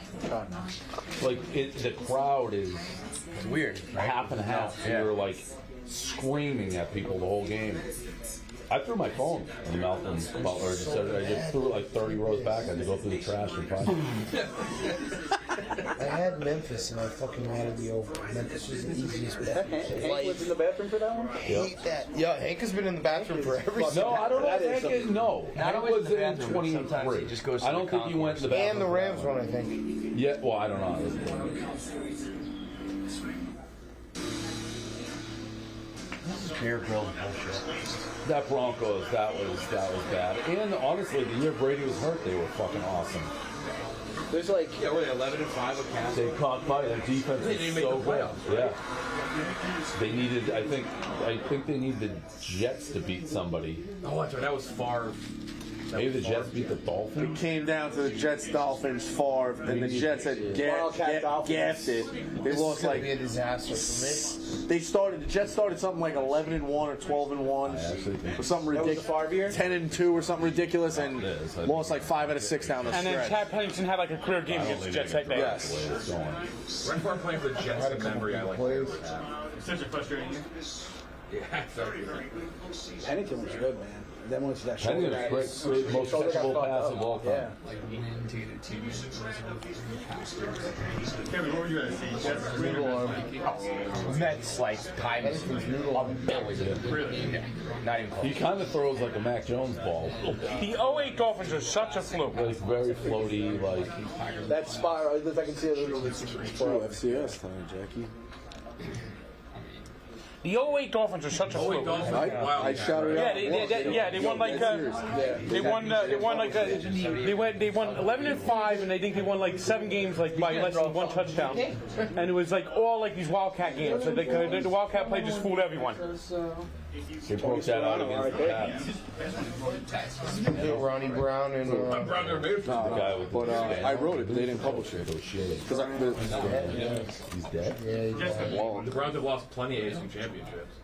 Like the crowd is weird. Half and half. So you're like screaming at people the whole game. I threw my phone in the mouth and I just threw it like 30 rows back. I had to go through the trash and find it. I had Memphis and I fucking wanted to be over. Memphis was the easiest bet. Hank was in the bathroom for that one? Hate that. Yeah, Hank has been in the bathroom for every No, I don't know. That is Hank something. no, Not Hank always was in the in bathroom, but sometimes 23. he just goes to I don't the think he went to the bathroom. And the Rams one, I think. Yeah, well, I don't know. This is beer grilled bullshit. That Broncos, that was bad. And honestly, the year Brady was hurt, they were fucking awesome. There's like were they 11-5 with Cass? They caught fire. Their defense They didn't is make so the good. playoffs, right? Yeah. They needed. I think they need the Jets to beat somebody. Oh, that's right. That was far. Maybe the Jets beat the Dolphins. it came down to the Jets, Dolphins, Favre, and the Jets had gassed it. They lost Gonna like be a disaster for the Jets started something like 11-1 or 12-1 or something ridiculous. 10-2 or something ridiculous, and lost like 5 out of 6 down the And then stretch. Chad Pennington had like a career game against the Jets that day. Yes. Right before I'm playing for the Jets, in memory, I like that. Such a frustrating game. Yeah, sorry. Pennington was good, man. Then once that Pennington shoulder was got great, most shoulder got catchable fucked pass up. of all time. Yeah. Like lean into the team. Kevin, what were you gonna say? Mets like times a billion. Really? Not even close. He kind of throws like a Mac Jones ball. The 08 Dolphins are such a fluke. Like very floaty, like. That spot, I can see it a little bit. FCS time, Jackie. The 08 Dolphins are such a fluke. I shouted out. They won like they won 11-5, and I think they won like 7 games like by less than 1 touchdown, and it was like all like these Wildcat games. So the Wildcat play just fooled everyone. They broke that out against the Pats. Ronnie Brown and The guy with But I wrote it, but they didn't publish it. Because he's dead. yeah, The Browns have lost plenty of AFC championships.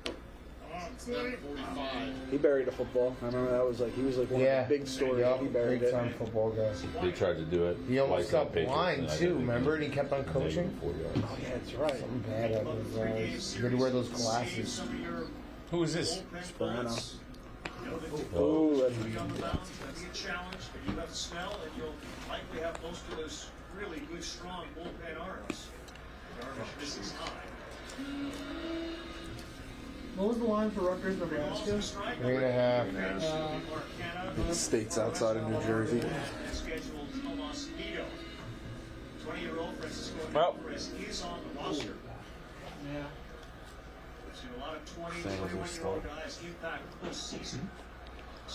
He buried a football. I remember that was like he was like one of the big stories. He buried big it. time football guy. They tried to do it. He almost twice on got Patriots, blind and I too, didn't remember? And he kept on coaching. Oh yeah, that's right. Something bad happened with his eyes. He had to wear those glasses. Who is this? Sperano. Oh, that's a challenge, but you have the smell, and you'll likely have most of those really good, strong bullpen arms. This is high. What was the line for Rutgers, Nebraska? 3.5. The state's outside of New Jersey. Scheduled Tomas Nido. 20-year-old Francisco Alvarez is on the roster. Yeah. We've seen a lot of 20, 21-year-old guys impact postseason.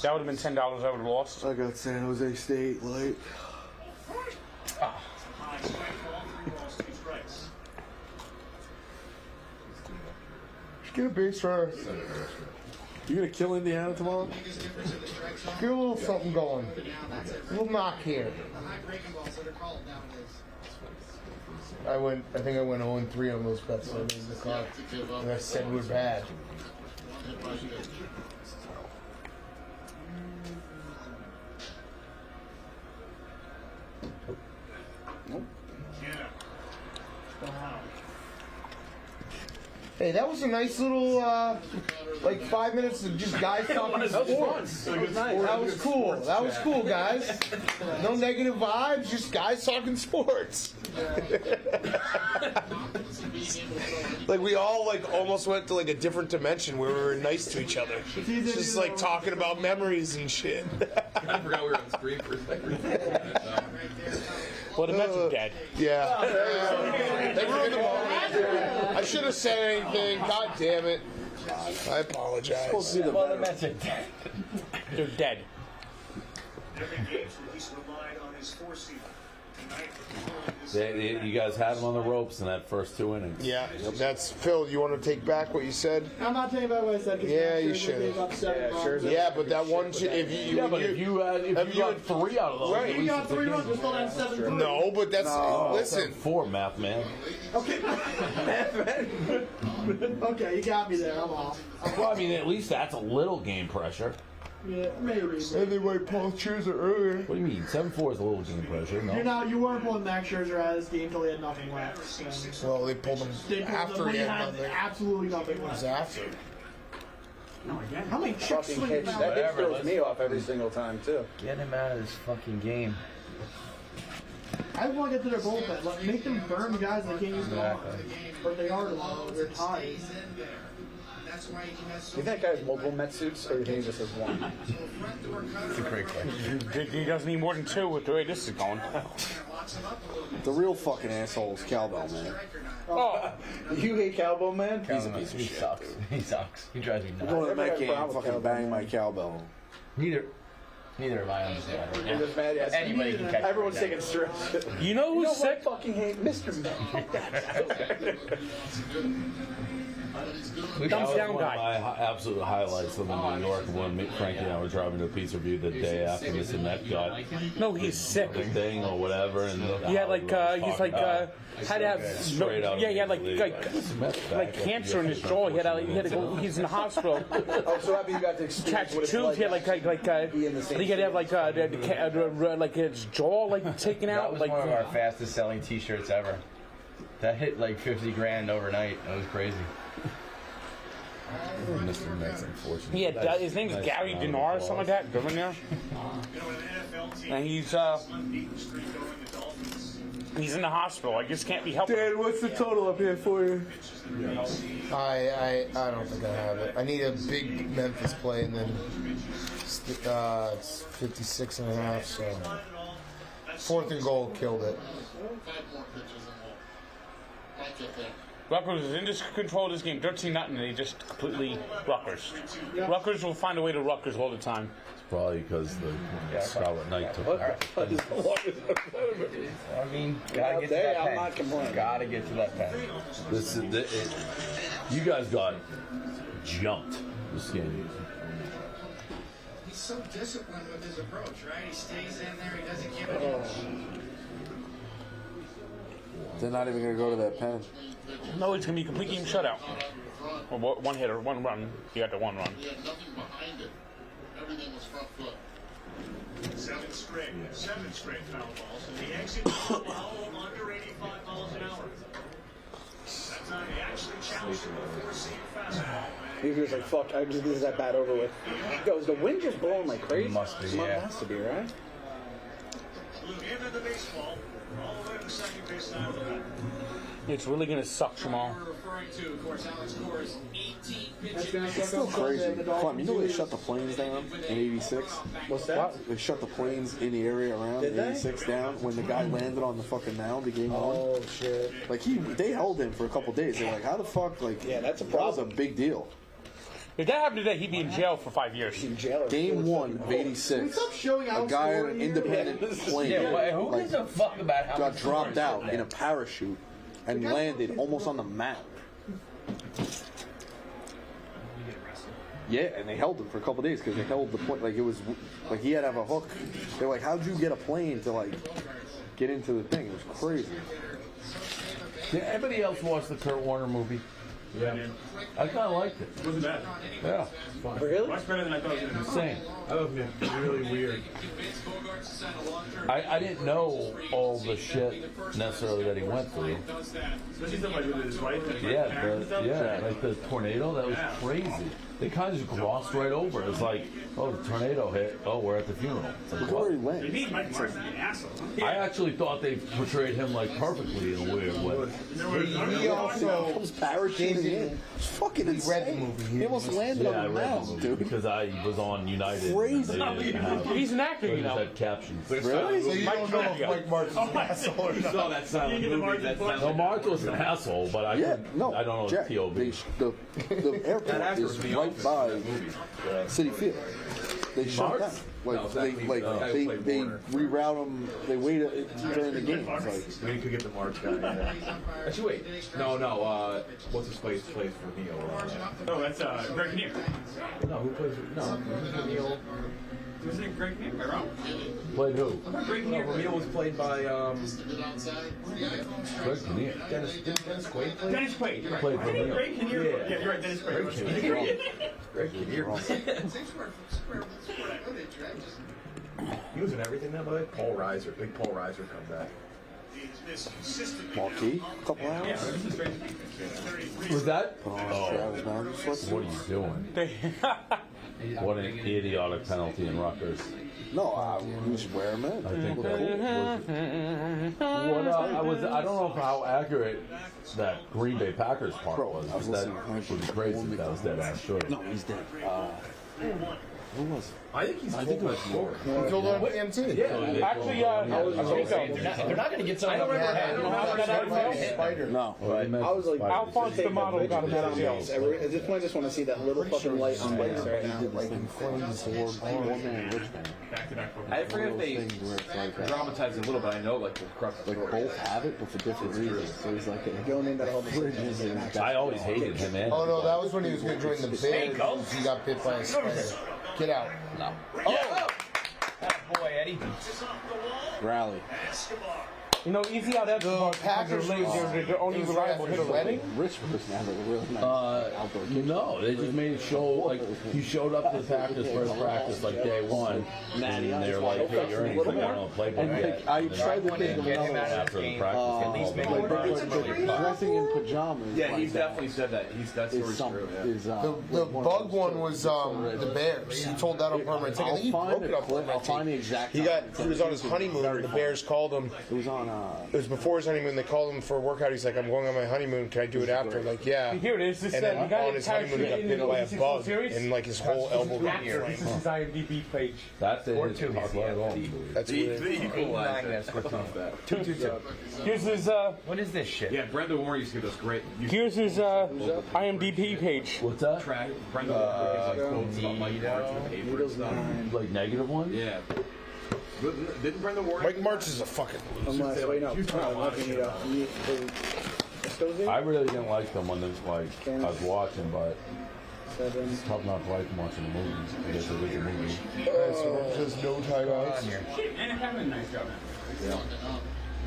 That would have been $10 I would have lost. I got San Jose State late. High strike ball, 3 balls, 2 strikes. Just get a base runner. You gonna kill Indiana tomorrow? Get a little something going. A little knock here. I think I went 0-3 on those bets I made in the car. And I said we're bad. Hey, that was a nice little, like 5 minutes of just guys talking sports. That was nice. That was cool. That was cool, guys. No negative vibes, just guys talking sports. Like we all like almost went to like a different dimension where we were nice to each other. Just like talking about memories and shit. I forgot we were on screen for a second. Well, the Mets are dead. Yeah. They ruined the moment. I should have said anything. God damn it. I apologize. Well, the Mets are dead. They're dead. Every game, he's relied on his 4-seamer. You guys had him on the ropes in that first 2 innings. Yeah, that's Phil. You want to take back what you said? I'm not taking back what I said. Yeah, you should. Yeah, but that one. If you had 3 out of those, right? You got 3 runs. We're still down 7-3. No, but that's listen. 4, math man. Okay. Okay, you got me there. I'm off. Well, I mean, at least that's a little game pressure. Yeah, maybe. And they might Paul Scherzer earlier. What do you mean? 7-4 is a little game pressure. No. You weren't pulling Max Scherzer out of this game until he had nothing left. So. Well, they pulled him after he had nothing. Absolutely nothing left. It was after. How many chicks Fucking hitch. That hitch throws me off every single time too. Get him out of this fucking game. I just want to get to their bullpen. Make them burn guys that can't use the arm. Or they are low. They're tired. Do you think that guy has multiple Met suits, or do you think he just has one? It's a great question. He doesn't need more than 2 with the way this is going. The real fucking asshole is Cowbell, man. Oh, you hate Cowbell, man? He's a piece of shit. He sucks. He drives me nuts. I'm going to the Met game and fucking bang my cowbell. Neither am I on this matter. You're just mad, yes. Anybody can catch Everyone's me. taking strips. You know who's sick? I fucking hate Mr. Met. That was one of my absolute highlights of in New York when Frankie and I were driving to a pizza review the day after Mr. Met got No, he's sick. the thing or whatever, and He had like he's like had to have straight out. yeah, he had like cancer in his jaw. He had to go. He's in the hospital. I'm so happy you got to experience what it's Tubes. He had like he had to have like like his jaw like taken That out. was Like one of our fastest selling T-shirts ever. That hit like 50 grand overnight. That was crazy. Mr. Met's unfortunate. he had his name is Gary Dinar or something like that. Good one there. And he's in the hospital. I just can't be helped. Dad, what's the total up here for you? I don't think I have it. I need a big Memphis play, and then it's 56.5. So 4th and goal killed it. Rutgers is in control of this game, 13-0, and they just completely Rutgers. Rutgers will find a way to Rutgers all the time. It's probably because the Scarlet Knight took it. I mean, gotta get to that pen. I'm not complaining. Gotta get to that pen. You guys got jumped this game. He's so disciplined with his approach, right? He stays in there, he doesn't give it up. They're not even going to go to that pen. No, it's going to be a complete game shutout. Well, one hitter, one run. He got the one run. He had nothing behind it. Everything was front foot. 7 straight foul balls, and the exit foul under 85 miles an hour. That time he actually challenged him before seeing fastball. He was like, "Fuck! I just get that bat over with." Yo, is the wind just blowing like crazy? Must be, yeah. Has to be, right? Flew into the baseball, all the way to the second base side of the bat. It's really gonna suck tomorrow. Referring to, of course, Alex Cora's 18 pitches. It's still crazy. Clem, you know they shut the planes down in '86? What's that? They shut the planes in the area around '86 down when the guy landed on the fucking mound the game one. Oh shit! Like they held him for a couple days. They're like, how the fuck? Like, yeah, that's a That was a problem. big deal. If that happened today, he'd be in jail for 5 years. In jail. Game 1 of '86. A guy on an independent plane Who gives a fuck about how got much dropped scoring out is in a parachute and landed almost on the mound. Yeah, and they held him for a couple days because they held the plane. Like it was, like he had to have a hook. They're like, how'd you get a plane to like get into the thing? It was crazy. Did anybody else watch the Kurt Warner movie? Yeah, man. I kind of liked it. It wasn't bad. Yeah. Really? Much better than I thought it was going to be. Insane. I thought it was really weird. I didn't know all the shit necessarily that he went through. Especially stuff like with his wife and Yeah, parents and stuff. like the tornado, that was crazy. They kind of just glossed right over it. It's like, oh, the tornado hit. Oh, we're at the funeral. It's like, Look what? where he went. They made Mike Marson an asshole. I actually thought they portrayed him like perfectly in a weird way. He also comes parachuting in. It's fucking insane. read the movie. He almost landed Yeah, on I the read the mound, movie dude. because I was on United. Crazy. They didn't have- He's an actor, they you just know. had captions. Really? So you don't know if Mike Martin's an asshole or You not. saw that silent movie. No, Mark was an asshole, but I Yeah, couldn't- no. I don't know Jack, TOB. the airport is right by City Field. They shut Mark? down. Like No, they exactly. they reroute them. They wait during the game. It's like, We could get the March guy. Yeah. Actually, wait. No. What's his place plays for Neil? Oh, that's Greg Kinnear. No, who plays? No, Neil. Wasn't it Greg Kinnear? Am I wrong? Played who? Greg Kinnear. Neil was played by Greg Kinnear. Dennis Quaid. Play? Dennis Quaid. Played for Neil. Greg Kinnear. Yeah. Yeah, you're right. Dennis Quaid. Greg Kinnear. He was in everything that way. Paul Reiser, big Paul Reiser come back. Marquee, a couple hours. Yeah, this is great. Was that? Put on Travis Bowden sweatsuit. What are you doing? What an idiotic penalty in Rutgers. No, you should wear them in. I think that was. I don't know how accurate that Green Bay Packers part was. I was That listening. would be crazy if that was dead ass true. No, he's dead. Who was it? I think he's I think it was York. He told on MT. Yeah. Actually, I think so. They're not going to get someone up in their head. No. I was like, Alphonse the model got him out of jail. At this point, I just want to see that little fucking light on Lakes right now. Like in Flames or Foreman, Richmond. I forget if they Things where it's like, dramatize it a little, but I know like the crux of the like story. both have it, but for different reasons. So he's like Going in that whole fridges and I always hated him, man. Oh no, that was when he was going to join the Bears. He got bit by a spider. Get out. no. Oh! Boy, Eddie. Rally. You know, easy out there. The Packers They're the only reliable hitter. wedding. Richmond has a really nice outdoor kitchen. No, they just made it show like he showed up to the Packers first practice like day one, and they're like, "Hey, you're in. Like, I don't play ball And yet." I tried to think of another one. After the practice, At least make Like, dressing in pajamas. Yeah, like he's that definitely said that. That is story's something. true. Yeah. Is, The bug one was the Bears. He told that on permanent ticket. I think he broke it up on I'll find the exact. He was on his honeymoon, and the Bears called him. It was on. It was before his honeymoon. They called him for a workout. He's like, "I'm going on my honeymoon. Can I do it after?" Like, yeah. Here it is. This And then the guy on that his honeymoon, he got bitten by a bug, series. and like his whole elbow got This is his IMDb page. That's it. Or two. Talk about it all. That's weird. Here's his. What is this shit? Yeah, Brenda Warren used to give us great. Here's his IMDb page. What's that? Brenda Warren gives like quotes about Mike March in the paper and stuff. Like negative ones? Yeah. Didn't Brenda Warren? Mike March is a fucking. Unless, wait, no. I really didn't like them when I was watching, but it's tough not to like them watching the movies. I guess it is a movie. There's no timeouts. And having a nice job.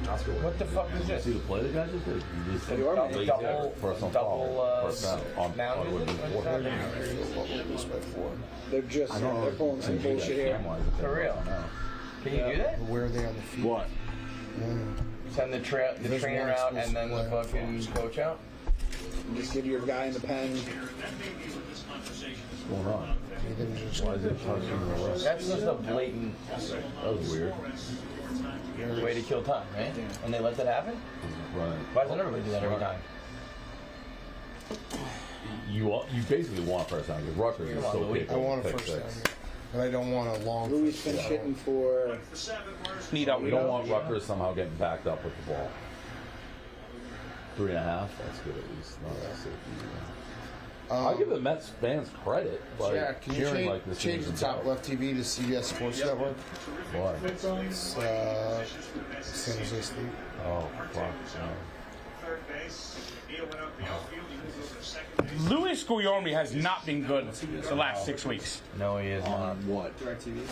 What the fuck is this? See the play the guy just did? He just said Double personal foul. First down. On would be four. They're just they're pulling some bullshit here. For real? Can you do that? Where are they on the field? What? Send the trainer out and then the fucking coach out? Just give your guy in the pen. What's going on? Why is it touching the rest? That's just a blatant. That was weird. Way to kill time, right? And they let that happen? Right. Why doesn't everybody do that every time? You basically want first down because Rutgers is so capable. I want a first down. But I don't want a long. Louis been shitting for. We don't want Rutgers somehow getting backed up with the ball. 3.5. That's good at least. Not that safety. I'll give the Mets fans credit, but can cheering you like this change the top left TV to CBS Sports Network? Why? It's San Jose State. Oh, fuck. Louis Guillorme has not been good the last 6 weeks. No, he is not. What?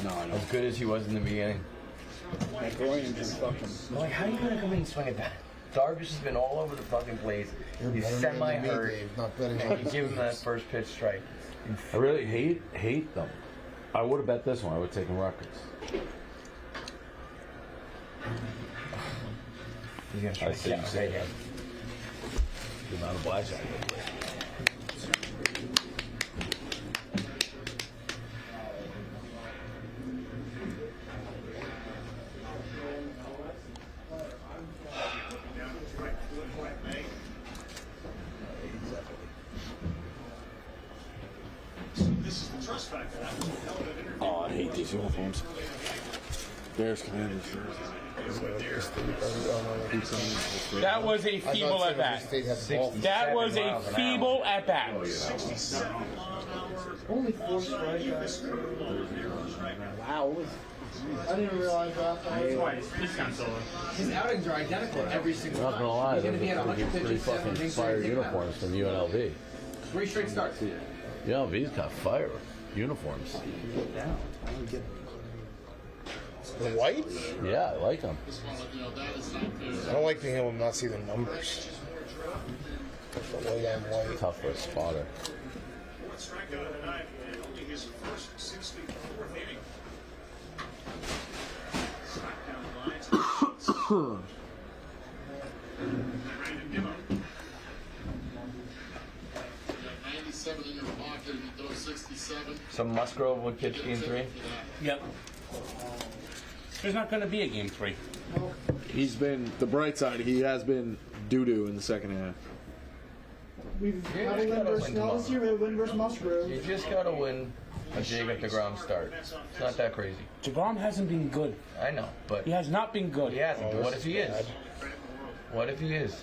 No, As good as he was in the beginning. My groin's been fucking. Like, how are you gonna come in and swing at that? Darvish has been all over the fucking place. He's semi-hurt. And you give him that first pitch strike. I really hate them. I would have bet this one. I would have taken Rutgers. He's gonna try to say that. The amount of blackjack. Oh, I hate these uniforms. Bears Commanders. That was a feeble at bat. That was a feeble at bat. Only 4 strikeouts. Wow. I didn't realize that. His outings are identical every single I'm not time. gonna lie, He's those going to be at are 100 pretty pitches, 7 fucking innings, fire 6 uniforms from UNLV. 3 straight starts. UNLV's got fire uniforms. The white? Yeah, I like them. I don't like being able to not see the numbers. The white and white. Tough for a spotter. So Musgrove would pitch game 3? Yep. There's not going to be a game 3. He's been the bright side. He has been doo-doo in the second half. We've had a win versus Snell this year, we had a win versus Musgrove. You just gotta win a Jacob DeGrom start. It's not that crazy. DeGrom hasn't been good. I know, but he has not been good. He hasn't. But what if he is? What if he is?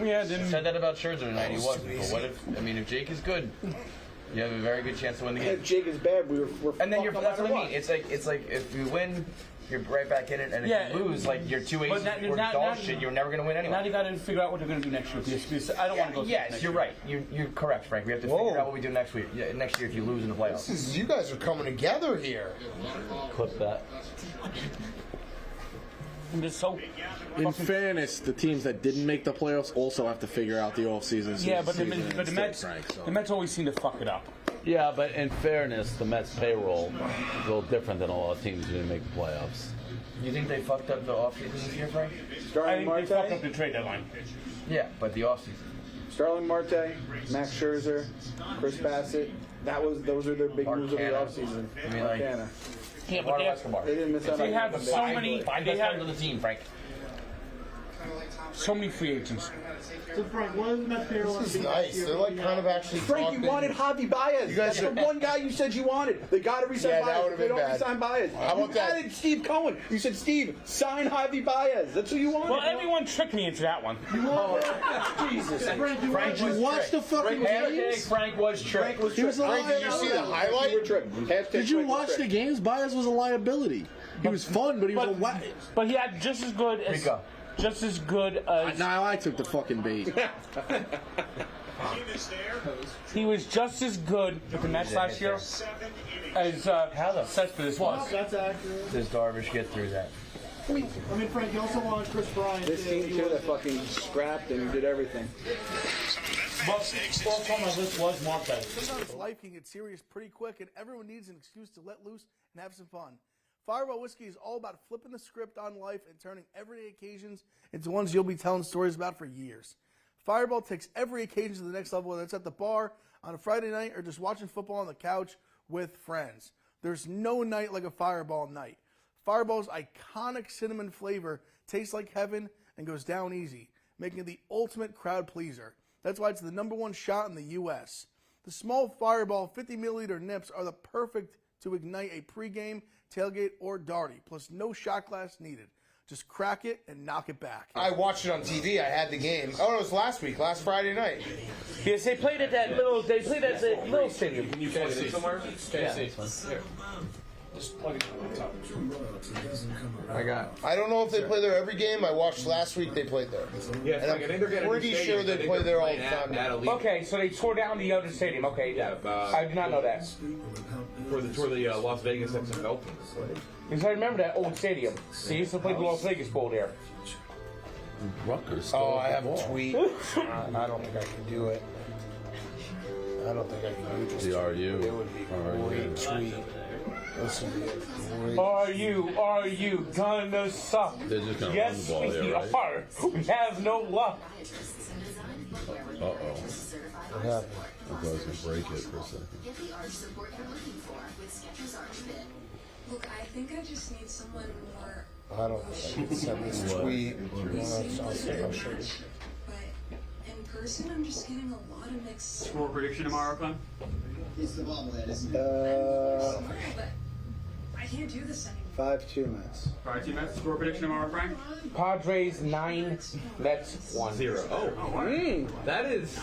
Yeah, I said that about Scherzer tonight. He wasn't. But what if? I mean, if Jake is good, you have a very good chance to win the game. If Jake is bad, we're and then you're. fucked That's no what I matter mean. It's like if you win, you're right back in it, and if you lose, like you're 2 aces or dog shit, you're never gonna win anyway. Now you got to figure out what they're going to do next year. Because I don't want to go. Yes, you're right. You're correct, Frank. We have to figure out what we do next week. Yeah, next year if you lose in the playoffs. You guys are coming together here. Clip that. I'm just so. In fairness, the teams that didn't make the playoffs also have to figure out the offseason. Yeah, but the Mets always seem to fuck it up. Yeah, but in fairness, the Mets payroll is a little different than a lot of teams who didn't make the playoffs. You think they fucked up the offseason this year, Frank? Starling I think Marte. they fucked up the trade deadline. Yeah, but the offseason. Starling Marte, Max Scherzer, Chris Bassett. Those are their big moves of the offseason. I mean, like, yeah, but they didn't miss out. They have so many. They have on the team, Frank. so many free agents. So Frank, one of the Mets payroll. This is nice. They're like kind of actually Frank, talking. you wanted Javi Baez. That's the one guy you said you wanted. They got to resign Yeah, that Baez. would've They been don't bad. resign Baez. How about You that? added Steve Cohen. You said, Steve, sign Javi Baez. That's who you wanted. Well, everyone tricked me into that one. Jesus. Frank, you Did you watch the fucking games? Frank was tricked. He was a liability. Did you see the highlight? Did you watch the games? Baez was a liability. He was fun, but he was a But he had just as good as. Rico. Just as good as. Now I took the fucking bait. He was just as good with the Mets last year as How the Cespedes was. That's accurate. Does Darvish get through that? I mean, Frank, you also want Chris Bryant. This team too that fucking scrapped and did everything. Sometimes life can get serious pretty quick, and everyone needs an excuse to let loose and have some fun. Fireball Whiskey is all about flipping the script on life and turning everyday occasions into ones you'll be telling stories about for years. Fireball takes every occasion to the next level, whether it's at the bar, on a Friday night, or just watching football on the couch with friends. There's no night like a Fireball night. Fireball's iconic cinnamon flavor tastes like heaven and goes down easy, making it the ultimate crowd pleaser. That's why it's the #1 shot in the U.S. The small Fireball 50 milliliter nips are the perfect to ignite a pregame, tailgate, or darty, plus no shot glass needed. Just crack it and knock it back. I watched it on TV. I had the game. Oh, it was last Friday night. Yes, they played at that little. They played at the little stadium. Can you plug it in somewhere? Yeah. Here. Just plug it in the top. I don't know if they play there every game. I watched last week they played there. Yeah, and I think they're getting pretty sure they play there all the time. Okay, so they tore down the other stadium. Okay, yeah. I did not know that. For the Las Vegas XFL team. Because I remember that old stadium. They used to play the Las Vegas Bowl there. Rutgers. Oh, I have a tweet. I don't think I can do it. I don't think I can do this. The RU. It would be a great tweet. This would be a great. Are you gonna suck? They're just gonna yes, run the ball we here, right? are. We have no luck. Uh-oh. What happened? I thought I was going to break it for a second. Get the arch support you're looking for with Skechers Arch Fit. Look, I think I just need someone more. I don't think I can send this tweet. I'll show you. But in person, I'm just getting a lot of mixed. Score prediction tomorrow, Con? He's the bobblehead, isn't he? But I can't do this anymore. 5-2 Mets. 5-2 Mets. Score prediction tomorrow, Frank? Padres 9, Mets 1. 0. Oh, that is.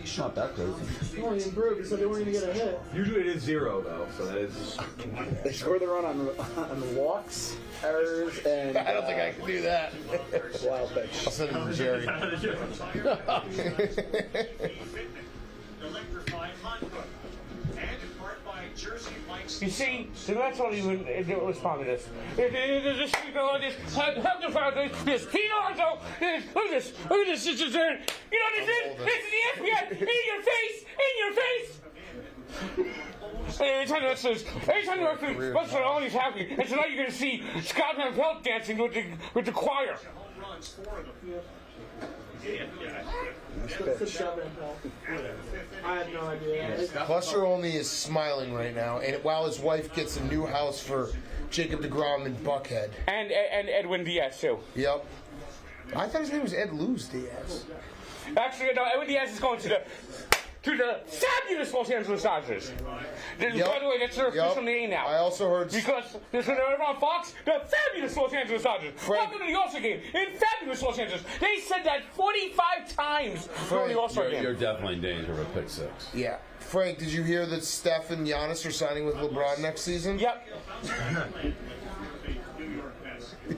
It's not that crazy. He only improved, so they weren't even get a hit. Usually it is 0 though, so that is. They scored the run on walks, errors, and. I don't think I can do that. Wild pitch. I'll send it to Jerry. You see, the Mets don't even respond to this. This, look at this, this is, you know what this is? This is the FBI, in your face! Anytime you actually, what's always happening, and tonight you're going to see Scott Van Pelt dancing with the choir. I had no idea. Buster Olney is smiling right now, and while his wife gets a new house for Jacob deGrom in Buckhead. And Edwin Diaz, too. Yep. I thought his name was Ed Luz Diaz. Actually, no, Edwin Diaz is going to the fabulous Los Angeles Dodgers. By the way, that's their official name now. I also heard... Because when they were on Fox, the fabulous Los Angeles Dodgers. Welcome to the All-Star game in fabulous Los Angeles. They said that 45 times during the All-Star game. You're definitely in danger of a pick six. Yeah. Frank, did you hear that Steph and Giannis are signing with LeBron next season? Yep.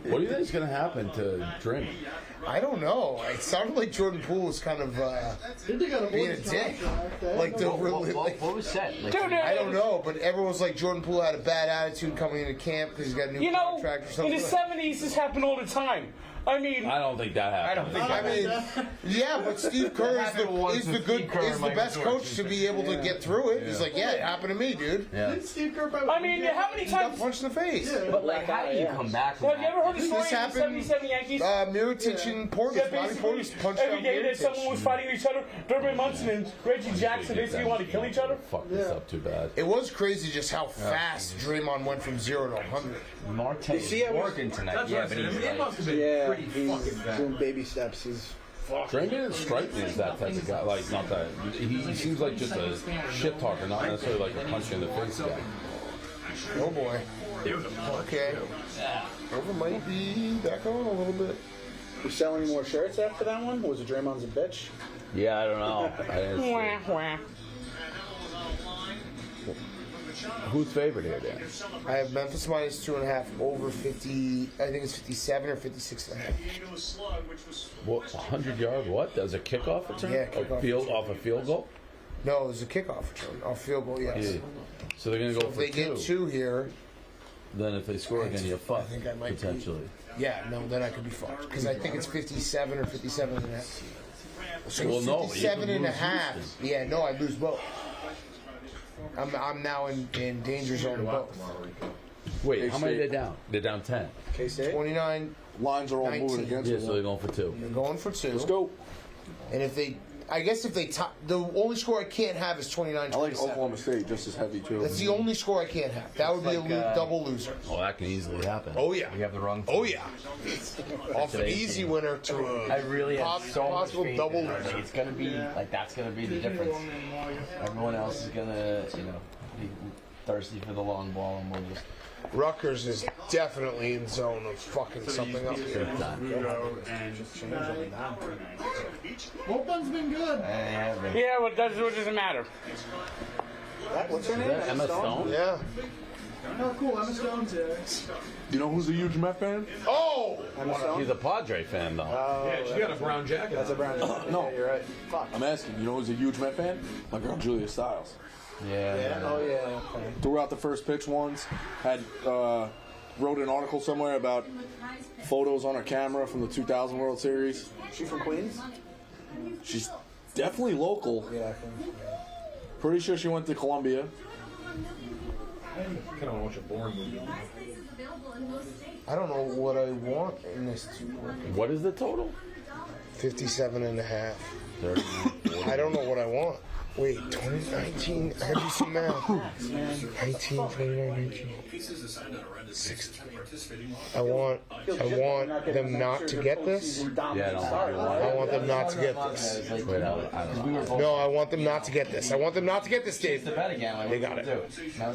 What do you think is going to happen to Draymond? I don't know. It sounded like Jordan Poole was kind of being a dick. Like what was said? Like, I don't know, but everyone was like Jordan Poole had a bad attitude coming into camp because he's got a new contract or something. In the 70s, this happened all the time. I mean, I don't think that happened. Yeah, but Steve Kerr is the best coach to be able to get through it. He's like, yeah, it happened to me, dude. Yeah. I mean, how many times? Got punched in the face. Yeah. But like, how do you come back from Have you ever heard the story This of the happened. 77 Yankees? Mirotic and Portis. Bobby Portis punched every out day that Mirotic. someone was fighting each other. Durbin Munson and Reggie Jackson basically wanted to kill each other. Fuck this up too bad. It was crazy just how fast Draymond went from 0 to 100. Marte is working tonight. Yeah, but it must have been pretty fucking bad. Doing baby steps. He's Draymond didn't strike me as that type of guy. Like, not that. He seems like just a shit talker, not necessarily like a punch in the face guy. Oh boy. Okay. Over might be back on a little bit. We're selling more shirts after that one? Was it Draymond's a bitch? Yeah, I don't know. I didn't see it. Who's favored here, Dan? I have Memphis minus 2.5 over 50. I think it's 57 or 56.5. What? 100 yard? What? That was a kickoff return? Yeah, kickoff off a field goal. No, it was a kickoff return. Off field goal, yes. Yeah. So they're gonna go if for they two. get 2 here. Then if they score again, you're fucked. I think I might potentially. Yeah, no, then I could be fucked because I think it's 57 or 57 and a half. So Well, no, 57 you and a lose half. Houston. Yeah, no, I lose both. I'm now in danger zone of both. Wait, how many are they down? They're down 10. K-State? 29. Lines are all 19. moving against Yeah, them. so they're going for 2. They're going for 2. Let's go. And if they, I guess if they top, the only score I can't have is 29-27. I like Oklahoma State just as heavy too. That's the only score I can't have. That would be a double loser. Oh, that can easily happen. Oh yeah. We have the wrong. Oh yeah. Off an easy winner to a I really have so much possible faith double in her. loser. Like, it's gonna be like that's gonna be the difference. Everyone else is gonna, be thirsty for the long ball, and we'll just. Rutgers is definitely in zone of fucking something up. Bolton's been good. Yeah, what doesn't matter. What's her name? Is that Emma Stone? Yeah. Oh, cool. Emma Stone's here. You know who's a huge Met fan? Oh! He's a Padre fan, though. Yeah, she got a brown jacket. That's a brown jacket. No. Yeah, you're right. Fuck. I'm asking. You know who's a huge Met fan? My girl Julia Stiles. Yeah. Oh yeah. Okay. Threw out the first pitch once. Had wrote an article somewhere about photos on her camera from the 2000 World Series. She from Queens? She's definitely local. Yeah, I think. Pretty sure she went to Columbia. I kind of watch a boring movie. I don't know what I want in this. What is the total? 57 and a half. 39. I don't know what I want. Wait, 2019? I gotta do some math. 19, 29, 19. 60. I want them not to get this. Yeah, I want them not to get this. Wait, I don't know. No, I want them not to get this. I want them not to get this, Dave. The bet again. Like, They got it.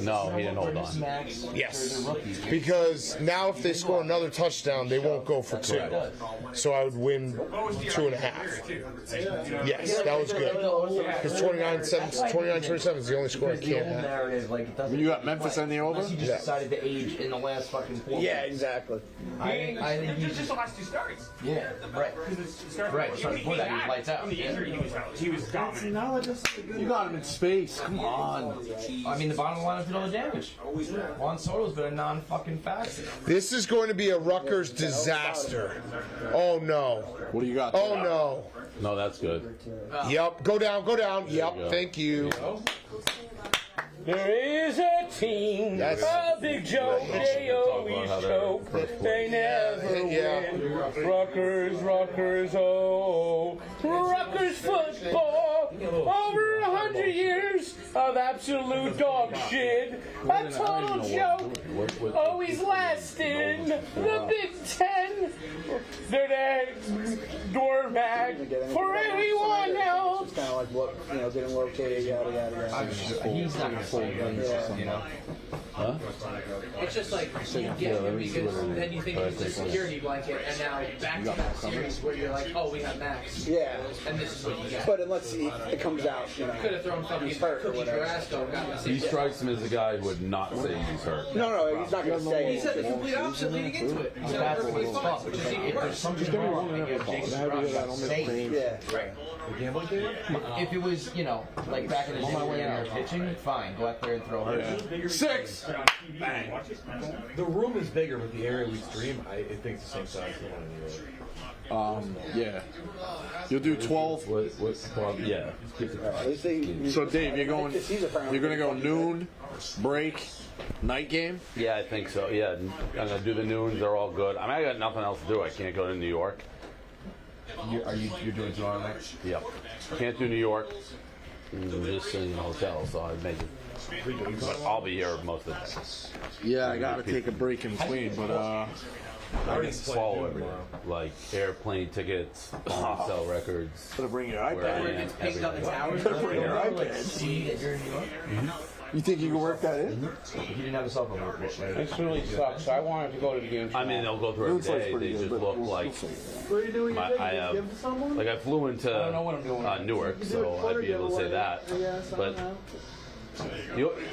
No, he didn't hold on. Yes. Because now if they score another touchdown, they won't go for 2. So I would win 2.5. Yes, that was good. Because 29-27 is the only score I can't have. Narrative, like, it doesn't You got Memphis and the over? unless he just decided to age in the last fucking quarter. Yeah, exactly. I think he's Just the last 2 starts. Yeah, right. Right, so before that, he was lights out. From the injury, he was dominant. You got him in space. Come on. I mean, the bottom line did all the damage. Juan Soto's been a non-fucking factor. This is going to be a Rutgers disaster. Oh no. What do you got? Oh no. No, that's good. Yep. Go down. Go down. There you Yep. go. Thank you. There is a team, That's- a Big Joe, they always choke, they never win. Rutgers, oh, Rutgers football, over 100 years of absolute dog shit, a total joke, always lasting, the Big Ten, they're the doormat for everyone else. It's kind of like what getting located, yada yada yada. He's not going to say Yeah. you know. Huh? It's just like you get him because then you think it's a security blanket, and now back to that series where you're like, oh, we have Max. Yeah. And this is what you get. But unless it comes out, Could have thrown fucking he's hurt or cookie whatever. Carrasco and gotten the He same. strikes me as a guy who would not say he's hurt. No, he's not going to say He said the complete opposite leading into it. He said it perfectly fine, which is even If there's worse. something wrong, and you have Jason Ross safe. Yeah. Right. If it was, like back in the day when you were pitching, fine, go out there and throw her. 6. The room is bigger, but the area we stream, I think it's the same size as the one in New York. Yeah. You'll do 12. Yeah. So Dave, you're going to go noon, break, night game. Yeah, I think so. Yeah, I'm gonna do the noons. They're all good. I got nothing else to do. I can't go to New York. You're doing tomorrow night? Yep. Can't do New York. I'm just in the hotel, so I made it. But I'll be here most of the day. Yeah, I gotta take a break in between, but I already swallow everything. Like airplane tickets, phone cell records. Better bring your where I iPad. am, Picked up his hours. Better bring your iPad. See that you're in New York? You think you can work that in? He didn't have a cell phone. This really sucks. So I wanted to go to the game. I mean, they'll go through every Looks like day. pretty They good, just but look we'll like. see. What are you doing? I have, Give it to someone? like I flew into I don't know what I'm doing. Newark, so I'd be able to say that. Yes, I But know.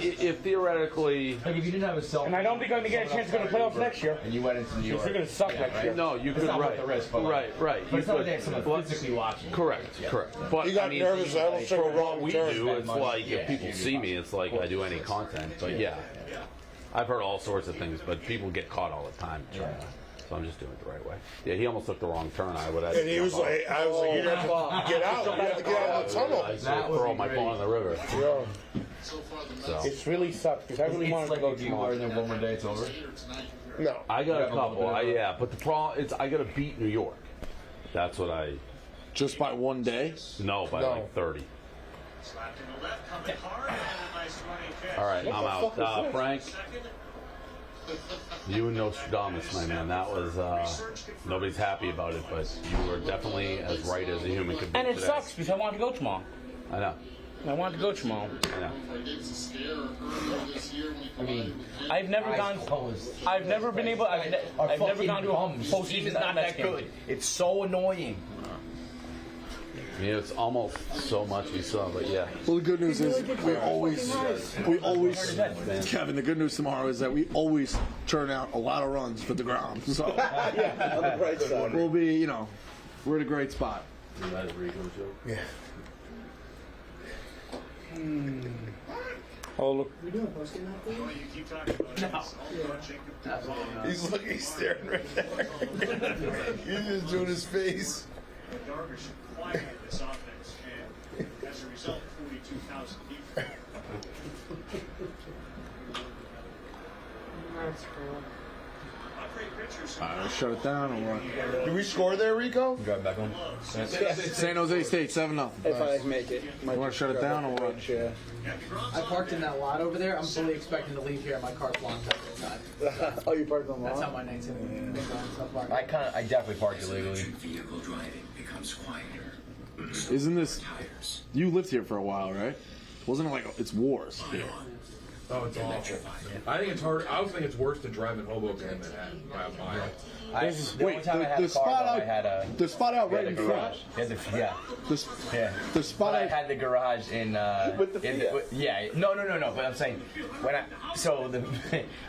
if theoretically, Like if you didn't have a cell phone. And I don't think I'm going to get a chance to go to playoffs next year. And you went into New If York. you're going to suck next year. no, you It's could not worth right, the risk, but right. But You it's not like could- they have someone physically watching. Correct. But You got I mean, nervous. I almost took a for what wrong we turn. do, it's like Yeah. if people see me, it's like I do any content. But yeah, I've heard all sorts of things, but people get caught all the time. So I'm just doing it the right way. Yeah, he almost took the wrong turn. I would have. And he was like, I was like, you have to get out. You have to get out of the tunnel. I throw my phone in the river. So. It's really sucked because I really wanted to go tomorrow. And then one more day it's over. No, I got a couple. But the problem is I got to beat New York. That's what I. Just by one day? No, by like 30. All right, I'm out. Frank, you and Nostradamus, my man. That was nobody's happy about it, but you were definitely as right as a human could be. And it today. sucks because I wanted to go tomorrow. I know. I wanted to go tomorrow. I know. I mean, I've never gone. I've never been able. I've never gone to a postseason. It's not that good. It's so annoying. I mean, it's almost so much we saw, but yeah. Well, the good news is we always, Kevin, the good news tomorrow is that we always turn out a lot of runs for the ground. So, on the bright side. We'll be, we're in a great spot. Yeah. Oh, look. We doing posting that thing? You keep talking about No. He's staring right there. He's just doing his face. Darvish acquired this offense, and as a result, 42,000 people. That's cool. Shut it down or what? Did we score there, Rico? Got back on. San Jose State 7-0. If I make it. You want to shut it down or what? I parked in that lot over there. I'm fully expecting to leave here. My car's locked up inside. Oh, you parked on the lot? That's how my night's in. I definitely parked illegally. Vehicle driving becomes quieter. Isn't this? You lived here for a while, right? Wasn't it like it's wars here? Oh, it's awful. I think it's hard. I also think it's worse to drive in Hoboken than Manhattan by a mile. The spot out right in front. The spot I had the garage in. With the Fiat. No. But I'm saying when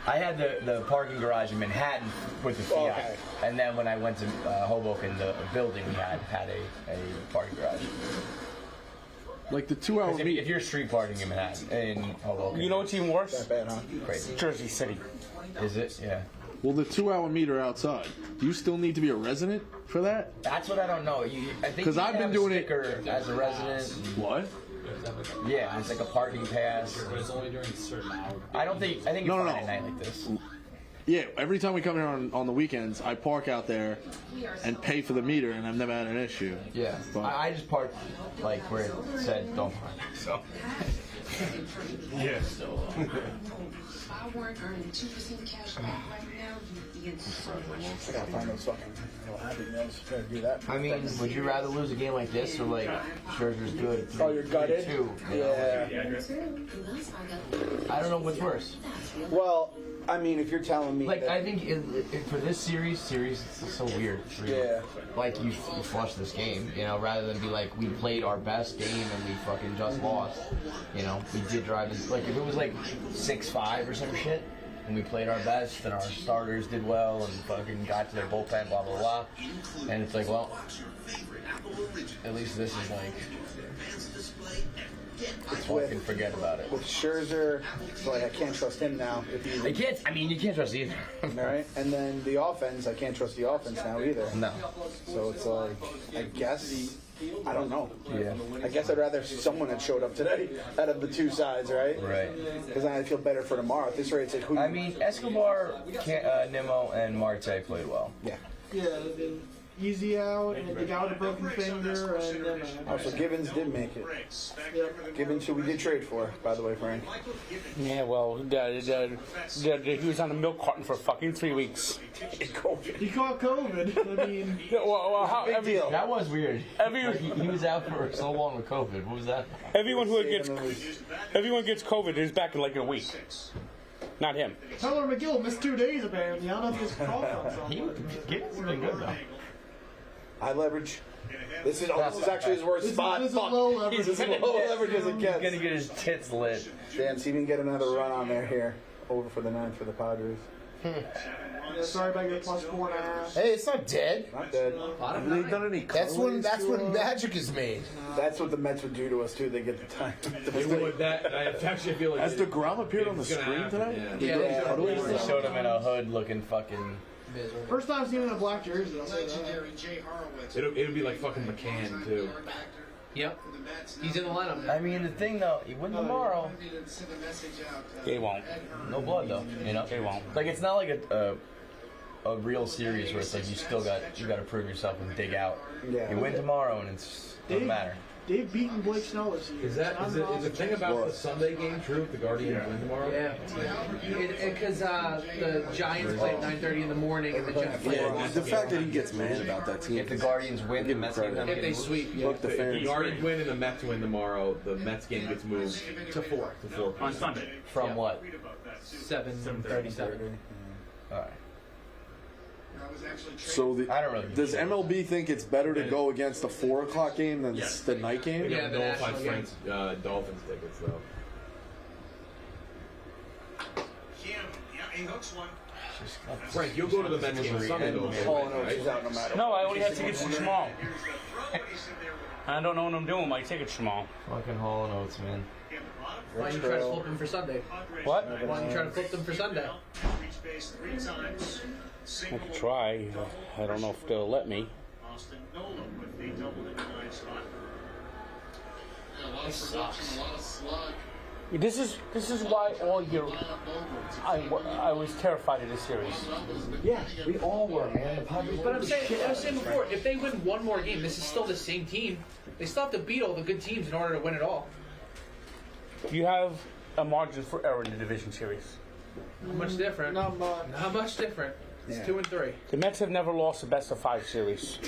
I had the parking garage in Manhattan with the Fiat, and then when I went to Hoboken, the building we had a parking garage. Like the 2 hour if you're street parking in Manhattan, in Hoboken. You know what's even worse? That bad, huh? Crazy. Jersey City. Is it? Yeah. Well, the 2 hour meter outside. Do you still need to be a resident for that? That's what I don't know. I think because I've been doing it as a resident. What? Yeah, it's like a parking pass. But it's only during certain hours. I think it's No. Friday night like this. Yeah, every time we come here on the weekends, I park out there and pay for the meter, and I've never had an issue. Yeah, I just parked like where it said don't park. So. Yeah. I weren't earning 2% cash back right now, you'd be in so much. I gotta find those fucking happy meals. Gotta do that. I mean, would you rather lose a game like this or like Scherzer's good? Oh, you're gutted? 3-2, Yeah. I don't know what's worse. Well, I mean, if you're telling me, like, I think for this series, it's so weird. Yeah. Like you flush this game, rather than be like we played our best game and we fucking just lost. We did drive it. Like if it was like 6-5 or some shit, and we played our best and our starters did well and fucking got to their bullpen, blah blah blah, and it's like, well, at least this is like. Fucking forget about it. With Scherzer, it's like I can't trust him now. You can't trust either. All right, and then the offense, I can't trust the offense now either. No. So it's like, I guess, I don't know. Yeah. I guess I'd rather someone had showed up today out of the two sides, right? Right. Because then I feel better for tomorrow. At this rate, it's like who? I mean, Escobar, Nimmo, and Marte played well. Yeah. Yeah, then Easy out, and the guy with a broken finger, and then. Oh, so Gibbons did make it. Yeah. Gibbons, who we did trade for, by the way, Frank. Yeah, well, he was on a milk carton for fucking 3 weeks. He caught COVID. I mean, that was weird. He was out for so long with COVID. What was that? Everyone gets COVID is back in like a week. Not him. Tyler McGill missed 2 days apparently. I don't know if this call on something. Gibbons has been good though. High leverage. This is actually his worst spot. This is low leverage. This is low leverage as it gets. He's gonna get his tits lit. Damn, so he didn't get another run on there here. Over for the 9th for the Padres. Sorry about your +4.5. Hey, it's not dead. Not dead. Have they done any That's when magic is made. That's what the Mets would do to us too. They get the time. I actually feel like Has DeGrom appeared on the screen tonight? Yeah, They showed him in a hood looking fucking. First time I've seen him in a black jersey. I'll say that. Legendary Jay Horowitz. It'll be like fucking McCann too. Yep. He's in the lineup. I mean, the thing though, he win tomorrow. They won't. No blood though, you know. They won't. Like it's not like a real series where it's like you got to prove yourself and dig out. Yeah. You win tomorrow and it's doesn't matter. They've beaten Blake Snell this year. Is the thing about the Sunday game true? If the Guardians win tomorrow? Yeah. Because the Giants play at 9:30 in the morning and the Jets play at 1. The fact that he gets mad about that team. If the Guardians win, the Mets game. If they sweep, Look, the If fans. the Guardians win and the Mets win tomorrow, the Mets game gets moved to 4. to 4 On Sunday. From what? 7:37. All right. So I don't really. does MLB think it's better to go against the 4 o'clock game than the night game? Yeah, the Dolphins national game. Dolphins tickets though. He hooks one. Frank, you'll go to the Mets game Sunday though. Right? No, I only had tickets to tomorrow. I don't know what I'm doing with my tickets tomorrow. Fucking Hall and Oates, man. Why don't you try to flip them for Sunday? What? Why don't you try to flip them for Sunday? Reach base 3 times. I could try. I don't know if they'll let me. Austin Nola with the double in the 9th spot. Yeah, a lot of production, a lot of slug. This is why all year I was terrified of this series. Yeah, we all were, man. The Padres. But I was saying before, if they win one more game, this is still the same team. They still have to beat all the good teams in order to win it all. You have a margin for error in the division series. Not much different. Not much. Not much different. It's 2 and 3. The Mets have never lost a best-of-5 series.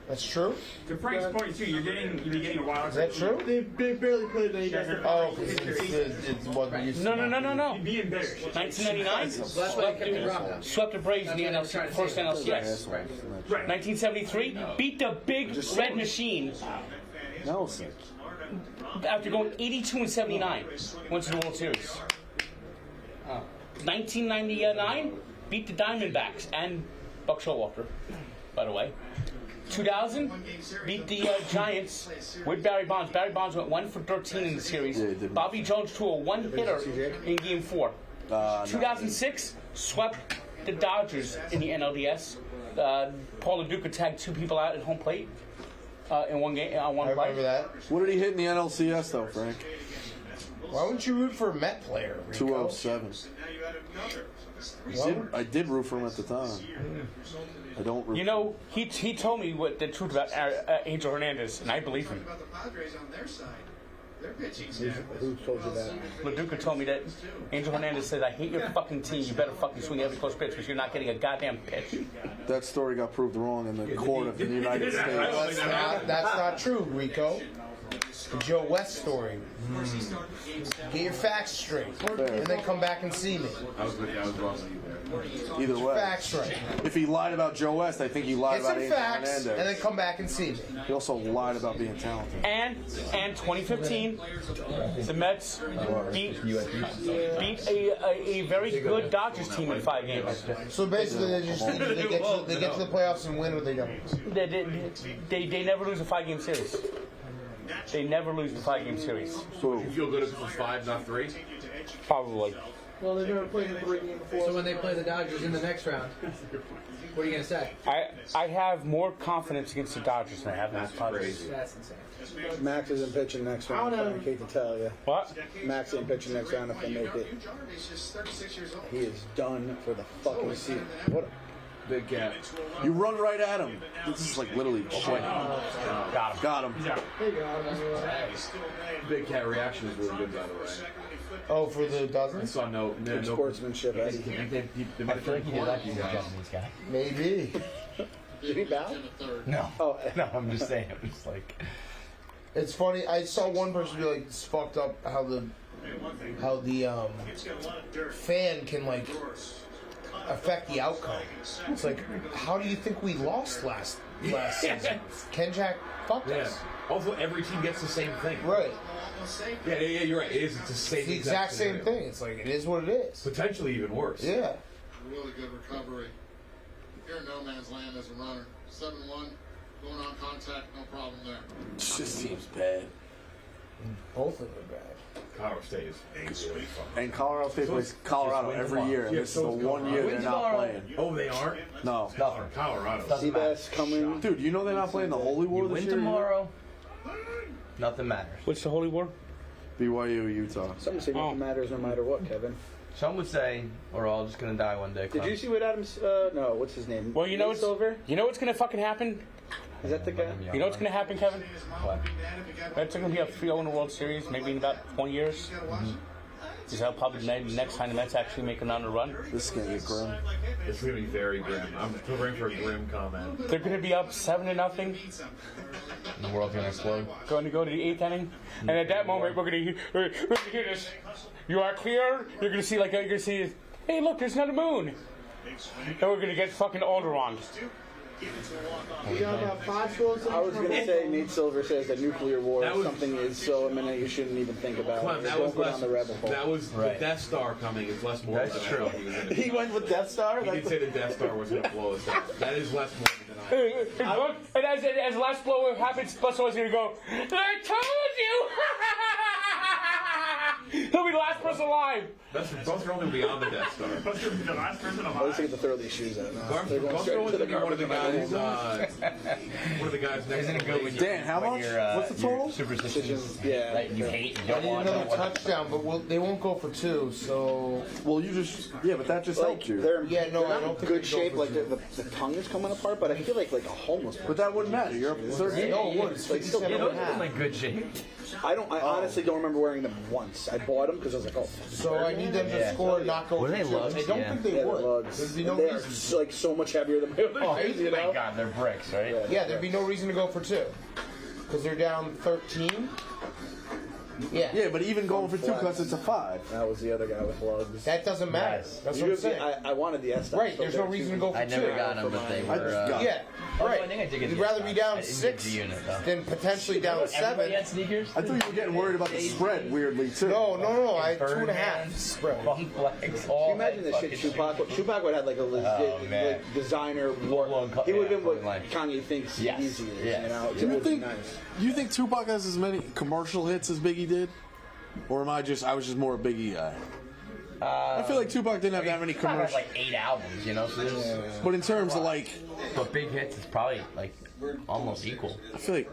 That's true. To Frank's point too, you're getting a wild. Is that true? They barely played the best. Oh, it's what we used to. No. You'd be embarrassed. 1999 That's why they kept it dropping. swept the Braves in the NLC, first NLCS. 1973 beat the Big Red Machine Nelson. after going 82 and 79. Went to the World Series. 1999 beat the Diamondbacks and Buck Showalter, by the way. 2000 beat the Giants with Barry Bonds. Barry Bonds went 1 for 13 in the series. Bobby Jones threw a one-hitter in Game 4. 2006 swept the Dodgers in the NLDS. Paul LaDuca tagged 2 people out at home plate in one game on one I play. remember that. What did he hit in the NLCS though, Frank? Why wouldn't you root for a Met player? Rico? 207. I did root for him at the time. I don't. You know, he told me what the truth about Angel Hernandez, and I believe him. About the Padres on their side. Their pitching Who told you that? LaDuca told me that Angel Hernandez said, "I hate your fucking team. You better fucking swing every close pitch because you're not getting a goddamn pitch." That story got proved wrong in the court of the United States. That's not true, Rico. The Joe West story. Get your facts straight, and then come back and see me. I was wrong. Either way, Facts right. if he lied about Joe West, I think he lied Get about some Angel facts, and Hernandez. then come back and see me. He also lied about being talented. And 2015, the Mets beat a very good Dodgers team in 5 games. So basically, they get to the playoffs and win, or they don't. They never lose a 5-game series. They never lose the 5-game series. So you feel good if it was 5, not 3? Probably. Well, they've never played in 3 games before. So when they play the Dodgers in the next round, what are you going to say? I have more confidence against the Dodgers than I have against the Padres. That's insane. Max isn't pitching next round. I hate to tell you. What? Max ain't pitching next round if they make it. He is done for the fucking season. What a Big Cat. You run right at him. This is like literally shit. Got him. Big Cat reaction is really good, by the way. Oh, for the I dozens? saw no sportsmanship, Eddie. I feel like he did that because he's a Japanese guy. Maybe. Did he bow? No. Oh, No, I'm just saying. I'm just like. It's funny. I saw one person be like, "It's fucked up how the fan can like affect the outcome." It's like, how do you think we lost last season? Kenjack fucked us. Also, every team gets the same thing. Right. Yeah, you're right. It's the same. It's the exact same thing. It's like it is what it is. Potentially even worse. Yeah. Really good recovery. You're in no man's land as a runner. 7-1, going on contact, no problem there. Just seems bad. Both of them bad. Colorado State is And Colorado State plays Colorado every year, and this is the 1 year they're not playing. Oh, they aren't? No. Nothing. Colorado. Seabass coming. Dude, you know they're not playing the Holy War You this win year? tomorrow. Nothing matters. What's the Holy War? BYU, Utah. Some say nothing matters no matter what, Kevin. Some would say we're all just gonna die one day. Did you see what Adams? No, what's his name? Well, you know what's over. You know what's gonna fucking happen? Is that the guy? You know what's gonna happen, Kevin? What? It's gonna be a 3-0 in the World Series, maybe in about 20 years. Is that probably next time the Mets actually make another run? This is gonna get grim. It's gonna be very grim. I'm preparing for a grim comment. They're gonna be up 7-0. The world's gonna explode. Going to go to the 8th inning, and at that moment we're gonna hear this. You are clear. You're gonna see you're gonna see. Hey, look, there's another moon. And we're gonna get fucking Alderaan. We got about 5 scores. I was going to say, Nate Silver says that nuclear war is something is so imminent you shouldn't even think about it. That Don't was go less. down the rabbit hole. That was the Death Star coming. Is less more. That's true. He went with Death Star? He did say the Death Star was going to blow us up. That is less more than I. And as the last blow happens, Bus always gonna go, I told you! He'll be the last person alive. Buster only will be on the Death Star. Buster will be the last person I was alive. thinking to throw these shoes out. Buster only will be one of the guys. One of the guys next Isn't it good when you, Dan, how when much? you're, What's the total? Superstitious. Yeah. That you hate. You I don't need want. another touchdown, but they won't go for 2. So Well, you just but that just Like, helped you. they're, Yeah, no, they're I not don't in think good they go shape. for Like two. the tongue is coming apart, but I feel like a homeless person. But that wouldn't matter. You're up 13. no, it would. It's Like, still, 57 You know, and a it's in half. like good shape. I honestly don't remember wearing them once. I bought them because I was like, oh. So I need them to score and not go Were for they 2. lugs? I don't Yeah. think they Yeah, would. lugs. There'd be no They are reason. like so much heavier than my other Oh, shoes, you My know? God, they're bricks, right? Yeah, there'd be no reason to go for 2. Because they're down 13. Yeah. Yeah, but even going for 2 cuts, it's a 5. That was the other guy with lugs. That doesn't matter. Yes. That's what I'm saying. I wanted the S. Right, there's no reason to go for 2. I never got them, but they were. Yeah, right. I think I did get You'd the rather S. be down I didn't get 6 the unit, though. than potentially down 7. Everybody had sneakers. I thought you were getting worried about the spread, weirdly, too. No. I had Bird 2.5 man, spread. bum flags, Can all you imagine that the shit fucking Tupac would have like a legit man. like designer Full-blown He would have been what like- Kanye thinks Yes, easy is, yes. you know? Do you It would be think? nice. You think Tupac has as many commercial hits as Biggie did, or I was just more a Biggie guy? I feel like Tupac didn't have that many Tupac has commercials. like 8 albums, you know. So there's, But in terms of like, but big hits is probably like almost equal. I feel like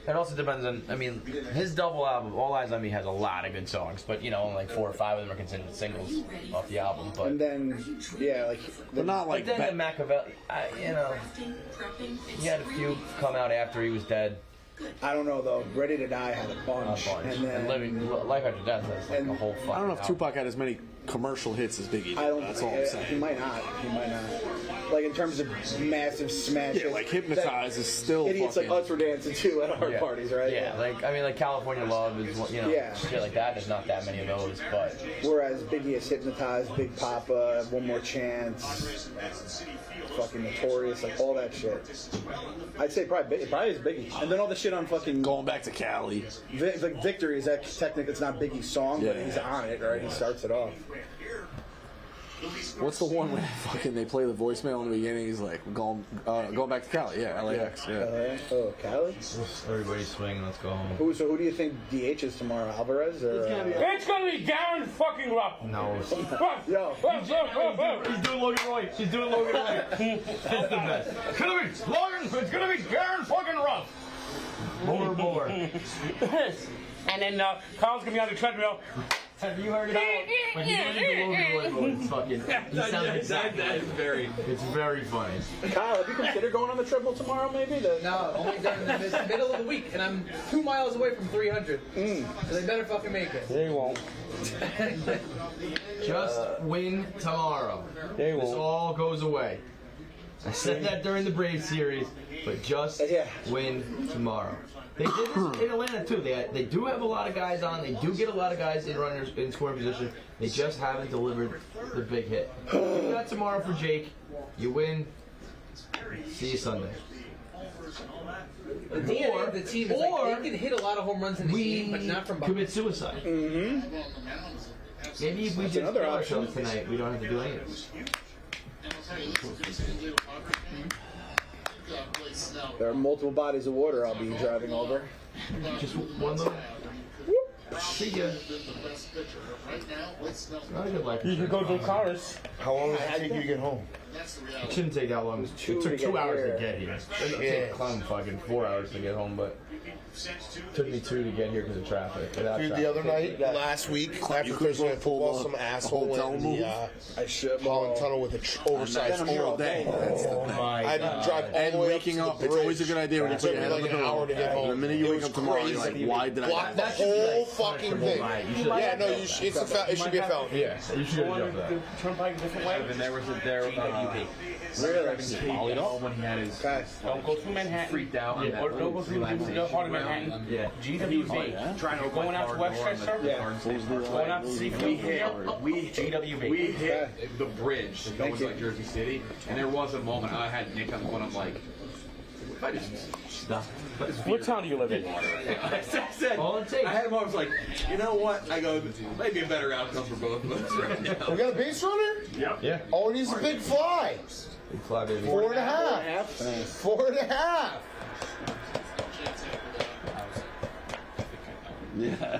It also depends on. I mean, his double album, All Eyes on Me, has a lot of good songs, but you know, only like 4 or 5 of them are considered singles off the album. But And then, yeah, like but not but like then the Machiavelli, you know, he had a few come out after he was dead. I don't know though. Ready to Die had a bunch, and then And Living Life After Death has like a whole fucking I don't know if album. Tupac had as many commercial hits as Biggie did. I don't. That's all I'm saying. He might not. Like in terms of massive smashes. Yeah, like Hypnotize is still idiots fucking... like us were dancing too at our parties, right? Yeah, like I mean, like California Love is you know, Yeah. shit like that. There's not that many of those, but Whereas Biggie is Hypnotized, Big Papa, One More Chance, fucking Notorious, like all that shit. I'd say probably is Biggie, and then all the shit on fucking Going back to Cali. like Victory is that technically it's not Biggie's song, but Yeah. he's on it, right? He starts it off. What's the one where fucking they play the voicemail in the beginning? He's like, going back to Cali. Yeah, LAX. Yeah. Oh, Cali. Everybody swing. Let's go home. Who do you think DH is tomorrow? Alvarez or? It's gonna be Darren fucking Ruff. No. Yo. He's doing Logan Roy. She's doing Logan Roy. It's the best. It's gonna be Logan. It's gonna be Darren fucking Ruff. More. And then Carl's gonna be on the treadmill. Have you heard it out? When he goes into Logan Roy, it's fucking. He sounds exactly. That is very. It's very funny. Kyle, have you considered going on the treadmill tomorrow? Maybe. No, only during the middle of the week, and I'm 2 miles away from 300. So they better fucking make it. They won't. Just win tomorrow. They This won't. all goes away. I said that during the Braves series, but just win tomorrow. They did this in Atlanta too. They do have a lot of guys on. They do get a lot of guys in runners in scoring position. They just haven't delivered the big hit. You do that tomorrow for Jake. You win. See you Sunday. The DNA of the team is like they can hit a lot of home runs in the game, but not from behind. Commit suicide. Mm-hmm. Maybe if we just kill ourselves tonight, we don't have to do anything. There are multiple bodies of water I'll be driving over. Just one little. See ya. Not a good life. You can go to Cars. How long does it take you to get home? It shouldn't take that long. It took 2 hours to get here. It took Clem fucking 4 hours to get home, but it took me 2 to get here because of traffic. Dude, the other night, last week, after Thursday Night Football, some asshole went in the Holland Tunnel with an oversized all day. I had to drive all the way waking up. It's always a good idea when you put your head on the an hour to get home. The minute you wake up tomorrow, you're like, why did I? Block the whole fucking thing. Yeah, no, it should be a felony. Yeah, you should have jumped that. Turnpike a different way. And there was Really? when he had his Don't go through Manhattan. freaked out. Or don't go through the heart of Manhattan. Yeah. GWB. You're going out to Westchester. Going out to see We hit the bridge that goes like Jersey City, and there was a moment I had Nick on the phone. I'm like, if I just stop. What town do you live in? I said, I had him. I was like, you know what? I go, maybe a better outcome for both of us right now. We got a base runner? Yep. Yeah. Oh, and he's a big fly. Big fly, baby. 4.5. 4.5. Yeah,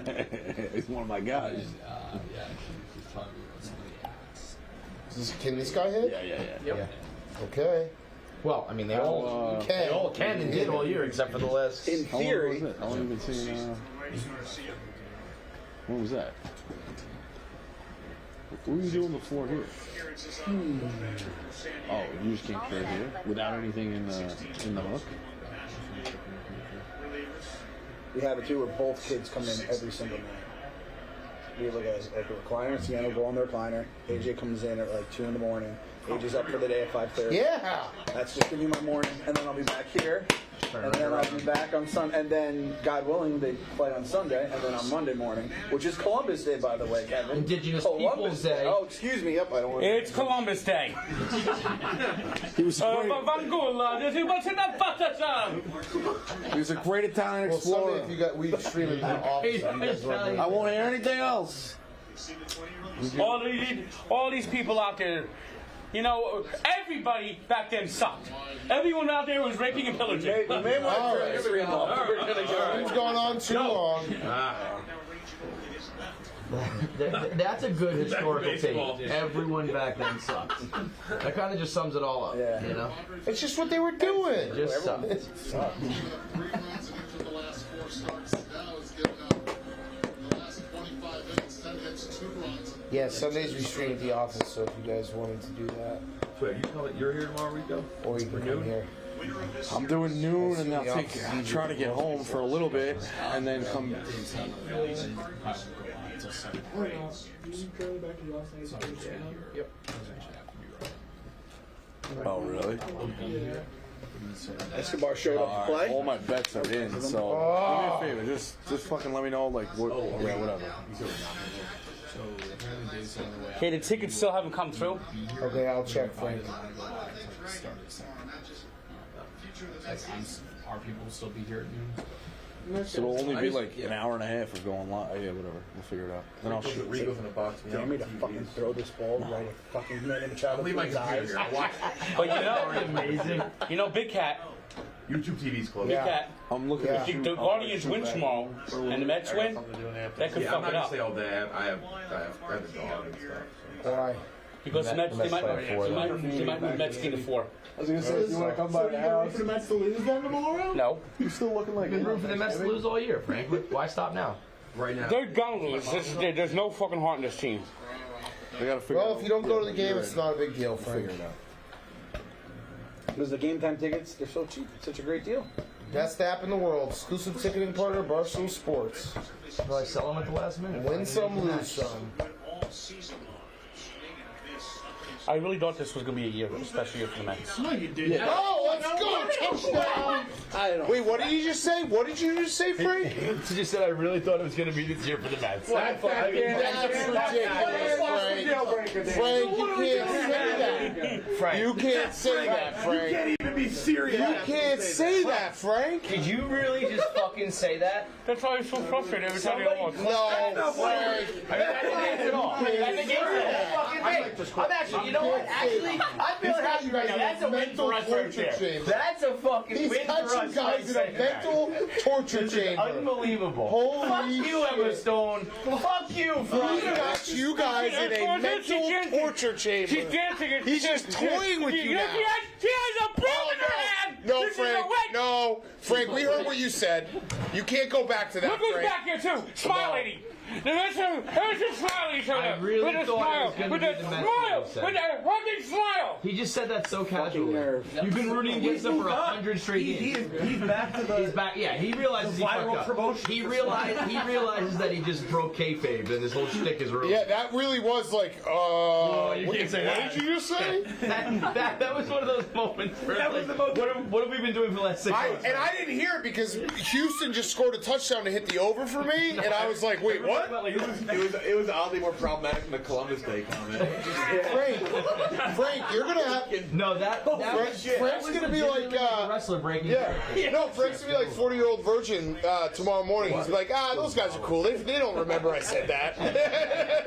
he's one of my guys. Can this guy hit? Yeah. Okay. Well, I mean, they all can and did all year except for the last. In theory. How long have you been seeing? What was that? What were you doing before here? Oh, you just came through here without anything in the hook? We have it too where both kids come in every single night. We have like a recliner, Sienna will go on the recliner. AJ comes in at like 2 in the morning. AJ's up for the day at 5:30. Yeah. That's just gonna be my morning, and then I'll be back here, and then I'll be back on Sunday, and then God willing they play on Sunday, and then on Monday morning, which is Columbus Day, by the way, Kevin. Indigenous Columbus Peoples Day. Oh, excuse me. Yep, I don't want to. It's Columbus Day. He was He was a great Italian explorer. Well, Sunday, if we stream it in the office, I won't hear anything else. All these people out there, you know, everybody back then sucked. Everyone out there was raping and pillaging. He's gone on too long. That's a good historical take. Everyone back then sucked. That kind of just sums it all up. Yeah. You know? It's just what they were doing. It just sucked. Yeah, Sundays we stream at the office, so if you guys wanted to do that. Wait, you're here tomorrow, Rico? Or you can come here. I'm doing noon, and I'll try to get home for a little bit, and then come. Yep. Oh, really? Escobar showed up to play. All my bets are in, so do me a favor, just fucking let me know, like, what, yeah, whatever. Okay, the tickets still haven't come through. Okay, I'll check, Frank. Our people will still be here at noon. So it'll only be like an hour and a half of going live. Yeah, whatever. We'll figure it out. Then I'll shoot. Rico's in a box. Dare me to fucking throw this ball right at fucking man in the child. Leave my computer here. But you know, amazing. You know, Big Cat. YouTube TV's closed. Big Cat. I'm looking at the Guardians win tomorrow, and the Mets win. That could fuck it up. I'm not gonna say all day. I have a dog and stuff. Why? Because the Mets, they might move Mets team to 4. I was gonna say, if you want to come by the house. For the Mets to lose then tomorrow? No. You're still looking like. Been rooting for the Mets to lose all year, Frank. Why stop now? Right now. They're gonna lose. There's no fucking heart in this team. They gotta figure Well, if you don't go to the game, it's not a big deal, Frank. Figure it out. Because the game time tickets, they're so cheap. It's such a great deal. Best app in the world. Exclusive ticketing partner, Barstool Sports. Probably sell them at the last minute. Win some, lose some. I really thought this was going to be a year, especially year for the Mets. No, you did. Yeah. Oh, let's go! Touchdown! Wait, what did you just say? What did you just say, Frank? He just said I really thought it was going to be this year for the Mets. That's ridiculous, Frank. jailbreaker, Dave. Frank, you can't say that. Frank. You can't say that, Frank. You can't even be serious. You can't say that, Frank. Did you really just fucking say that? That's why I'm so frustrated every time you look. No, Frank. I mean, that's against it all. That's against the whole fucking thing. I'm actually, you know what? Actually, I feel happy right now. That's a win for us right there. That's a fucking He's win got for us. you guys in a mental torture chamber. Unbelievable. Holy Fuck you, shit. Emma Stone. Fuck you, He Frank. got you guys in a mental torture chamber. She's dancing. He's just toying with you now. She has a broom in her hand. No, This is Frank. a wet- No, Frank. We heard what you said. You can't go back to that, Look who's Frank. back here too. Smile lady. There's a smile each other. I really with a thought smile. it was gonna With be a the Mets smile. that he said. With a fucking smile. He just said that so casually. nerve. You've been rooting against him for 100 straight games. He's back to the. He's back. Yeah, he realizes he fucked viral up. promotion. He realizes that he just broke kayfabe and his whole shtick is ruined. Yeah, that really was like, you what, can't say what that. did you just say? that was one of those moments where That was the most- what have we been doing for the last 6 months? And I didn't hear it because Houston just scored a touchdown to hit the over for me, and I was like, wait, what? It was oddly more problematic than the Columbus Day comment. Frank, you're gonna have. No, that Frank's gonna be like, wrestler breaking. yeah. No, Frank's gonna be like 40-year-old virgin tomorrow morning. He's like, those guys are cool. They don't remember I said that.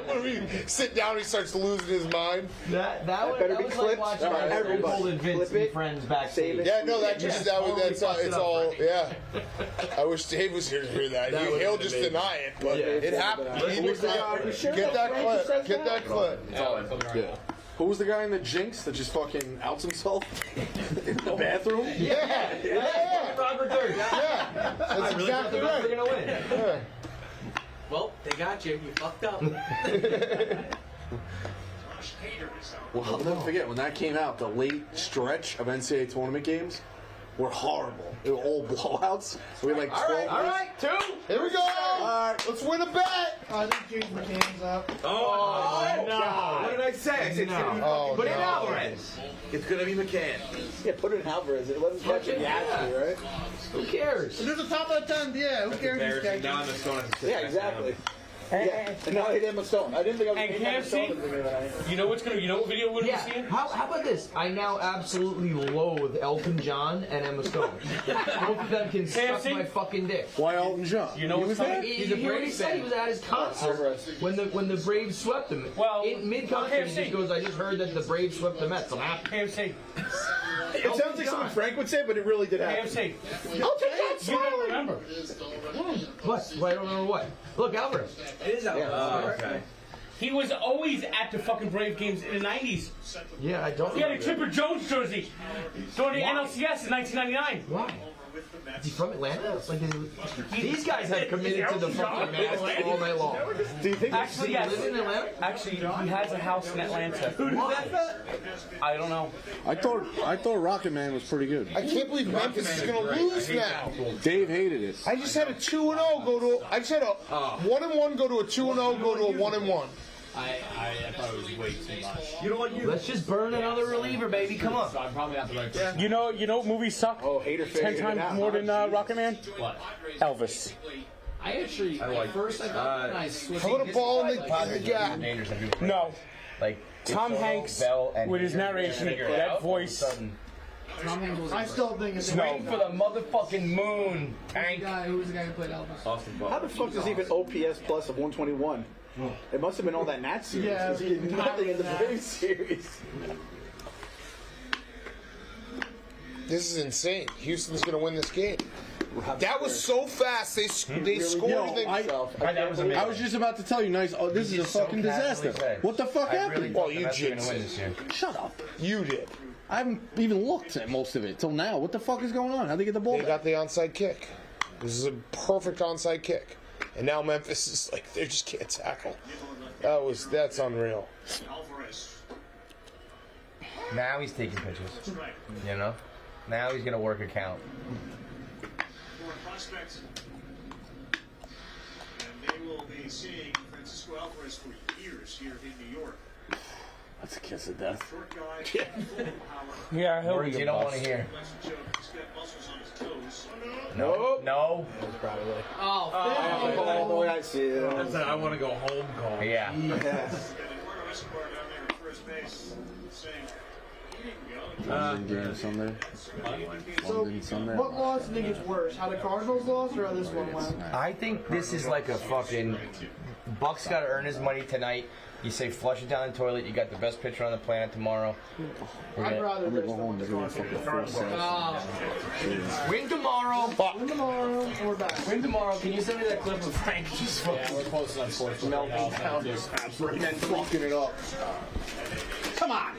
When we sit down, he starts losing his mind. That better be was clipped. like watching All right, Stone everybody. Cold and Vince Clip be it. friends backstage. Save it. Yeah, no, that's all. It's all. Frank. Yeah. I wish Dave was here to hear that. He'll just deny it, but it happened. Get that clip. Get that clip. Yeah. Who was the guy in the Jinx that just fucking outs himself in the bathroom? Yeah. Robert Durst. Yeah. That's exactly They're right. gonna win. Yeah. Well, they got you. You fucked up. Well, I'll never forget when that came out. The late stretch of NCAA tournament games were horrible. They were all blowouts. We had like 12. All right. 2. Here we go. All right. Let's win a bet. I think James McCann's up. Oh, no. What did I say? I said it's gonna be fucking Put it McCann. Alvarez. It's gonna be McCann. Yeah, put it in Alvarez. It wasn't catching Gatsby, right? Who cares? There's a top of the 10. Yeah, who cares? Who's Embarrassing. catching? Now I'm just going to sit Yeah, back exactly. down. Yeah, and now I hit Emma Stone. I didn't think I was And going to hit Emma KFC? Stone. You know what video we're Yeah. seeing? How about this? I now absolutely loathe Elton John and Emma Stone. Both of them can suck KFC? my fucking dick. Why Elton John? You know what's coming? He's a Braves fan. He was at his concert when the Braves swept him. Well, in mid-concert, he KFC. just goes, "I just heard that the Braves swept the Mets. I'm happy." KFC. It sounds like something Frank would say, but it really did happen. KFC. I'll take that. You don't remember. What? Well, I don't remember what. Look, Alvarez. It is Alvarez. Okay. He was always at the fucking Brave games in the 90s. Yeah, I don't. He had a Chipper Jones jersey during the NLCS in 1999. Why? Is he from Atlanta? Like, these guys have committed to the fucking mask all night long. Do you think Actually, he yes. live in Atlanta? Actually, he has a house in Atlanta. Who did that? I don't know. I thought Rocket Man was pretty good. I can't believe Memphis is going to lose now. Dave hated it. I just had a 2-0 go to. I just had a 1-1 go to a 2-0 go to a 1-1. I thought it was way too much. You know what? Let's just burn another reliever, baby. Come on. So I'm probably not the right person. You know what movies suck? Oh, hater 10 figured it times out. more than Rocket Man? What? Elvis. I actually, at first I thought when I switched. Put a ball in the gap. No. Like Tom Hanks with his narration, that voice. I still think it's Waiting for the motherfucking moon. Who was the guy who played Elvis? Austin Butler. How the fuck is even OPS plus of 121? It must have been all that Nat series. Yeah, 'cause he did nothing in the Brave series. This is insane. Houston's going to win this game. That was so fast. They scored. I was just about to tell you, this is a fucking disaster. What the fuck happened? Well, you jinxed it. Shut up. You did. I haven't even looked at most of it till now. What the fuck is going on? How'd they get the ball They back? got the onside kick. This is a perfect onside kick. And now Memphis is like, they just can't tackle. That's unreal. Now he's taking pictures. You know? Now he's gonna work a count. Prospects. And they will be seeing Francisco Alvarez for years here in New York. That's a kiss of death. Short guy, full power. Yeah, he'll You don't want to hear. He's got muscles on his toes. No. No. Oh, the way I see it. That's an I want to go home call. Yeah. Yes. Escobar down there at first base saying he didn't go. London game Sunday. So, London Sunday. what loss do you think is worse? How the Cardinals lost or how this one went? I think this is like a fucking. Buck's got to earn his money tonight. You say flush it down the toilet. You got the best pitcher on the planet tomorrow. I'd rather I'm gonna go home. They're gonna fucking force it. Win tomorrow. Win tomorrow, and we're back. Win tomorrow. Can you send me that clip of Frank just fucking We're close on sports. melting down Just And then fucking it up. Come on.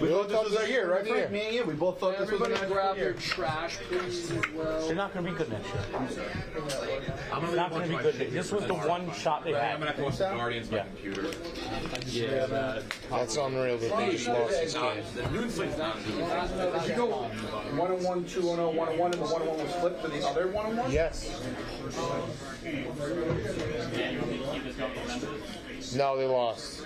We both thought this was here, right here. Me and you, we both thought this was Everybody an grab their trash, please, as well. They're not going to be good next year. I'm They're not going to be good. This was the one shot they had. I'm gonna have to watch the Guardians on my computer. Yeah, that's unreal that they just lost this game. The noon slate's not good. Did you go 1-1, 2-0, 1-1, and the 1-1 was flipped to the other 1-1? Yes. No, they lost.